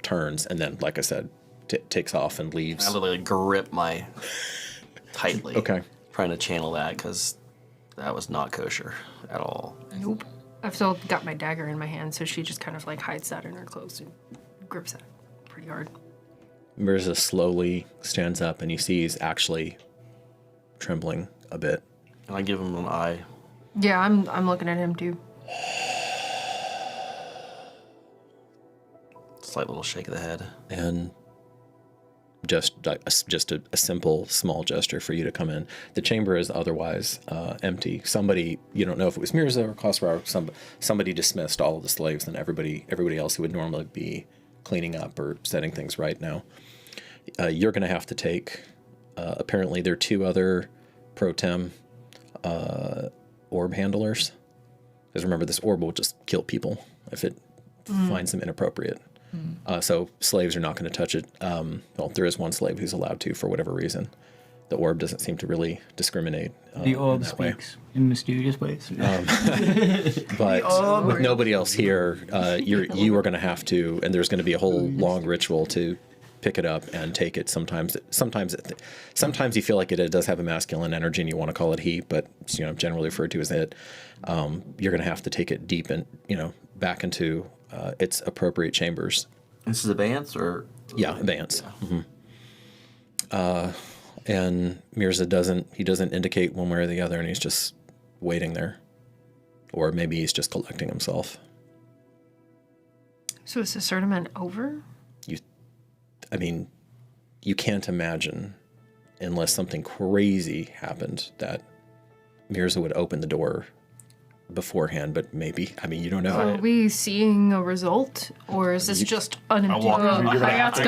Speaker 2: turns and then, like I said, takes off and leaves.
Speaker 5: I literally grip my tightly.
Speaker 2: Okay.
Speaker 5: Trying to channel that because that was not kosher at all.
Speaker 6: Nope. I've still got my dagger in my hand, so she just kind of like hides that in her clothes and grips that pretty hard.
Speaker 2: Mirza slowly stands up and you see he's actually trembling a bit.
Speaker 5: And I give him an eye.
Speaker 6: Yeah, I'm looking at him too.
Speaker 5: Slight little shake of the head.
Speaker 2: And just a simple small gesture for you to come in. The chamber is otherwise empty. Somebody, you don't know if it was Mirza or Khosrau, somebody dismissed all of the slaves and everybody else who would normally be cleaning up or setting things right now. You're going to have to take, apparently there are 2 other pro tem orb handlers. Because remember, this orb will just kill people if it finds them inappropriate. So slaves are not going to touch it. Well, there is one slave who's allowed to for whatever reason. The orb doesn't seem to really discriminate.
Speaker 7: The orb
Speaker 2: that way.
Speaker 7: speaks in mysterious ways.
Speaker 2: But with nobody else here, you are going to have to, and there's going to be a whole long ritual to pick it up and take it. Sometimes you feel like it does have a masculine energy and you want to call it he, but generally referred to as it. You're going to have to take it deep and back into its appropriate chambers.
Speaker 5: This is abeyance, or
Speaker 2: abeyance. Yeah. Mm-hmm. And Mirza doesn't indicate one way or the other, and he's just waiting there, or maybe he's just collecting himself.
Speaker 6: So is this tournament over?
Speaker 2: You can't imagine, unless something crazy happened, that Mirza would open the door beforehand, but maybe. You don't know.
Speaker 6: Are we seeing a result, or is this just unempty?
Speaker 1: You're gonna have to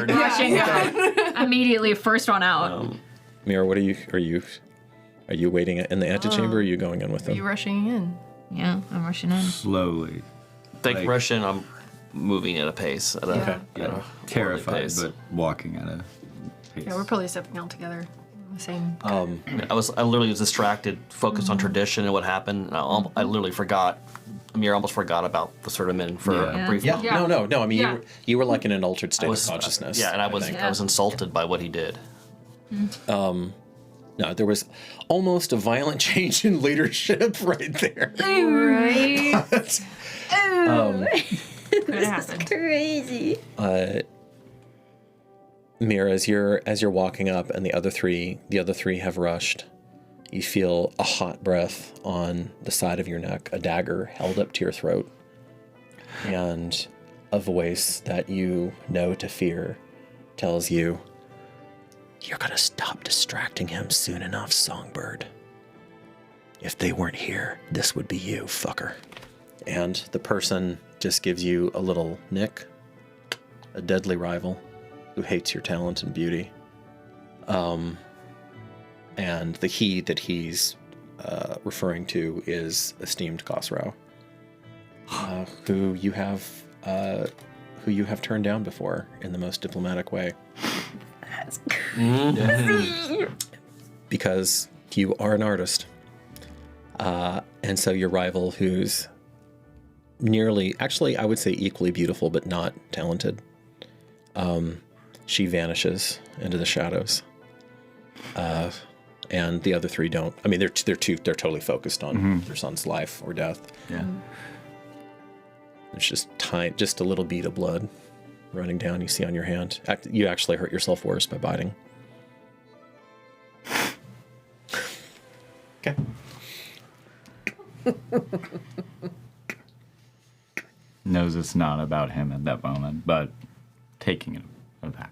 Speaker 1: know.
Speaker 3: Rushing out. Immediately, first one out.
Speaker 2: Mira, what are you waiting in the antechamber, or are you going in with them?
Speaker 6: Are you rushing in?
Speaker 9: Yeah, I'm rushing in.
Speaker 4: Slowly.
Speaker 5: Russian, I'm moving at a pace.
Speaker 4: Terrified, but walking at a pace.
Speaker 6: Yeah, we're probably stepping out together. The same.
Speaker 5: I literally was distracted, focused on tradition and what happened. I literally forgot. Amir almost forgot about the tournament for a brief moment.
Speaker 2: Yeah. No. You were like in an altered state of consciousness.
Speaker 5: And I was insulted by what he did.
Speaker 2: No, there was almost a violent change in leadership right there.
Speaker 3: Right.
Speaker 8: This is crazy.
Speaker 2: Mira, as you're walking up, and the other three have rushed, you feel a hot breath on the side of your neck, a dagger held up to your throat, and a voice that you know to fear tells you, "You're gonna stop distracting him soon enough, Songbird. If they weren't here, this would be you, fucker." And the person just gives you a little nick, a deadly rival who hates your talent and beauty. And the he that he's referring to is esteemed Khosrow, who you have turned down before in the most diplomatic way.
Speaker 8: That's crazy.
Speaker 2: Because you are an artist. And so your rival, who's actually I would say equally beautiful but not talented, she vanishes into the shadows. And the other three don't. They're totally focused on their son's life or death.
Speaker 4: Yeah.
Speaker 2: There's just a little bead of blood running down you see on your hand. You actually hurt yourself worse by biting. Okay.
Speaker 4: Knows it's not about him at that moment, but taking it aback.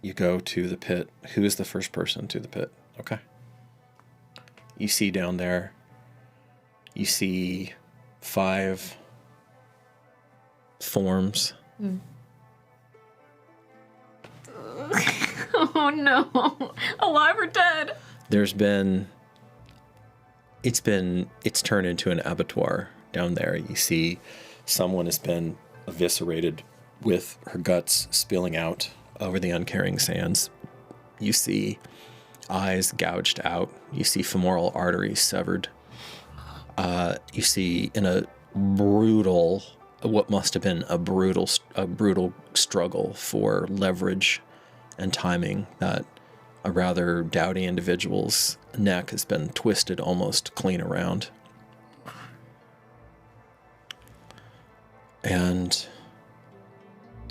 Speaker 2: You go to the pit. Who is the first person to the pit? Okay. You see down there, you see 5 forms.
Speaker 3: Oh no. Alive or dead?
Speaker 2: It's turned into an abattoir down there. You see someone has been eviscerated with her guts spilling out over the uncaring sands. You see eyes gouged out. You see femoral arteries severed. You see in what must have been a brutal struggle for leverage and timing, that a rather dowdy individual's neck has been twisted almost clean around. And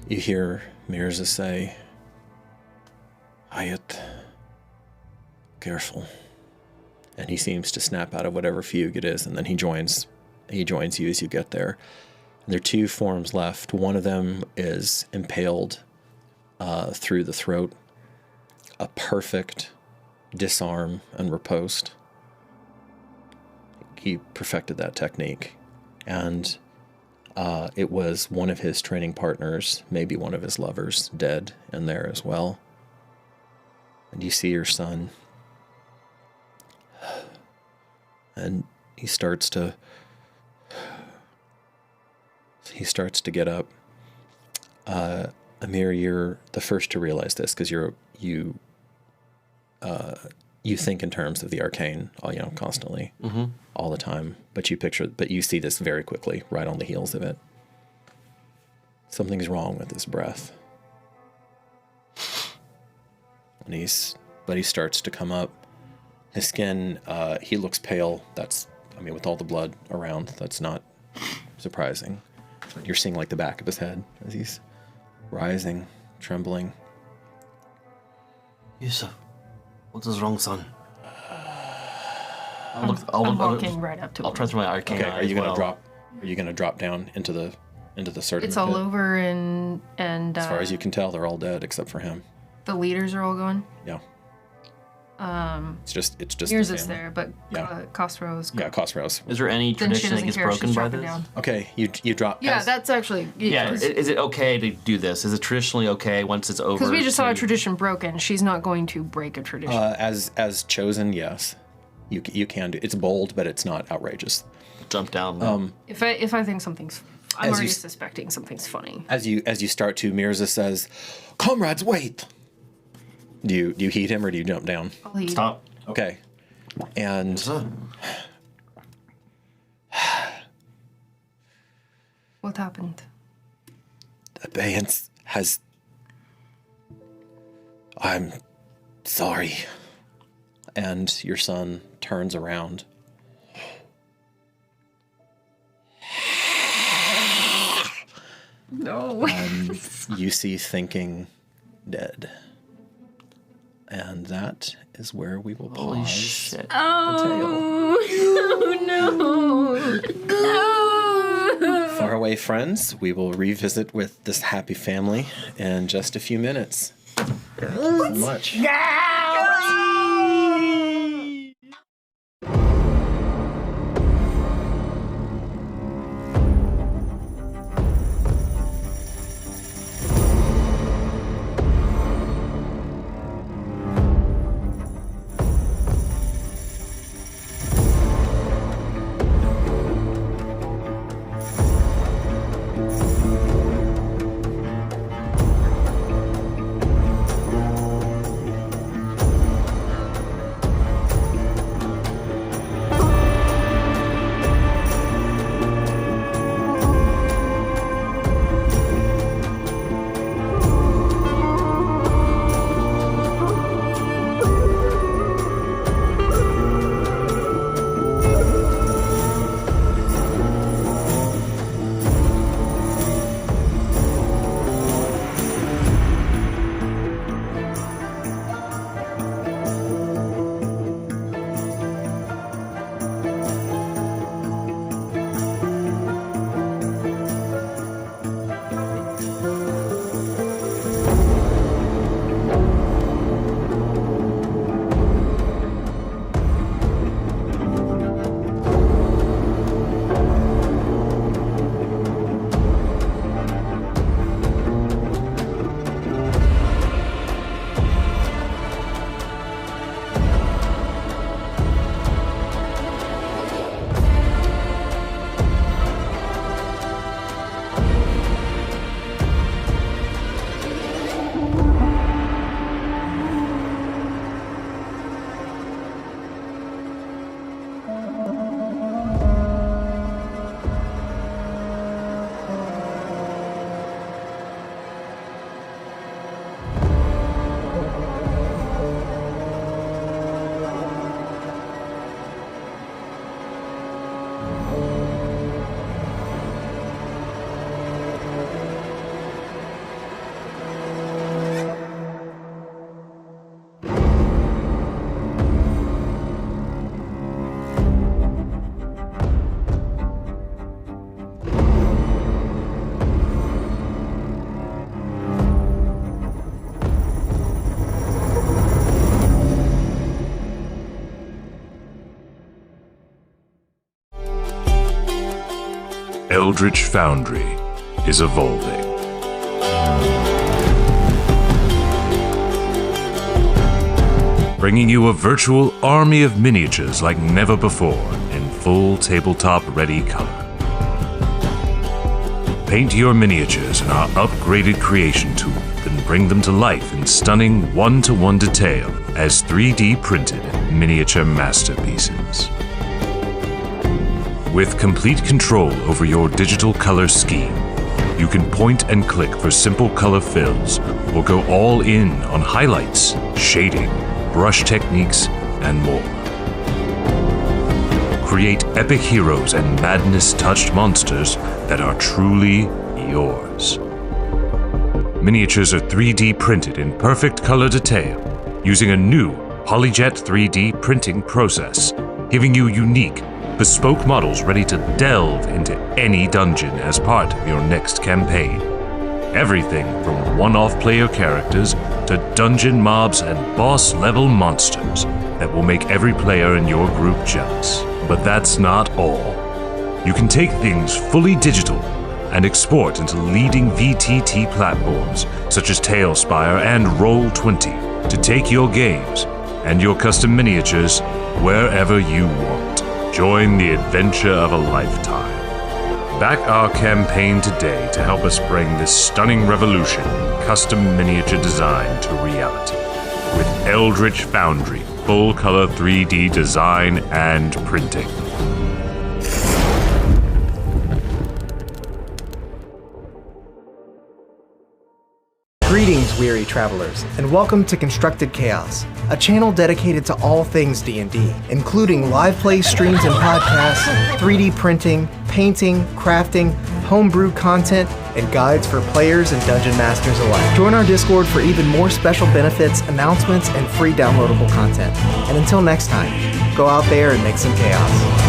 Speaker 2: you hear Mirza say, "Hayat, careful." And he seems to snap out of whatever fugue it is, and then he joins you as you get there. And there are 2 forms left. One of them is impaled through the throat, a perfect disarm and riposte. He perfected that technique, and it was one of his training partners, maybe one of his lovers, dead in there as well. And you see your son, and he starts to get up. Amir, you're the first to realize this because you think in terms of the arcane, constantly, all the time. But you see this very quickly, right on the heels of it. Something's wrong with his breath. And he starts to come up. His skin, he looks pale. With all the blood around, that's not surprising. But you're seeing like the back of his head as he's rising, trembling.
Speaker 5: Yusuf, what is wrong, son?
Speaker 6: I'm walking right up to him.
Speaker 5: I'll transfer my arcane.
Speaker 2: Okay, are you gonna drop down into the sword?
Speaker 6: It's all over, and
Speaker 2: as far as you can tell, they're all dead except for him.
Speaker 6: The leaders are all gone.
Speaker 2: Yeah. It's just
Speaker 6: Yours
Speaker 2: the
Speaker 6: is
Speaker 2: family.
Speaker 6: there, but Khosrow's gone.
Speaker 2: Yeah, Khosrow's.
Speaker 5: Is there any
Speaker 6: Then she
Speaker 5: tradition that
Speaker 6: doesn't
Speaker 5: gets
Speaker 6: care,
Speaker 5: broken
Speaker 6: she's
Speaker 5: by
Speaker 6: dropping
Speaker 5: this?
Speaker 6: down.
Speaker 2: Okay, you drop.
Speaker 6: Yeah, that's actually...
Speaker 5: Yeah, is it okay to do this? Is it traditionally okay once it's over?
Speaker 6: Because we just saw a tradition broken. She's not going to break a tradition.
Speaker 2: As chosen, yes. You can do. It's bold, but it's not outrageous.
Speaker 5: Jump down.
Speaker 6: If I think something's... I'm already suspecting something's funny.
Speaker 2: As you start to, Mirza says, "Comrades, wait!" Do you heed him or do you jump down?
Speaker 6: I'll heed.
Speaker 5: Stop.
Speaker 2: Okay. And
Speaker 6: What happened?
Speaker 2: Abeyance has... I'm sorry. And your son turns around.
Speaker 6: No.
Speaker 2: You see Thinking dead. And that is where we will pause.
Speaker 5: Holy shit.
Speaker 6: Oh no. No.
Speaker 2: Faraway friends, we will revisit with this happy family in just a few minutes. Thank you so much.
Speaker 10: Eldritch Foundry is evolving. Bringing you a virtual army of miniatures like never before in full tabletop-ready color. Paint your miniatures in our upgraded creation tool, then bring them to life in stunning one-to-one detail as 3D printed miniature masterpieces. With complete control over your digital color scheme, you can point and click for simple color fills or go all in on highlights, shading, brush techniques, and more. Create epic heroes and madness-touched monsters that are truly yours. Miniatures are 3D printed in perfect color detail using a new PolyJet 3D printing process, giving you unique, bespoke models ready to delve into any dungeon as part of your next campaign. Everything from one-off player characters to dungeon mobs and boss-level monsters that will make every player in your group jealous. But that's not all. You can take things fully digital and export into leading VTT platforms such as Tailspire and Roll20 to take your games and your custom miniatures wherever you want. Join the adventure of a lifetime. Back our campaign today to help us bring this stunning revolution in custom miniature design to reality. With Eldritch Foundry, full-color 3D design and printing.
Speaker 11: Greetings, weary travelers, and welcome to Constructed Chaos, a channel dedicated to all things D&D, including live play streams and podcasts, 3D printing, painting, crafting, homebrew content, and guides for players and dungeon masters alike. Join our Discord for even more special benefits, announcements, and free downloadable content. And until next time, go out there and make some chaos.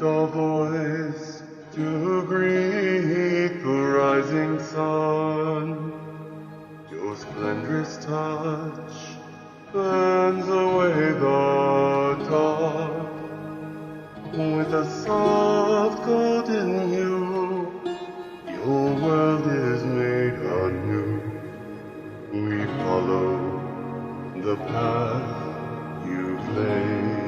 Speaker 12: a voice to greet the rising sun. Your splendorous touch burns away the dark. With a soft golden hue, your world is made anew. We follow the path you've laid.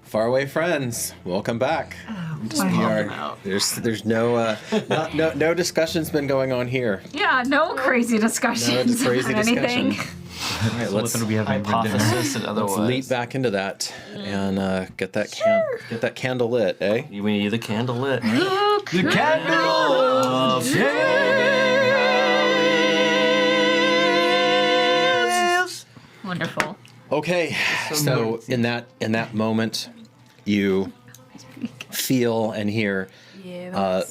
Speaker 2: Faraway friends, welcome back. There's no no discussion's been going on here.
Speaker 3: Yeah, no crazy discussions
Speaker 2: No crazy
Speaker 3: on anything.
Speaker 2: discussion. All right, let's
Speaker 5: hypothesis and otherwise.
Speaker 2: Let's leap back into that and get that candle lit, eh?
Speaker 5: We need the candle lit.
Speaker 2: The candle of
Speaker 3: Wonderful.
Speaker 2: Okay, so in that moment, you feel and hear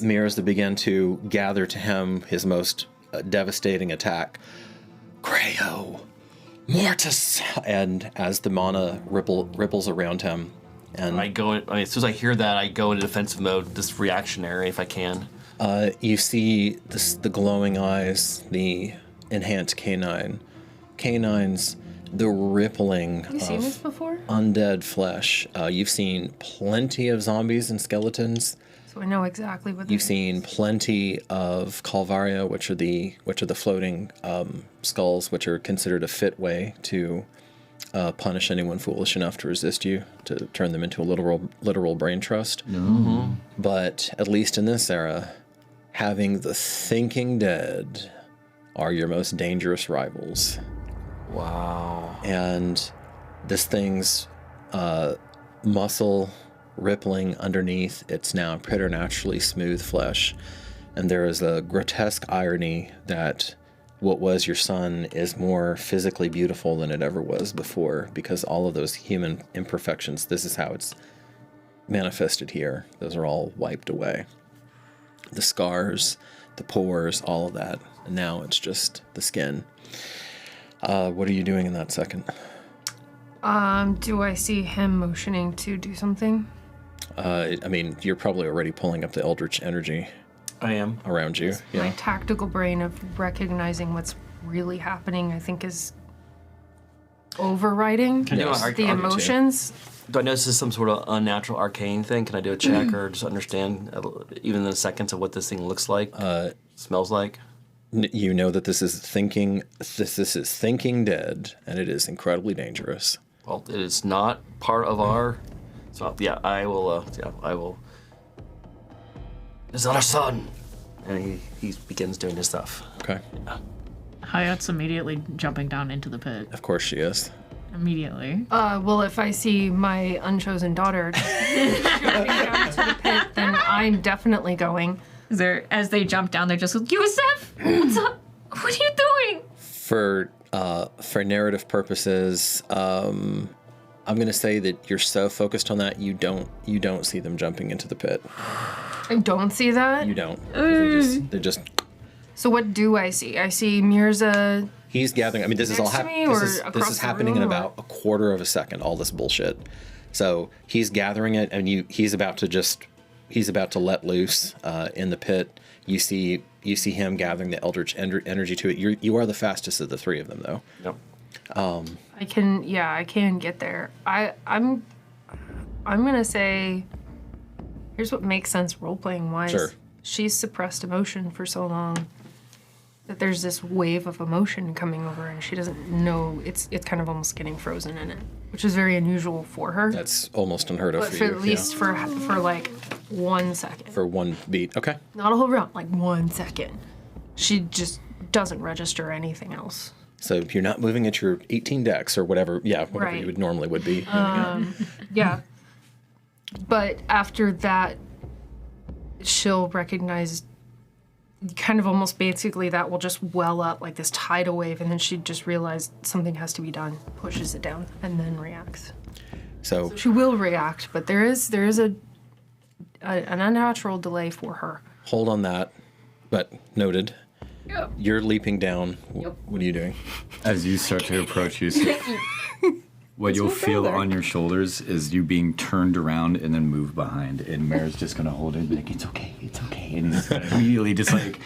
Speaker 2: Mirrors that begin to gather to him his most devastating attack. Creo, Mortis, and as the mana ripples around him, and
Speaker 5: as soon as I hear that, I go into defensive mode, just reactionary if I can.
Speaker 2: You see the glowing eyes, the enhanced canines, the rippling
Speaker 6: Have you seen this before?
Speaker 2: undead flesh. You've seen plenty of zombies and skeletons.
Speaker 6: So I know exactly what
Speaker 2: You've seen plenty of Calvaria, which are the floating skulls, which are considered a fit way to punish anyone foolish enough to resist you, to turn them into a literal brain trust.
Speaker 5: Mm-hmm.
Speaker 2: But at least in this era, having the thinking dead are your most dangerous rivals.
Speaker 5: Wow.
Speaker 2: And this thing's muscle rippling underneath, it's now preternaturally smooth flesh. And there is a grotesque irony that what was your son is more physically beautiful than it ever was before, because all of those human imperfections, this is how it's manifested here. Those are all wiped away. The scars, the pores, all of that. And now it's just the skin. What are you doing in that second?
Speaker 6: Do I see him motioning to do something?
Speaker 2: I mean, you're probably already pulling up the eldritch energy.
Speaker 5: I am.
Speaker 2: Around you.
Speaker 6: My tactical brain of recognizing what's really happening, I think, is overriding the emotions.
Speaker 5: Do I know this is some sort of unnatural arcane thing? Can I do a check or just understand, even in a second, of what this thing looks like, smells like?
Speaker 2: You know that this is thinking dead, and it is incredibly dangerous.
Speaker 5: Well, it is not part of our. So yeah, I will. It's not our son, and he begins doing his stuff.
Speaker 2: Okay.
Speaker 5: Yeah.
Speaker 9: Hayat's immediately jumping down into the pit.
Speaker 2: Of course she is.
Speaker 9: Immediately.
Speaker 6: Well, if I see my unchosen daughter jumping down into the pit, then I'm definitely going.
Speaker 9: As they jump down, they're just like, Yusef, what's up? What are you doing?
Speaker 2: For narrative purposes, I'm going to say that you're so focused on that you don't see them jumping into the pit.
Speaker 6: I don't see that?
Speaker 2: You don't. They're just.
Speaker 6: So what do I see? I see Mirza.
Speaker 2: He's gathering. I mean, this is all happening. This is happening in about a quarter of a second. All this bullshit. So he's gathering it, and he's about to let loose in the pit. You see him gathering the eldritch energy to it. You are the fastest of the three of them, though.
Speaker 5: Yep.
Speaker 6: I can get there. I'm gonna say, here's what makes sense role playing wise.
Speaker 2: Sure.
Speaker 6: She's suppressed emotion for so long that there's this wave of emotion coming over, and she doesn't know. It's kind of almost getting frozen in it, which is very unusual for her.
Speaker 2: That's almost unheard of
Speaker 6: but
Speaker 2: for you.
Speaker 6: At least for like 1 second.
Speaker 2: For one beat. Okay.
Speaker 6: Not a whole round, like 1 second. She just doesn't register anything else.
Speaker 2: So you're not moving at your 18 dex or whatever. Yeah, whatever
Speaker 6: Right.
Speaker 2: you would normally would be.
Speaker 6: Yeah. But after that, she'll recognize kind of almost basically that will just well up like this tidal wave, and then she just realize something has to be done, pushes it down, and then reacts.
Speaker 2: So
Speaker 6: she will react, but there is an unnatural delay for her.
Speaker 2: hold on that, but noted.
Speaker 6: Yep.
Speaker 2: You're leaping down.
Speaker 6: Yep.
Speaker 2: What are you doing?
Speaker 4: As you start to approach, what you'll feel on your shoulders is you being turned around and then moved behind. And Mare's just going to hold it and be like, it's okay. And he's going to immediately just like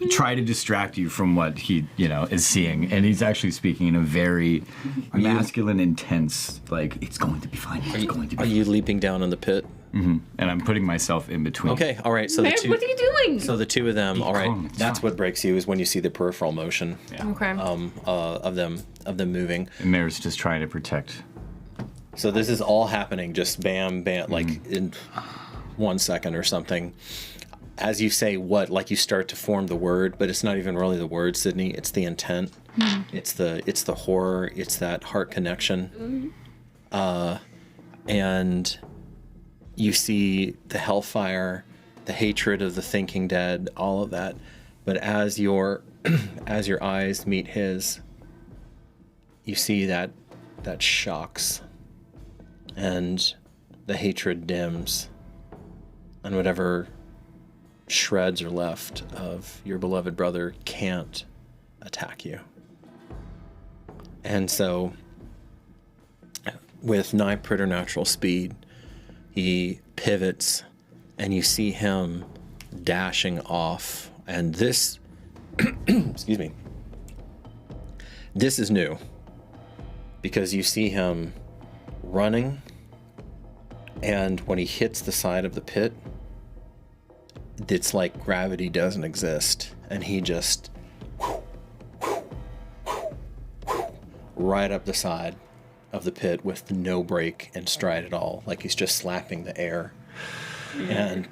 Speaker 4: try to distract you from what he, is seeing. And he's actually speaking in a very masculine, intense, like, it's going to be fine.
Speaker 2: Are you leaping down in the pit?
Speaker 4: Mm-hmm. And I'm putting myself in between.
Speaker 2: Okay, all right. So
Speaker 9: Mare, what are you doing?
Speaker 2: So the two of them, all right. That's what breaks you is when you see the peripheral motion.
Speaker 4: Yeah.
Speaker 6: Okay.
Speaker 2: Of them moving.
Speaker 4: And Mare's just trying to protect.
Speaker 2: So this is all happening just bam, like in 1 second or something. As you say what, like you start to form the word, but it's not even really the word, Sydney. It's the intent. It's the horror. It's that heart connection. And you see the hellfire, the hatred of the thinking dead, all of that. But as your eyes meet his, you see that shocks. And the hatred dims, and whatever shreds are left of your beloved brother can't attack you. And so, with nigh preternatural speed, he pivots, and you see him dashing off. And this, excuse me, this is new, because you see him running, and when he hits the side of the pit, it's like gravity doesn't exist, and he just right up the side of the pit with no break and stride at all, like he's just slapping the air. And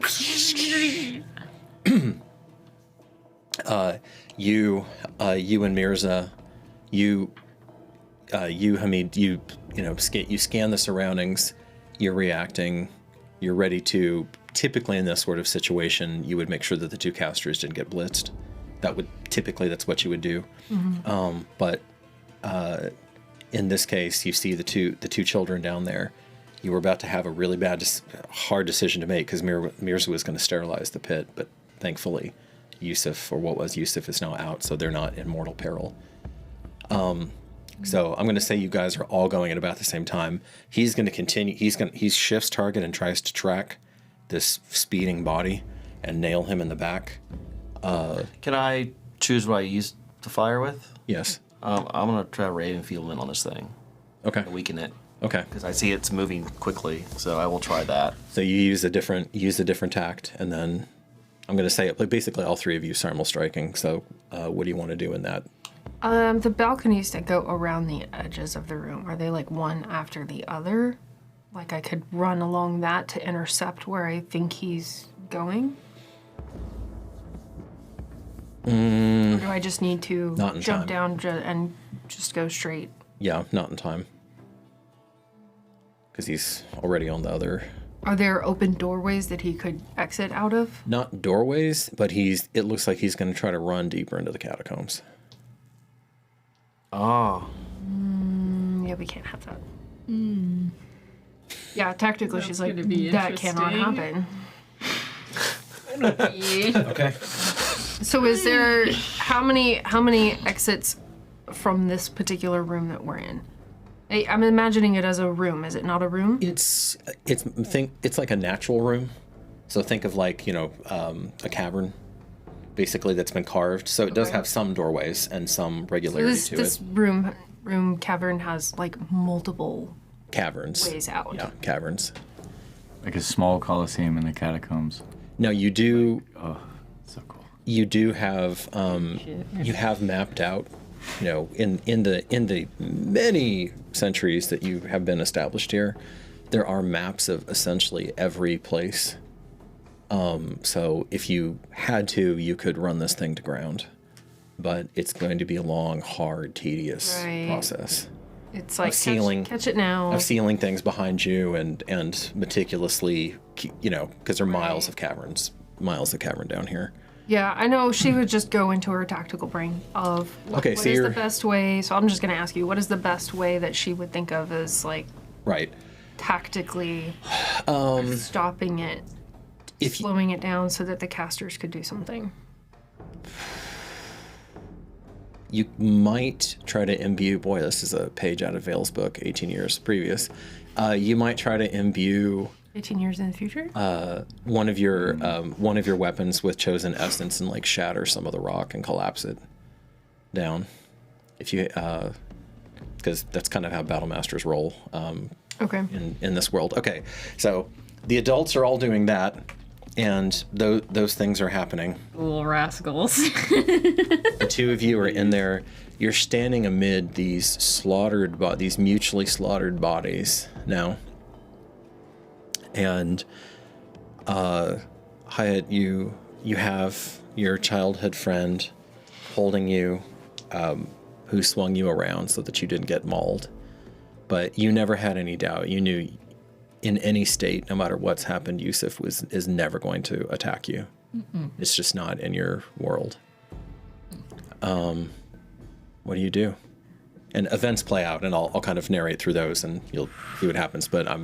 Speaker 2: you and Mirza, you Hamid, you scan the surroundings, you're reacting, you're ready to. Typically in this sort of situation, you would make sure that the two casters didn't get blitzed. That's what you would do. But in this case, you see the two children down there. You were about to have a really hard decision to make because Mirza was going to sterilize the pit, but thankfully, Yusuf is now out, so they're not in mortal peril. So I'm going to say you guys are all going at about the same time. He's going to continue. He shifts target and tries to track this speeding body and nail him in the back.
Speaker 5: Can I choose what I use to fire with?
Speaker 2: Yes.
Speaker 5: I'm going to try Ravenfieldman on this thing.
Speaker 2: Okay.
Speaker 5: Weaken it.
Speaker 2: Okay.
Speaker 5: Because I see it's moving quickly, so I will try that.
Speaker 2: So you use a different tact, and then I'm going to say basically all three of you thermal striking. So what do you want to do in that?
Speaker 6: The balconies that go around the edges of the room, are they like one after the other? Like I could run along that to intercept where I think he's going? Or do I just need to jump down and just go straight?
Speaker 2: Yeah, not in time. Because he's already on the other.
Speaker 6: Are there open doorways that he could exit out of?
Speaker 2: Not doorways, but it looks like he's going to try to run deeper into the catacombs.
Speaker 5: Oh.
Speaker 6: Yeah, we can't have that. Yeah, tactically, she's like, that cannot happen.
Speaker 2: Okay.
Speaker 6: So is there, how many exits from this particular room that we're in? I'm imagining it as a room. Is it not a room?
Speaker 2: It's like a natural room. So think of like, a cavern, basically, that's been carved. So it does have some doorways and some regularity to it.
Speaker 6: This room cavern has like multiple
Speaker 2: caverns.
Speaker 6: Ways out.
Speaker 2: Yeah, caverns.
Speaker 4: Like a small coliseum in the catacombs.
Speaker 2: No, you do.
Speaker 4: Oh, so cool.
Speaker 2: You do have. You have mapped out. In the many centuries that you have been established here, there are maps of essentially every place. So if you had to, you could run this thing to ground, but it's going to be a long, hard, tedious process.
Speaker 6: It's like catch it now.
Speaker 2: Of sealing things behind you and meticulously, because there are miles of cavern down here.
Speaker 6: Yeah, I know she would just go into her tactical brain of what is the best way. So I'm just going to ask you, what is the best way that she would think of as like tactically stopping it, slowing it down so that the casters could do something?
Speaker 2: You might try to imbue, this is a page out of Vale's book, 18 years previous. You might try to imbue
Speaker 6: 18 years in the future?
Speaker 2: One of your weapons with chosen essence and like shatter some of the rock and collapse it down. If you, because that's kind of how battle masters roll. In this world. Okay, so the adults are all doing that, and those things are happening.
Speaker 9: Little rascals.
Speaker 2: The two of you are in there. You're standing amid these these mutually slaughtered bodies now. And Hyatt, you have your childhood friend holding you, who swung you around so that you didn't get mauled. But you never had any doubt. You knew in any state, no matter what's happened, Yusuf is never going to attack you. It's just not in your world. What do you do? And events play out, and I'll kind of narrate through those, and you'll see what happens. But I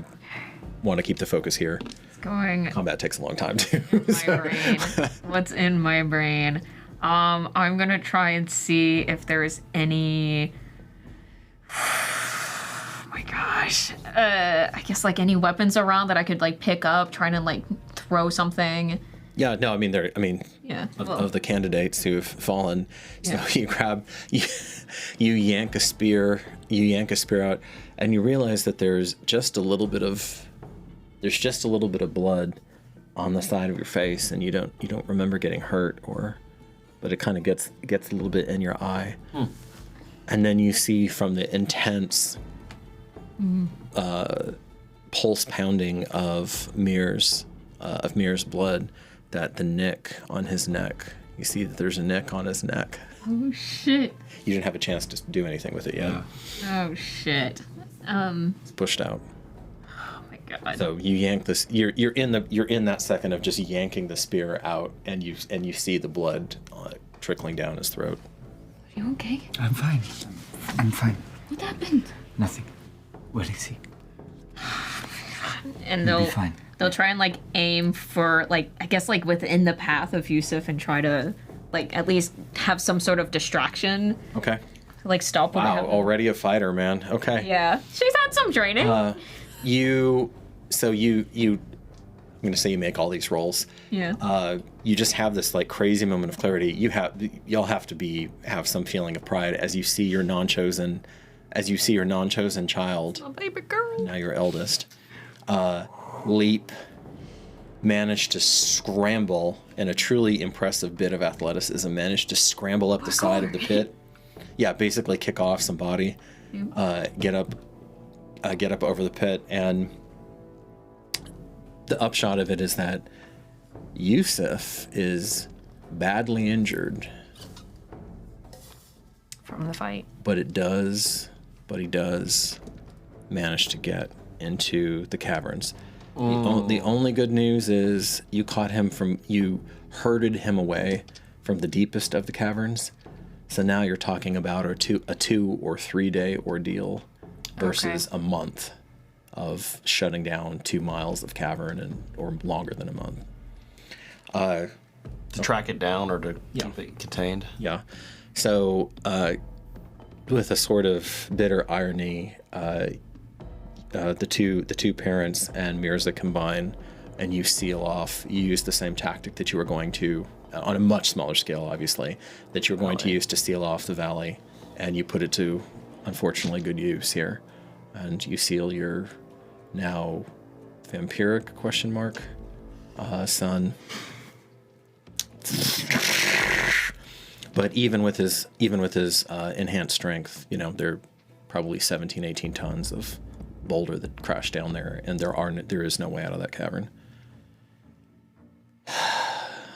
Speaker 2: want to keep the focus here.
Speaker 9: It's going.
Speaker 2: Combat takes a long time too.
Speaker 9: My brain. What's in my brain? I'm gonna try and see if there's any. Oh my gosh. I guess like any weapons around that I could like pick up, trying to like throw something.
Speaker 2: Yeah, no, I mean of the candidates who have fallen. So you grab, you yank a spear out, and you realize that there's just a little bit of blood on the side of your face, and you don't remember getting hurt, but it kind of gets a little bit in your eye. And then you see from the intense pulse pounding of Mir's blood that the nick on his neck, you see that there's a nick on his neck.
Speaker 9: Oh shit.
Speaker 2: You didn't have a chance to do anything with it yet.
Speaker 9: Oh shit.
Speaker 2: It's pushed out.
Speaker 9: Oh my god.
Speaker 2: So you yank this. You're in that second of just yanking the spear out, and you see the blood trickling down his throat.
Speaker 8: Are you okay?
Speaker 7: I'm fine. I'm fine.
Speaker 8: What happened?
Speaker 7: Nothing. Where is he?
Speaker 9: And
Speaker 7: He'll be fine.
Speaker 9: they'll try and like aim for like, I guess like within the path of Yusuf and try to like at least have some sort of distraction.
Speaker 2: Okay.
Speaker 9: Like stop what
Speaker 2: Wow,
Speaker 9: happened.
Speaker 2: Already a fighter, man. Okay.
Speaker 9: Yeah, she's had some training.
Speaker 2: You I'm gonna say you make all these rolls.
Speaker 9: Yeah.
Speaker 2: You just have this like crazy moment of clarity. You'll have to have some feeling of pride as you see your non-chosen child.
Speaker 9: Oh, baby girl.
Speaker 2: Now your eldest. Leap. Managed to scramble in a truly impressive bit of athleticism. Managed to scramble up the side of the pit. Yeah, basically kick off some body. Get up over the pit, and the upshot of it is that Yusuf is badly injured
Speaker 3: from the fight. But
Speaker 2: he does manage to get into the caverns. The only good news is you herded him away from the deepest of the caverns. So now you're talking about a 2 or 3 day ordeal versus a month of shutting down 2 miles of cavern or longer than a month.
Speaker 5: To track it down or to keep it contained.
Speaker 2: Yeah. So with a sort of bitter irony, the two parents and Mirza combine, and you seal off. You use the same tactic that you were going to, on a much smaller scale, obviously, that you were going to use to seal off the valley, and you put it to, unfortunately, good use here. And you seal your now vampiric ? Son. But even with his enhanced strength, they're probably 17, 18 tons of boulder that crashed down there, and there is no way out of that cavern.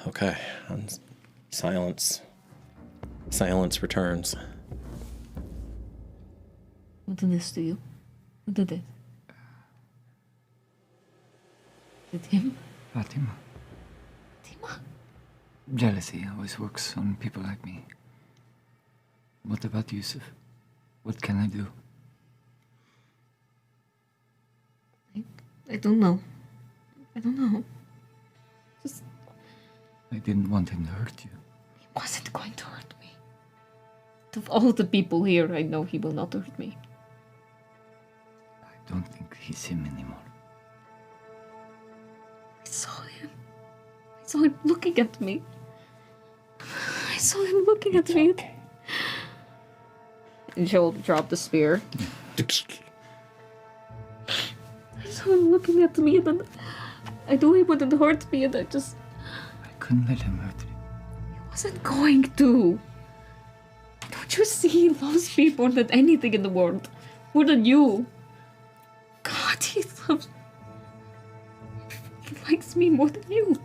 Speaker 2: Okay, and silence returns.
Speaker 8: What did this to you? Who did it? Did him?
Speaker 7: Fatima.
Speaker 8: Fatima?
Speaker 7: Jealousy always works on people like me. What about Yusuf? What can I do?
Speaker 8: I don't know. Just...
Speaker 7: I didn't want him to hurt you.
Speaker 8: He wasn't going to hurt me. Of all the people here, I know he will not hurt me.
Speaker 7: I don't think he's him anymore.
Speaker 8: I saw him looking at me.
Speaker 7: Okay.
Speaker 9: And she'll drop the spear.
Speaker 8: I saw him looking at me, and then I knew he wouldn't hurt me, and I
Speaker 7: couldn't let him hurt you.
Speaker 8: He wasn't going to. Don't you see he loves me more than anything in the world? More than you. God, he loves... He likes me more than you.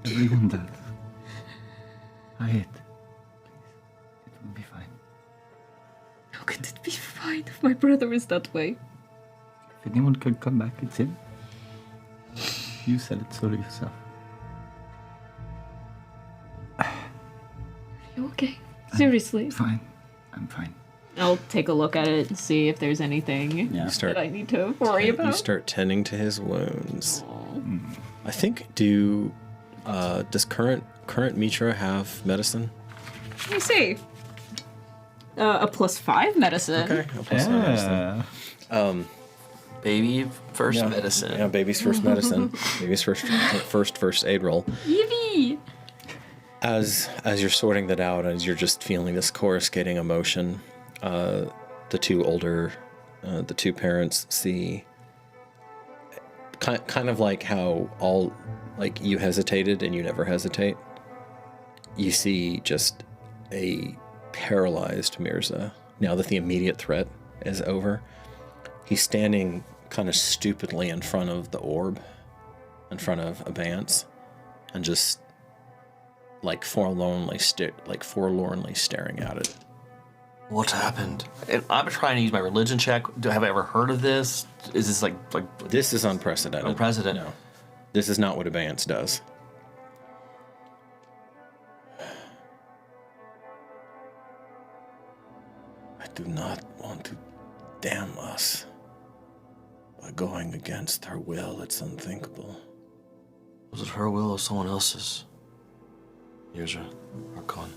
Speaker 7: Everyone does. Please. It will be fine.
Speaker 8: How could it be fine if my brother is that way?
Speaker 7: If anyone could come back, it's him. You said it so yourself.
Speaker 8: Are you okay? Seriously?
Speaker 7: Fine. I'm fine.
Speaker 9: I'll take a look at it and see if there's anything that I need to worry about.
Speaker 2: You start tending to his wounds. I think does current Mithra have medicine?
Speaker 9: Let me see. A +5 medicine.
Speaker 2: Okay, a +5 medicine.
Speaker 5: Baby first medicine.
Speaker 2: Yeah, baby's first medicine. Baby's first aid roll.
Speaker 9: Yippee!
Speaker 2: As you're sorting that out, as you're just feeling this coruscating emotion, the two parents see kind of like how you hesitated and you never hesitate. You see just a paralyzed Mirza. Now that the immediate threat is over, he's standing kind of stupidly in front of the orb, in front of Abance, and just forlornly staring at it.
Speaker 5: What happened? And I'm trying to use my religion check. Have I ever heard of this? Is this like
Speaker 2: This is unprecedented.
Speaker 5: Unprecedented.
Speaker 2: No. This is not what Abance does. I do not want to damn us by going against her will. It's unthinkable.
Speaker 5: Was it her will or someone else's? Here's a Recon.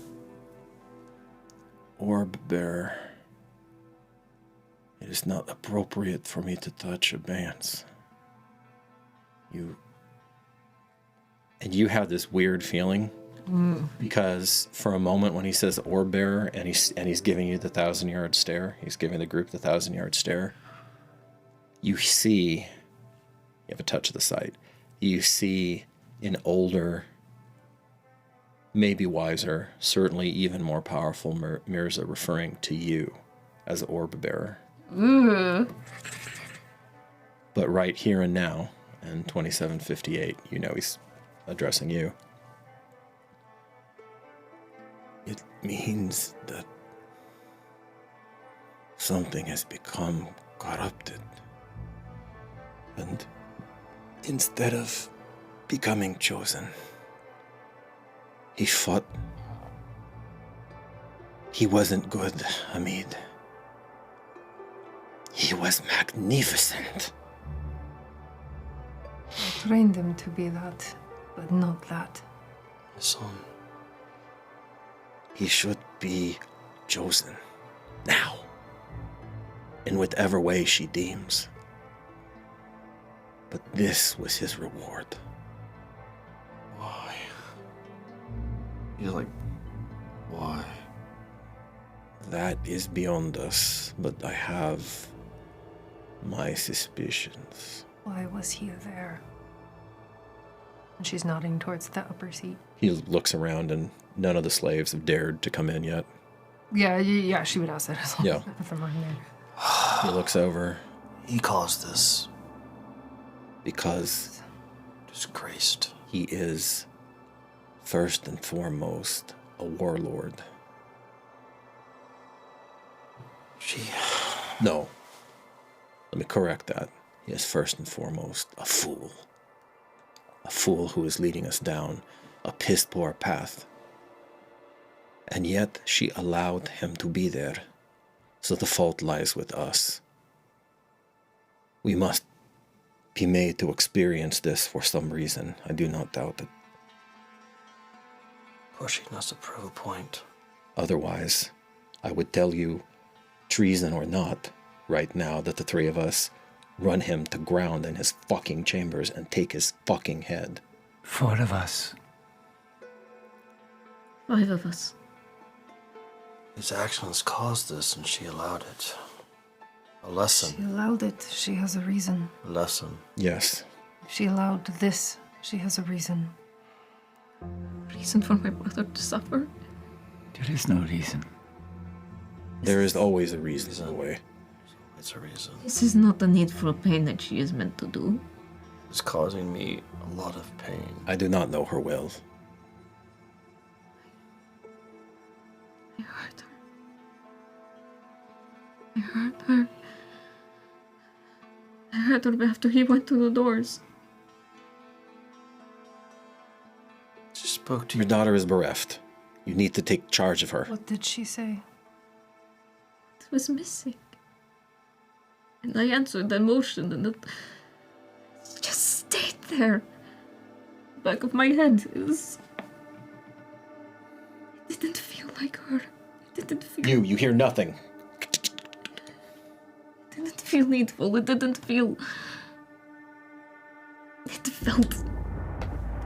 Speaker 2: Orb bearer. It is not appropriate for me to touch Abance. You have this weird feeling because for a moment when he says orb bearer and he's giving you the 1,000-yard stare, he's giving the group the 1,000-yard stare. You have a touch of the sight. You see an older, maybe wiser, certainly even more powerful Mirza referring to you as orb bearer.
Speaker 3: Ooh.
Speaker 2: But right here and now, in 2758, he's addressing you. It means that something has become corrupted. And instead of becoming chosen, he fought. He wasn't good, Hamid. He was magnificent.
Speaker 6: I trained him to be that, but not that.
Speaker 5: My son.
Speaker 2: He should be chosen. Now. In whatever way she deems. But this was his reward.
Speaker 5: Why? He's like, why?
Speaker 2: That is beyond us, but I have my suspicions.
Speaker 6: Why was he there? And she's nodding towards the upper seat.
Speaker 2: He looks around and none of the slaves have dared to come in yet.
Speaker 6: Yeah, she would ask that as well.
Speaker 2: Yeah.
Speaker 6: From mine there.
Speaker 2: He looks over.
Speaker 5: He caused this.
Speaker 2: Because
Speaker 5: disgraced.
Speaker 2: He is, first and foremost, a warlord. No. Let me correct that. He is first and foremost a fool. A fool who is leading us down a piss-poor path. And yet she allowed him to be there. So the fault lies with us. We must be made to experience this for some reason. I do not doubt it.
Speaker 5: Pushing us to prove a point.
Speaker 2: Otherwise, I would tell you, treason or not, right now that the three of us run him to ground in his fucking chambers and take his fucking head.
Speaker 7: 4 of us.
Speaker 8: 5 of us.
Speaker 5: His actions caused this and she allowed it. A lesson.
Speaker 6: She allowed it. She has a reason.
Speaker 5: A lesson.
Speaker 2: Yes.
Speaker 6: She allowed this. She has a reason.
Speaker 8: Reason for my brother to suffer?
Speaker 7: There is no reason.
Speaker 2: There is always a reason in a way.
Speaker 5: It's a reason.
Speaker 8: This is not the needful pain that she is meant to do.
Speaker 5: It's causing me a lot of pain.
Speaker 2: I do not know her will.
Speaker 8: I hurt her. I hurt her. I hurt her after he went to the doors.
Speaker 5: She spoke to
Speaker 2: you. Your daughter is bereft. You need to take charge of her.
Speaker 6: What did she say?
Speaker 8: It was missing. And I answered the motion and it just stayed there. The back of my head is... It didn't feel like her. It didn't feel...
Speaker 2: You hear nothing.
Speaker 8: It didn't feel needful. It didn't feel... It felt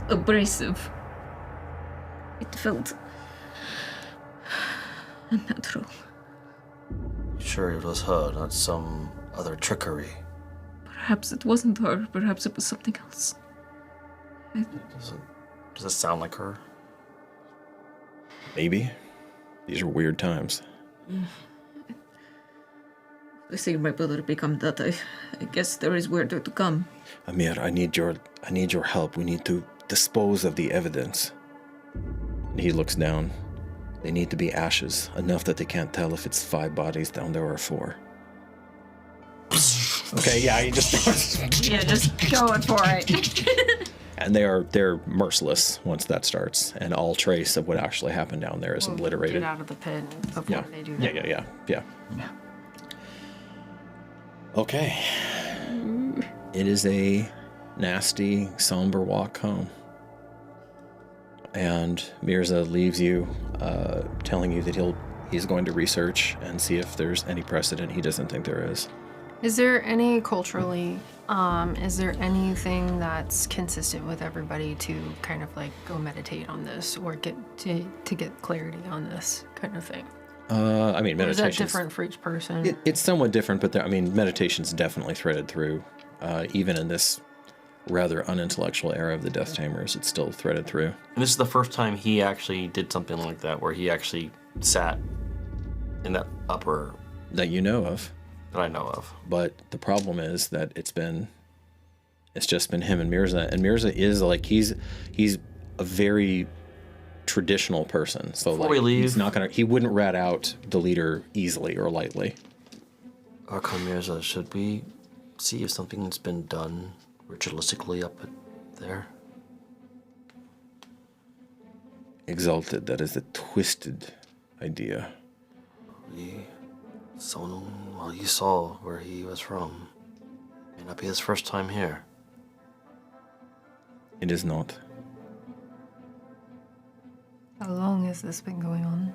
Speaker 8: abrasive. It felt unnatural.
Speaker 5: Sure it was her, not some other trickery.
Speaker 8: But Perhaps it wasn't her. Perhaps it was something else.
Speaker 5: Does it sound like her?
Speaker 2: Maybe. These are weird times.
Speaker 8: I see my brother become that. I guess there is weirder to come.
Speaker 2: Amir, I need your help. We need to dispose of the evidence. And he looks down. They need to be ashes, enough that they can't tell if it's 5 bodies down there or 4. Okay, yeah, he just
Speaker 9: Yeah, just going for it.
Speaker 2: And they're merciless once that starts, and all trace of what actually happened down there is obliterated.
Speaker 6: Get out of the pit before they do that.
Speaker 2: Yeah. Okay. It is a nasty, somber walk home. And Mirza leaves you, telling you that he's going to research and see if there's any precedent. He doesn't think there is.
Speaker 6: Is there any culturally, is there anything that's consistent with everybody to kind of like go meditate on this or get to get clarity on this kind of thing?
Speaker 2: I mean, meditation.
Speaker 6: Is that different for each person?
Speaker 2: It's somewhat different, but meditation's definitely threaded through, even in this rather unintellectual era of the Death Tamers. It's still threaded through.
Speaker 5: And this is the first time he actually did something like that, where he actually sat in that upper...
Speaker 2: That you know of.
Speaker 5: That I know of.
Speaker 2: But the problem is that it's just been him and Mirza. And Mirza is like, he's a very traditional person. So
Speaker 5: Before we leave,
Speaker 2: he wouldn't rat out the leader easily or lightly.
Speaker 5: Archon Mirza, should we see if something's been done ritualistically up there?
Speaker 2: Exalted, that is a twisted idea.
Speaker 5: You saw where he was from. May not be his first time here.
Speaker 2: It is not.
Speaker 6: How long has this been going on?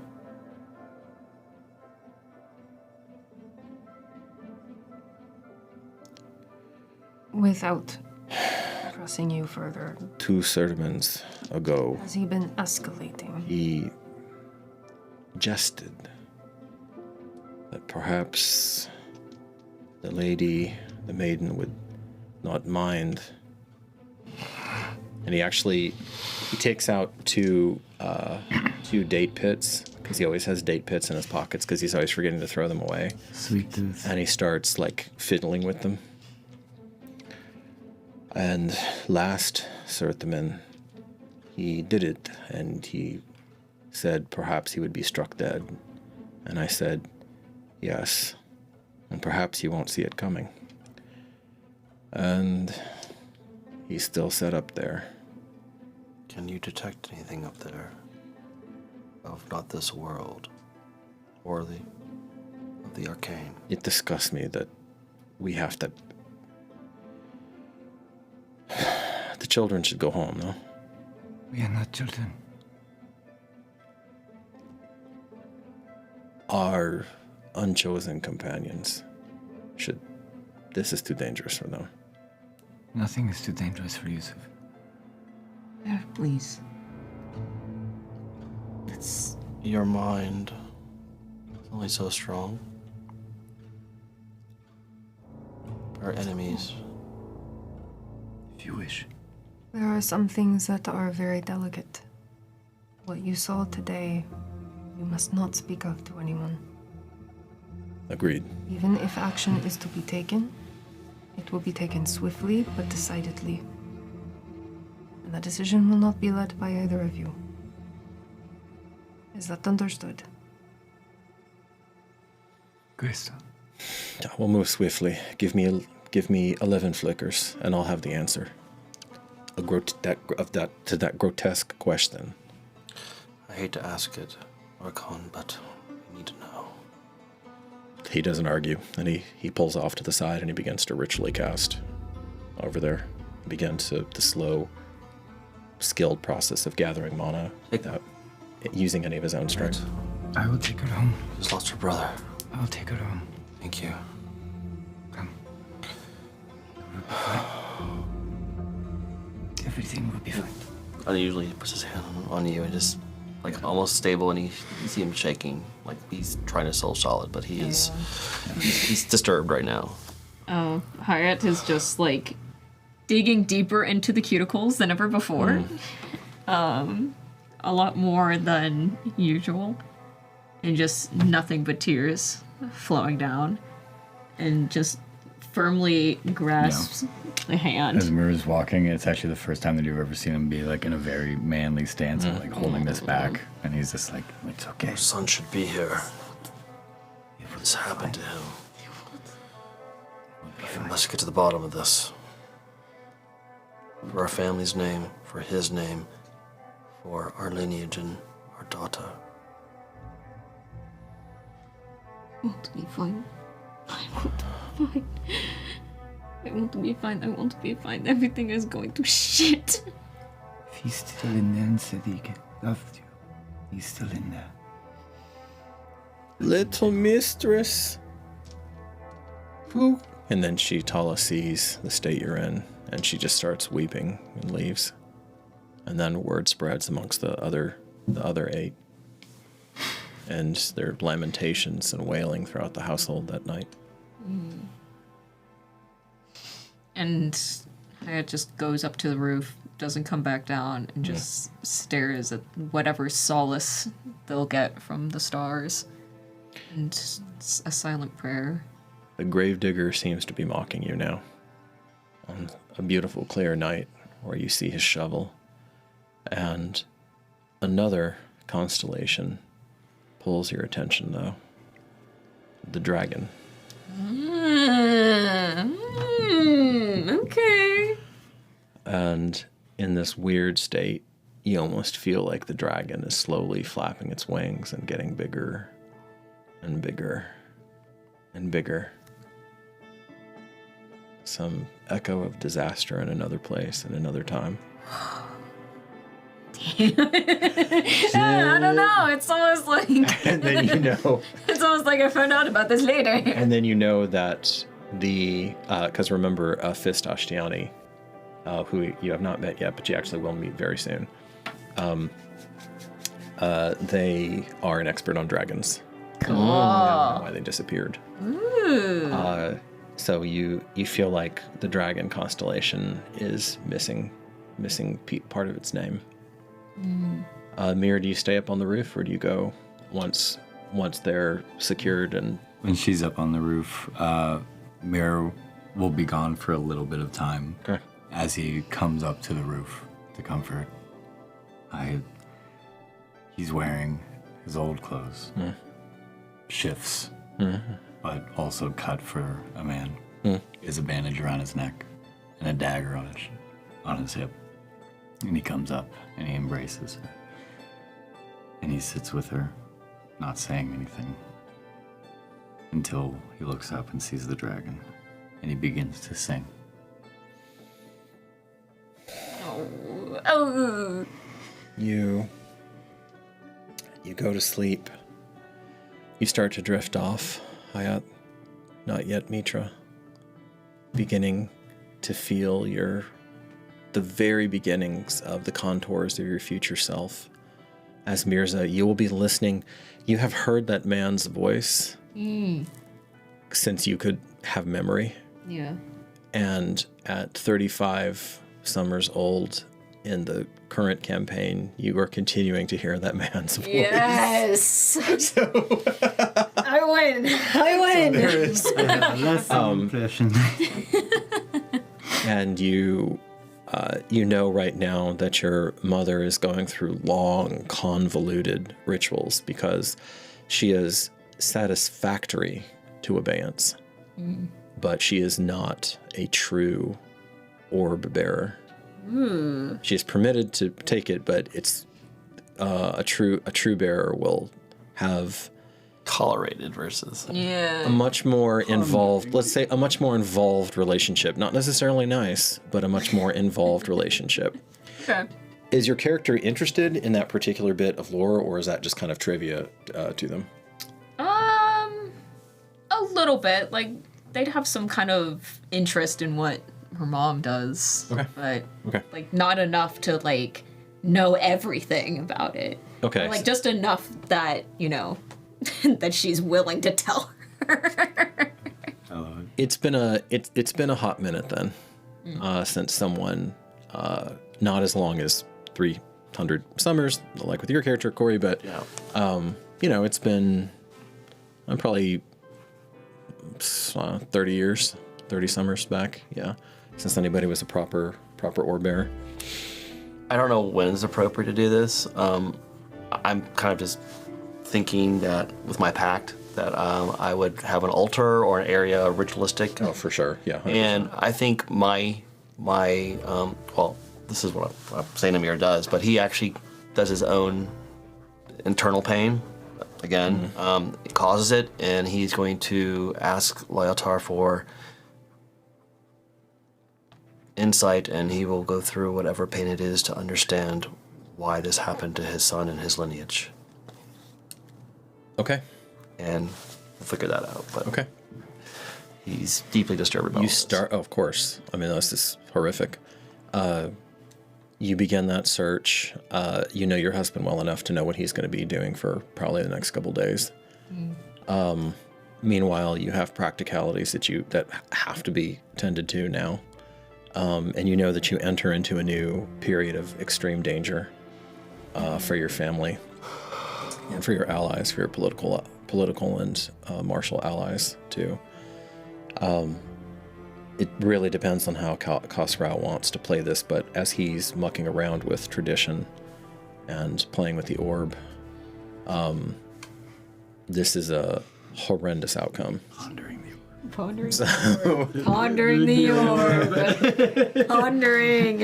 Speaker 6: Without pressing you further.
Speaker 2: 2 sermons ago.
Speaker 6: Has he been escalating?
Speaker 2: He jested that perhaps the maiden would not mind. And he takes out two date pits, because he always has date pits in his pockets because he's always forgetting to throw them away.
Speaker 7: Sweet tooth.
Speaker 2: And he starts like fiddling with them. And last Sertaman, he did it, and he said perhaps he would be struck dead. And I said, yes, and perhaps you won't see it coming. And he's still set up there.
Speaker 5: Can you detect anything up there of not this world or of the arcane?
Speaker 2: It disgusts me that we have to... The children should go home, no?
Speaker 7: We are not children.
Speaker 2: Our unchosen companions should... This is too dangerous for them.
Speaker 7: Nothing is too dangerous for Yusuf.
Speaker 8: There, please. It's...
Speaker 5: Your mind is only so strong. Our enemies.
Speaker 7: If you wish.
Speaker 6: There are some things that are very delicate. What you saw today, you must not speak of to anyone.
Speaker 2: Agreed.
Speaker 6: Even if action is to be taken, it will be taken swiftly but decidedly. And the decision will not be led by either of you. Is that understood?
Speaker 7: Crystal.
Speaker 2: We'll move swiftly. Give me 11 flickers, and I'll have the answer. To that grotesque question.
Speaker 5: I hate to ask it, Recon, but I need to know.
Speaker 2: He doesn't argue, and he pulls off to the side and he begins to ritually cast over there. He begins the slow, skilled process of gathering mana without using any of his own strength.
Speaker 7: I will take her home.
Speaker 5: She's lost her brother.
Speaker 7: I will take her home.
Speaker 5: Thank you.
Speaker 7: Come. Everything will be fine.
Speaker 5: Unusually, he puts his hand on you and just, like, almost stable, and you see him shaking. Like, he's trying to soul solid, but he's disturbed right now.
Speaker 9: Hayat is just like digging deeper into the cuticles than ever before. A lot more than usual. And just nothing but tears flowing down. And just firmly grasps the hand.
Speaker 4: As Murr's walking, it's actually the first time that you've ever seen him be like in a very manly stance of like holding this back. And he's just like, it's okay.
Speaker 5: Our son should be here. What's happened to him? We must get to the bottom of this. For our family's name, for his name, for our lineage and our daughter.
Speaker 8: I want to be fine. I want to be fine. I want to be fine. I want to be fine. Everything is going to shit.
Speaker 7: If he's still in there and Sadiq loved you, he's still in there.
Speaker 2: Little mistress. Who? And then Tala sees the state you're in, and she just starts weeping and leaves. And then word spreads amongst the other 8. And there are lamentations and wailing throughout the household that night.
Speaker 9: And Hayat just goes up to the roof, doesn't come back down, and just stares at whatever solace they'll get from the stars. And it's a silent prayer.
Speaker 2: The gravedigger seems to be mocking you now. On a beautiful, clear night where you see his shovel. And another constellation pulls your attention, though. The dragon.
Speaker 9: Okay.
Speaker 2: And in this weird state, you almost feel like the dragon is slowly flapping its wings and getting bigger and bigger and bigger. Some echo of disaster in another place in another time.
Speaker 9: I don't know. It's almost like...
Speaker 2: And then you know...
Speaker 9: It's almost like I found out about this later.
Speaker 2: And then you know that because remember, Fist Ashtiani, who you have not met yet, but you actually will meet very soon. They are an expert on dragons.
Speaker 9: Cool.
Speaker 2: Why they disappeared.
Speaker 9: Ooh.
Speaker 2: So you feel like the dragon constellation is missing part of its name. Mira, do you stay up on the roof, or do you go once they're secured? And
Speaker 4: when she's up on the roof, Mira will be gone for a little bit of time.
Speaker 2: Okay.
Speaker 4: As he comes up to the roof to comfort. He's wearing his old clothes. Shifts, but also cut for a man. Is a bandage around his neck and a dagger on his hip. And he comes up and he embraces her. And he sits with her, not saying anything, until he looks up and sees the dragon. And he begins to sing.
Speaker 9: Oh.
Speaker 2: You go to sleep. You start to drift off, Hayat. Not yet, Mithra. Beginning to feel the very beginnings of the contours of your future self. As Mirza, you will be listening. You have heard that man's voice since you could have memory.
Speaker 8: Yeah.
Speaker 2: And at 35 summers old in the current campaign, you are continuing to hear that man's voice.
Speaker 9: Yes. So I win. I win.
Speaker 2: So there is.
Speaker 7: Impression.
Speaker 2: And you know right now that your mother is going through long, convoluted rituals because she is satisfactory to abeyance, but she is not a true orb bearer. She is permitted to take it, but it's a true bearer will have
Speaker 5: tolerated versus
Speaker 2: a much more involved, let's say a much more involved relationship. Not necessarily nice, but a much more involved relationship.
Speaker 9: Okay.
Speaker 2: Is your character interested in that particular bit of lore, or is that just kind of trivia to them?
Speaker 9: A little bit. Like, they'd have some kind of interest in what her mom does.
Speaker 2: Okay.
Speaker 9: But, like, not enough to, like, know everything about it.
Speaker 2: Okay.
Speaker 9: Or, like, just enough that, you know, that she's willing to tell her.
Speaker 4: I love it.
Speaker 2: It's been a hot minute then, since someone, not as long as 300 summers, like with your character Corey, but it's been probably 30 years, 30 summers back, since anybody was a proper orb bearer.
Speaker 5: I don't know when it's appropriate to do this. I'm kind of just thinking that with my pact that I would have an altar or an area ritualistic.
Speaker 2: Oh, for sure, yeah. 100%.
Speaker 5: And I think my well, this is what I'm saying Amir does, but he actually does his own internal pain. Again, it causes it, and he's going to ask Lyotar for insight, and he will go through whatever pain it is to understand why this happened to his son and his lineage.
Speaker 2: Okay.
Speaker 5: And we'll figure that out. But
Speaker 2: okay.
Speaker 5: He's deeply disturbed about this.
Speaker 2: Of course. I mean, this is horrific. You begin that search. You know your husband well enough to know what he's going to be doing for probably the next couple days. Meanwhile, you have practicalities that have to be tended to now. And you know that you enter into a new period of extreme danger for your family and for your allies, for your political and martial allies too. It really depends on how Khosrau wants to play this, but as he's mucking around with tradition and playing with the orb, this is a horrendous outcome.
Speaker 9: Pondering the orb. Pondering.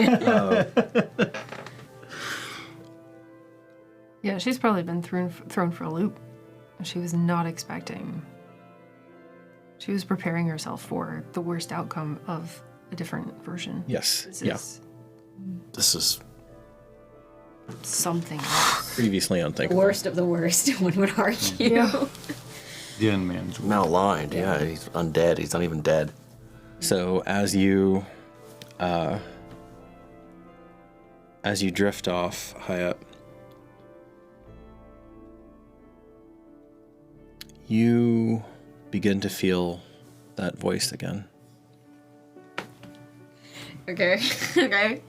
Speaker 6: Yeah, she's probably been thrown for a loop. She was not expecting. She was preparing herself for the worst outcome of a different version.
Speaker 2: Yes.
Speaker 5: This is
Speaker 6: something else.
Speaker 2: Previously unthinkable.
Speaker 9: The worst of the worst, one would argue.
Speaker 6: Yeah.
Speaker 4: The unman's
Speaker 5: malaligned. Yeah, he's undead. He's not even dead.
Speaker 2: So as you drift off high up, you begin to feel that voice again.
Speaker 9: Okay. Okay.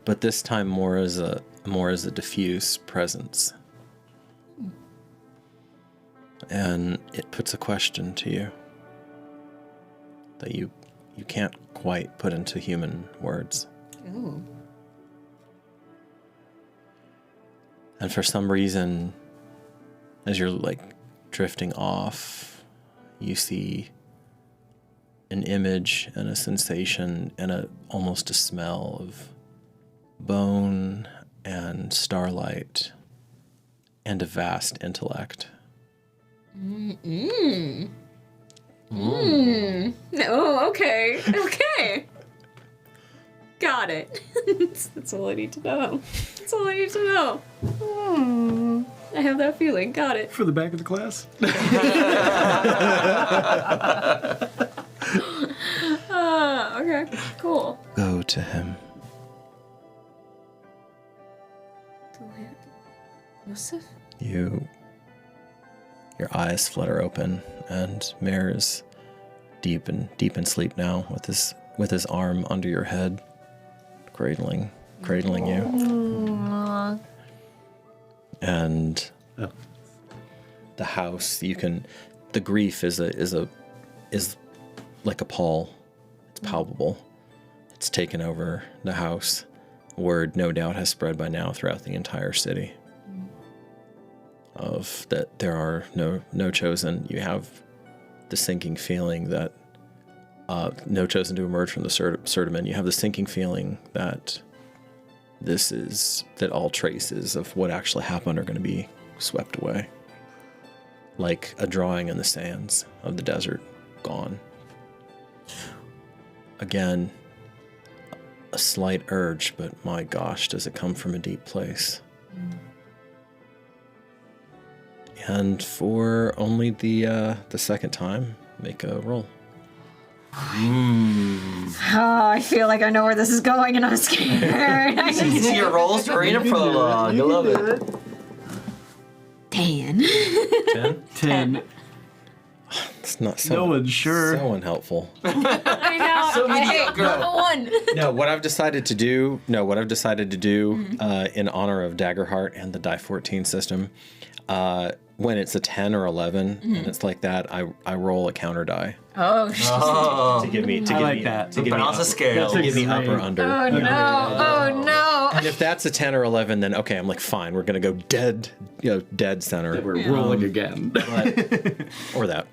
Speaker 2: But this time more as a diffuse presence. And it puts a question to you that you can't quite put into human words.
Speaker 9: Ooh.
Speaker 2: And for some reason, as you're like drifting off, you see an image and a sensation and almost a smell of bone and starlight and a vast intellect.
Speaker 9: Oh, okay. Okay. Got it. That's all I need to know. That's all I need to know. I have that feeling. Got it.
Speaker 13: For the back of the class?
Speaker 9: Okay. Cool.
Speaker 2: Go to him.
Speaker 9: Yusuf?
Speaker 2: Your eyes flutter open, and Mare is deep in sleep now, with his arm under your head, cradling you.
Speaker 6: Aww.
Speaker 2: And the house, the grief is like a pall. It's palpable. It's taken over the house. Word no doubt has spread by now throughout the entire city of that there are no chosen. You have the sinking feeling that no chosen to emerge from the Sertamen. You have the sinking feeling that that all traces of what actually happened are going to be swept away, like a drawing in the sands of the desert, gone. Again, a slight urge, but my gosh, does it come from a deep place. And for only the second time, make a roll.
Speaker 9: Oh, I feel like I know where this is going, and I'm scared.
Speaker 5: You see your rolls during a prologue. I love it.
Speaker 9: 10.
Speaker 2: 10?
Speaker 13: 10.
Speaker 2: It's not
Speaker 4: No one's sure.
Speaker 2: So unhelpful.
Speaker 9: I know.
Speaker 5: So
Speaker 9: Hey,
Speaker 5: mediocre.
Speaker 9: you're the one.
Speaker 2: No, what I've decided to do, in honor of Daggerheart and the Die 14 system, when it's a 10 or 11 and it's like that, I roll a counter die
Speaker 9: Oh, shit.
Speaker 2: to give me
Speaker 5: Balance the scale.
Speaker 2: to give me up or under.
Speaker 9: Oh, no. Oh, no.
Speaker 2: And if that's a 10 or 11, then okay, I'm like, fine, we're gonna go dead center.
Speaker 4: We're rolling again.
Speaker 2: Or that.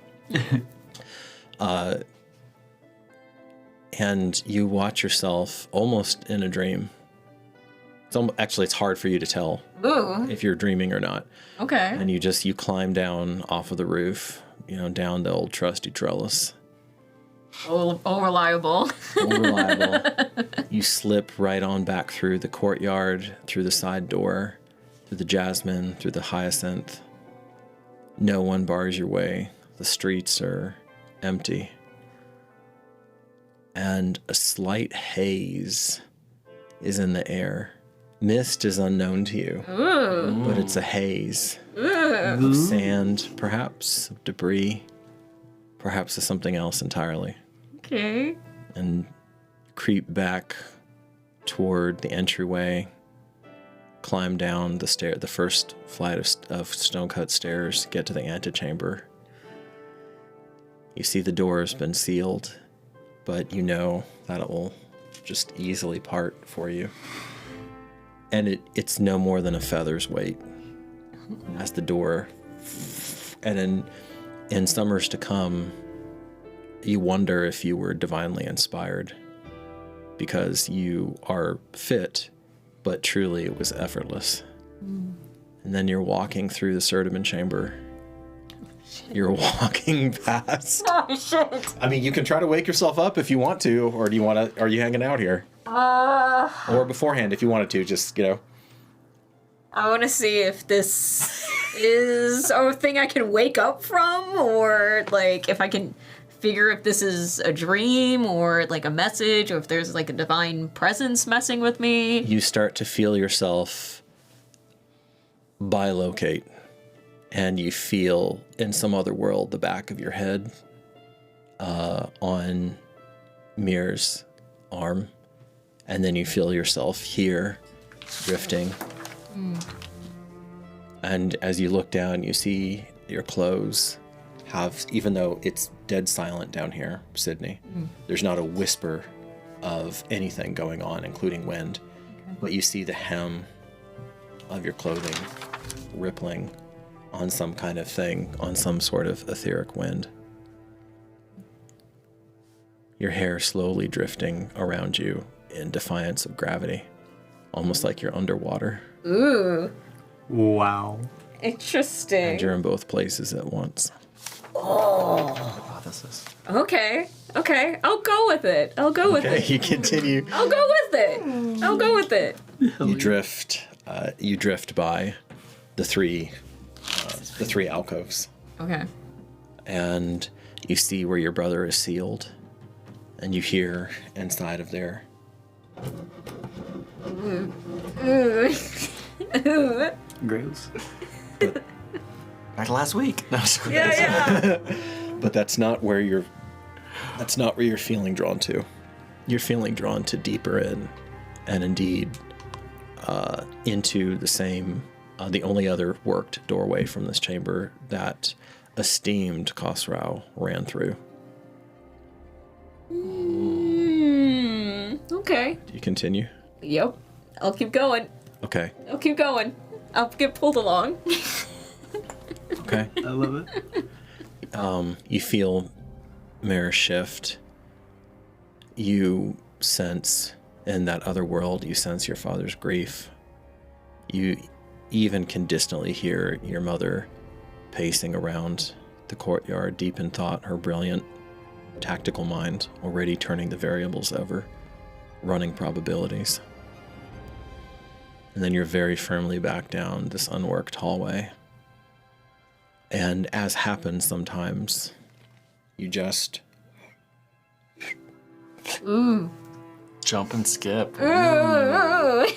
Speaker 2: And you watch yourself almost in a dream. It's hard for you to tell
Speaker 9: Ooh.
Speaker 2: if you're dreaming or not.
Speaker 9: Okay.
Speaker 2: And you climb down off of the roof, down the old trusty trellis.
Speaker 9: Oh, reliable.
Speaker 2: Unreliable. You slip right on back through the courtyard, through the side door, through the jasmine, through the hyacinth. No one bars your way. The streets are empty. And a slight haze is in the air. Mist is unknown to you, but it's a haze of sand, perhaps, of debris, perhaps of something else entirely.
Speaker 9: Okay.
Speaker 2: And creep back toward the entryway, climb down the first flight of stone-cut stairs, get to the antechamber. You see the door has been sealed, but you know that it will just easily part for you. And it's no more than a feather's weight as the door. And in summers to come, you wonder if you were divinely inspired because you are fit, but truly it was effortless. And then you're walking through the Serdiman chamber. You're walking past.
Speaker 9: Oh, shit.
Speaker 2: I mean, you can try to wake yourself up if you want to, or are you hanging out here? Or beforehand, if you wanted to, just,
Speaker 9: I want to see if this is a thing I can wake up from, or, like, if I can figure if this is a dream, or, like, a message, or if there's, like, a divine presence messing with me.
Speaker 2: You start to feel yourself bilocate, and you feel in some other world the back of your head on Mir's arm. And then you feel yourself here, drifting. And as you look down, you see your clothes even though it's dead silent down here, Sydney, there's not a whisper of anything going on, including wind. But you see the hem of your clothing rippling on some kind of thing, on some sort of etheric wind. Your hair slowly drifting around you in defiance of gravity, almost like you're underwater.
Speaker 9: Ooh.
Speaker 4: Wow.
Speaker 9: Interesting.
Speaker 2: And you're in both places at once.
Speaker 5: Oh, this is...
Speaker 9: Okay. I'll go with it.
Speaker 2: Okay, you continue.
Speaker 9: I'll go with it.
Speaker 2: You drift by the three alcoves.
Speaker 9: Okay.
Speaker 2: And you see where your brother is sealed, and you hear inside of there.
Speaker 4: Grails.
Speaker 5: Back to last week. No,
Speaker 9: Yeah.
Speaker 2: But that's not where you're feeling drawn to. You're feeling drawn to deeper in, and indeed into the same, the only other worked doorway from this chamber that esteemed Khosrau ran through.
Speaker 9: Okay.
Speaker 2: Do you continue?
Speaker 9: Yep. I'll keep going.
Speaker 2: Okay.
Speaker 9: I'll get pulled along.
Speaker 2: Okay.
Speaker 4: I love it.
Speaker 2: You feel mirror shift. You sense in that other world, you sense your father's grief. You even can distantly hear your mother pacing around the courtyard, deep in thought, her brilliant tactical mind already turning the variables over, running probabilities. And then you're very firmly back down this unworked hallway. And as happens sometimes, you just...
Speaker 9: Ooh.
Speaker 5: Jump and skip.
Speaker 9: Ooh.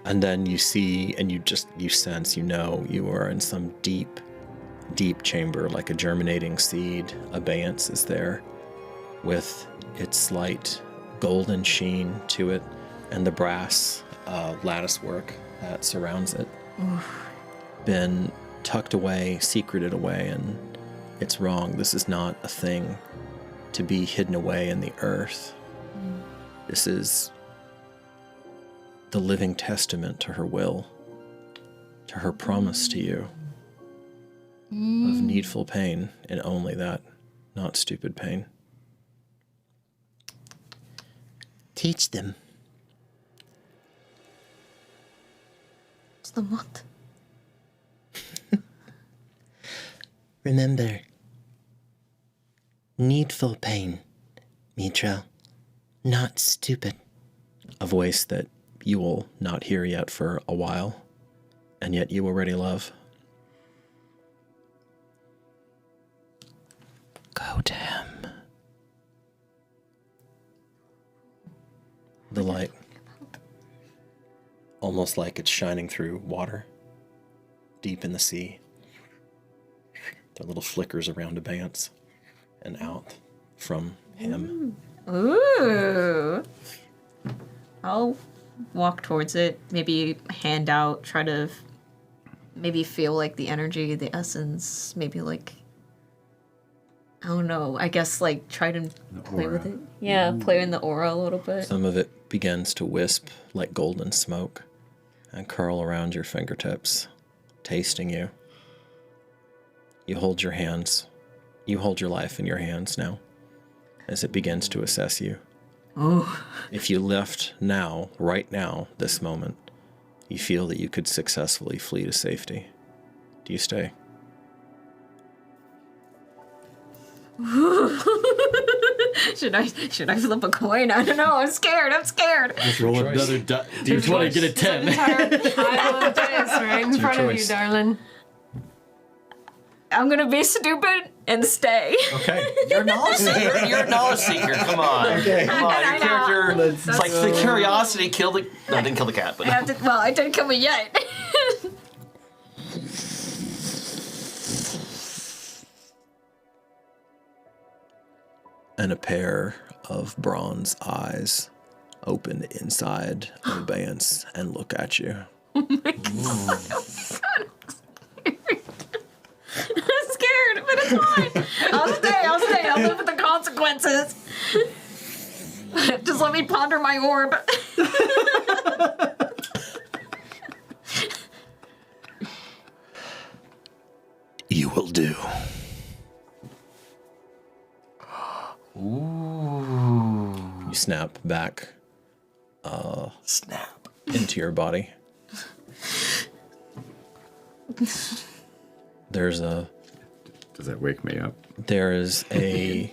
Speaker 2: And then you see, and you sense, you know, you are in some deep deep chamber, like a germinating seed, abeyance is there, with its slight golden sheen to it, and the brass lattice work that surrounds it. Been tucked away, secreted away, and it's wrong. This is not a thing to be hidden away in the earth. This is the living testament to her will, to her promise to you of needful pain, and only that, not stupid pain. Teach them.
Speaker 8: Teach them what?
Speaker 2: Remember, needful pain, Mithra, not stupid. A voice that you will not hear yet for a while, and yet you already love. Go to him. The light, almost like it's shining through water, deep in the sea. There are little flickers around abeyance and out from him.
Speaker 9: Ooh. I'll walk towards it, maybe hand out, try to maybe feel like the energy, the essence, maybe like, I don't know, I guess like try to play with it. Yeah, play in the aura a little bit.
Speaker 2: Some of it begins to wisp like golden smoke and curl around your fingertips, tasting you. You hold your hands. You hold your life in your hands now as it begins to assess you.
Speaker 9: Oh.
Speaker 2: If you left now, right now, this moment, you feel that you could successfully flee to safety. Do you stay?
Speaker 9: Should I flip a coin? I don't know. I'm scared.
Speaker 4: Just roll another D20, get a 10.
Speaker 6: Pile of dice right in front of you, darling.
Speaker 9: I'm gonna be stupid and stay.
Speaker 2: Okay.
Speaker 5: You're a knowledge seeker. You're a knowledge seeker. Come on.
Speaker 2: Okay.
Speaker 5: Come on. Your character. It's like the curiosity killed the. No, I didn't kill the cat, but.
Speaker 9: I didn't kill me yet.
Speaker 2: And a pair of bronze eyes open inside of abeyance and look at you.
Speaker 9: Oh my god. I'm scared, but it's fine. I'll stay. I'll live with the consequences. Just let me ponder my orb.
Speaker 2: You will do.
Speaker 5: Ooh.
Speaker 2: You snap back.
Speaker 5: Snap.
Speaker 2: Into your body. There's a...
Speaker 4: Does that wake me up?
Speaker 2: There's a...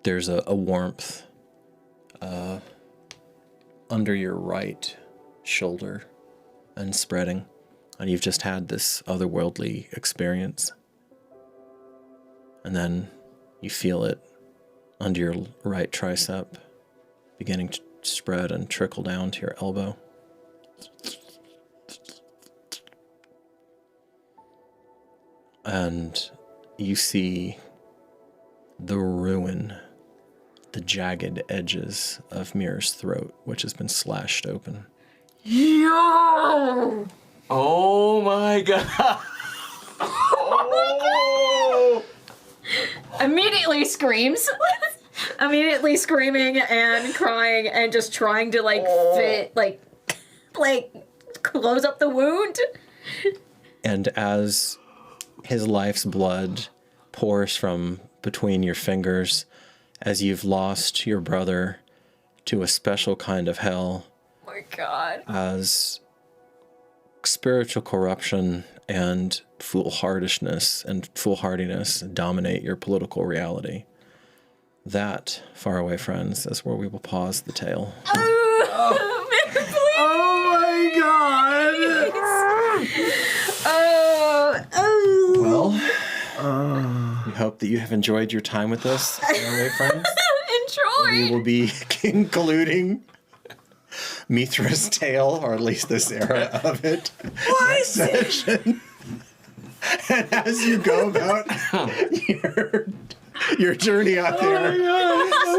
Speaker 2: there's a warmth under your right shoulder and spreading. And you've just had this otherworldly experience. And then you feel it under your right tricep, beginning to spread and trickle down to your elbow. And you see the ruin, the jagged edges of Mirror's throat, which has been slashed open.
Speaker 9: Yo!
Speaker 5: Oh my god. Oh.
Speaker 9: Immediately screams. Immediately screaming and crying and just trying to fit, close up the wound.
Speaker 2: And as his life's blood pours from between your fingers, as you've lost your brother to a special kind of hell.
Speaker 9: Oh my god.
Speaker 2: As spiritual corruption and foolhardiness dominate your political reality. That, faraway friends, is where we will pause the tale.
Speaker 9: Oh, please.
Speaker 11: Oh my god!
Speaker 2: Well, we hope that you have enjoyed your time with us, faraway friends.
Speaker 9: Enjoy!
Speaker 2: We will be concluding Mithra's tale, or at least this era of it. Next session.
Speaker 1: And as you go about your journey out there,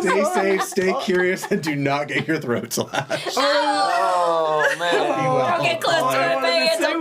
Speaker 1: stay safe, stay curious, and do not get your throat slashed.
Speaker 5: Oh man!
Speaker 9: Don't get close to it, babe. It's a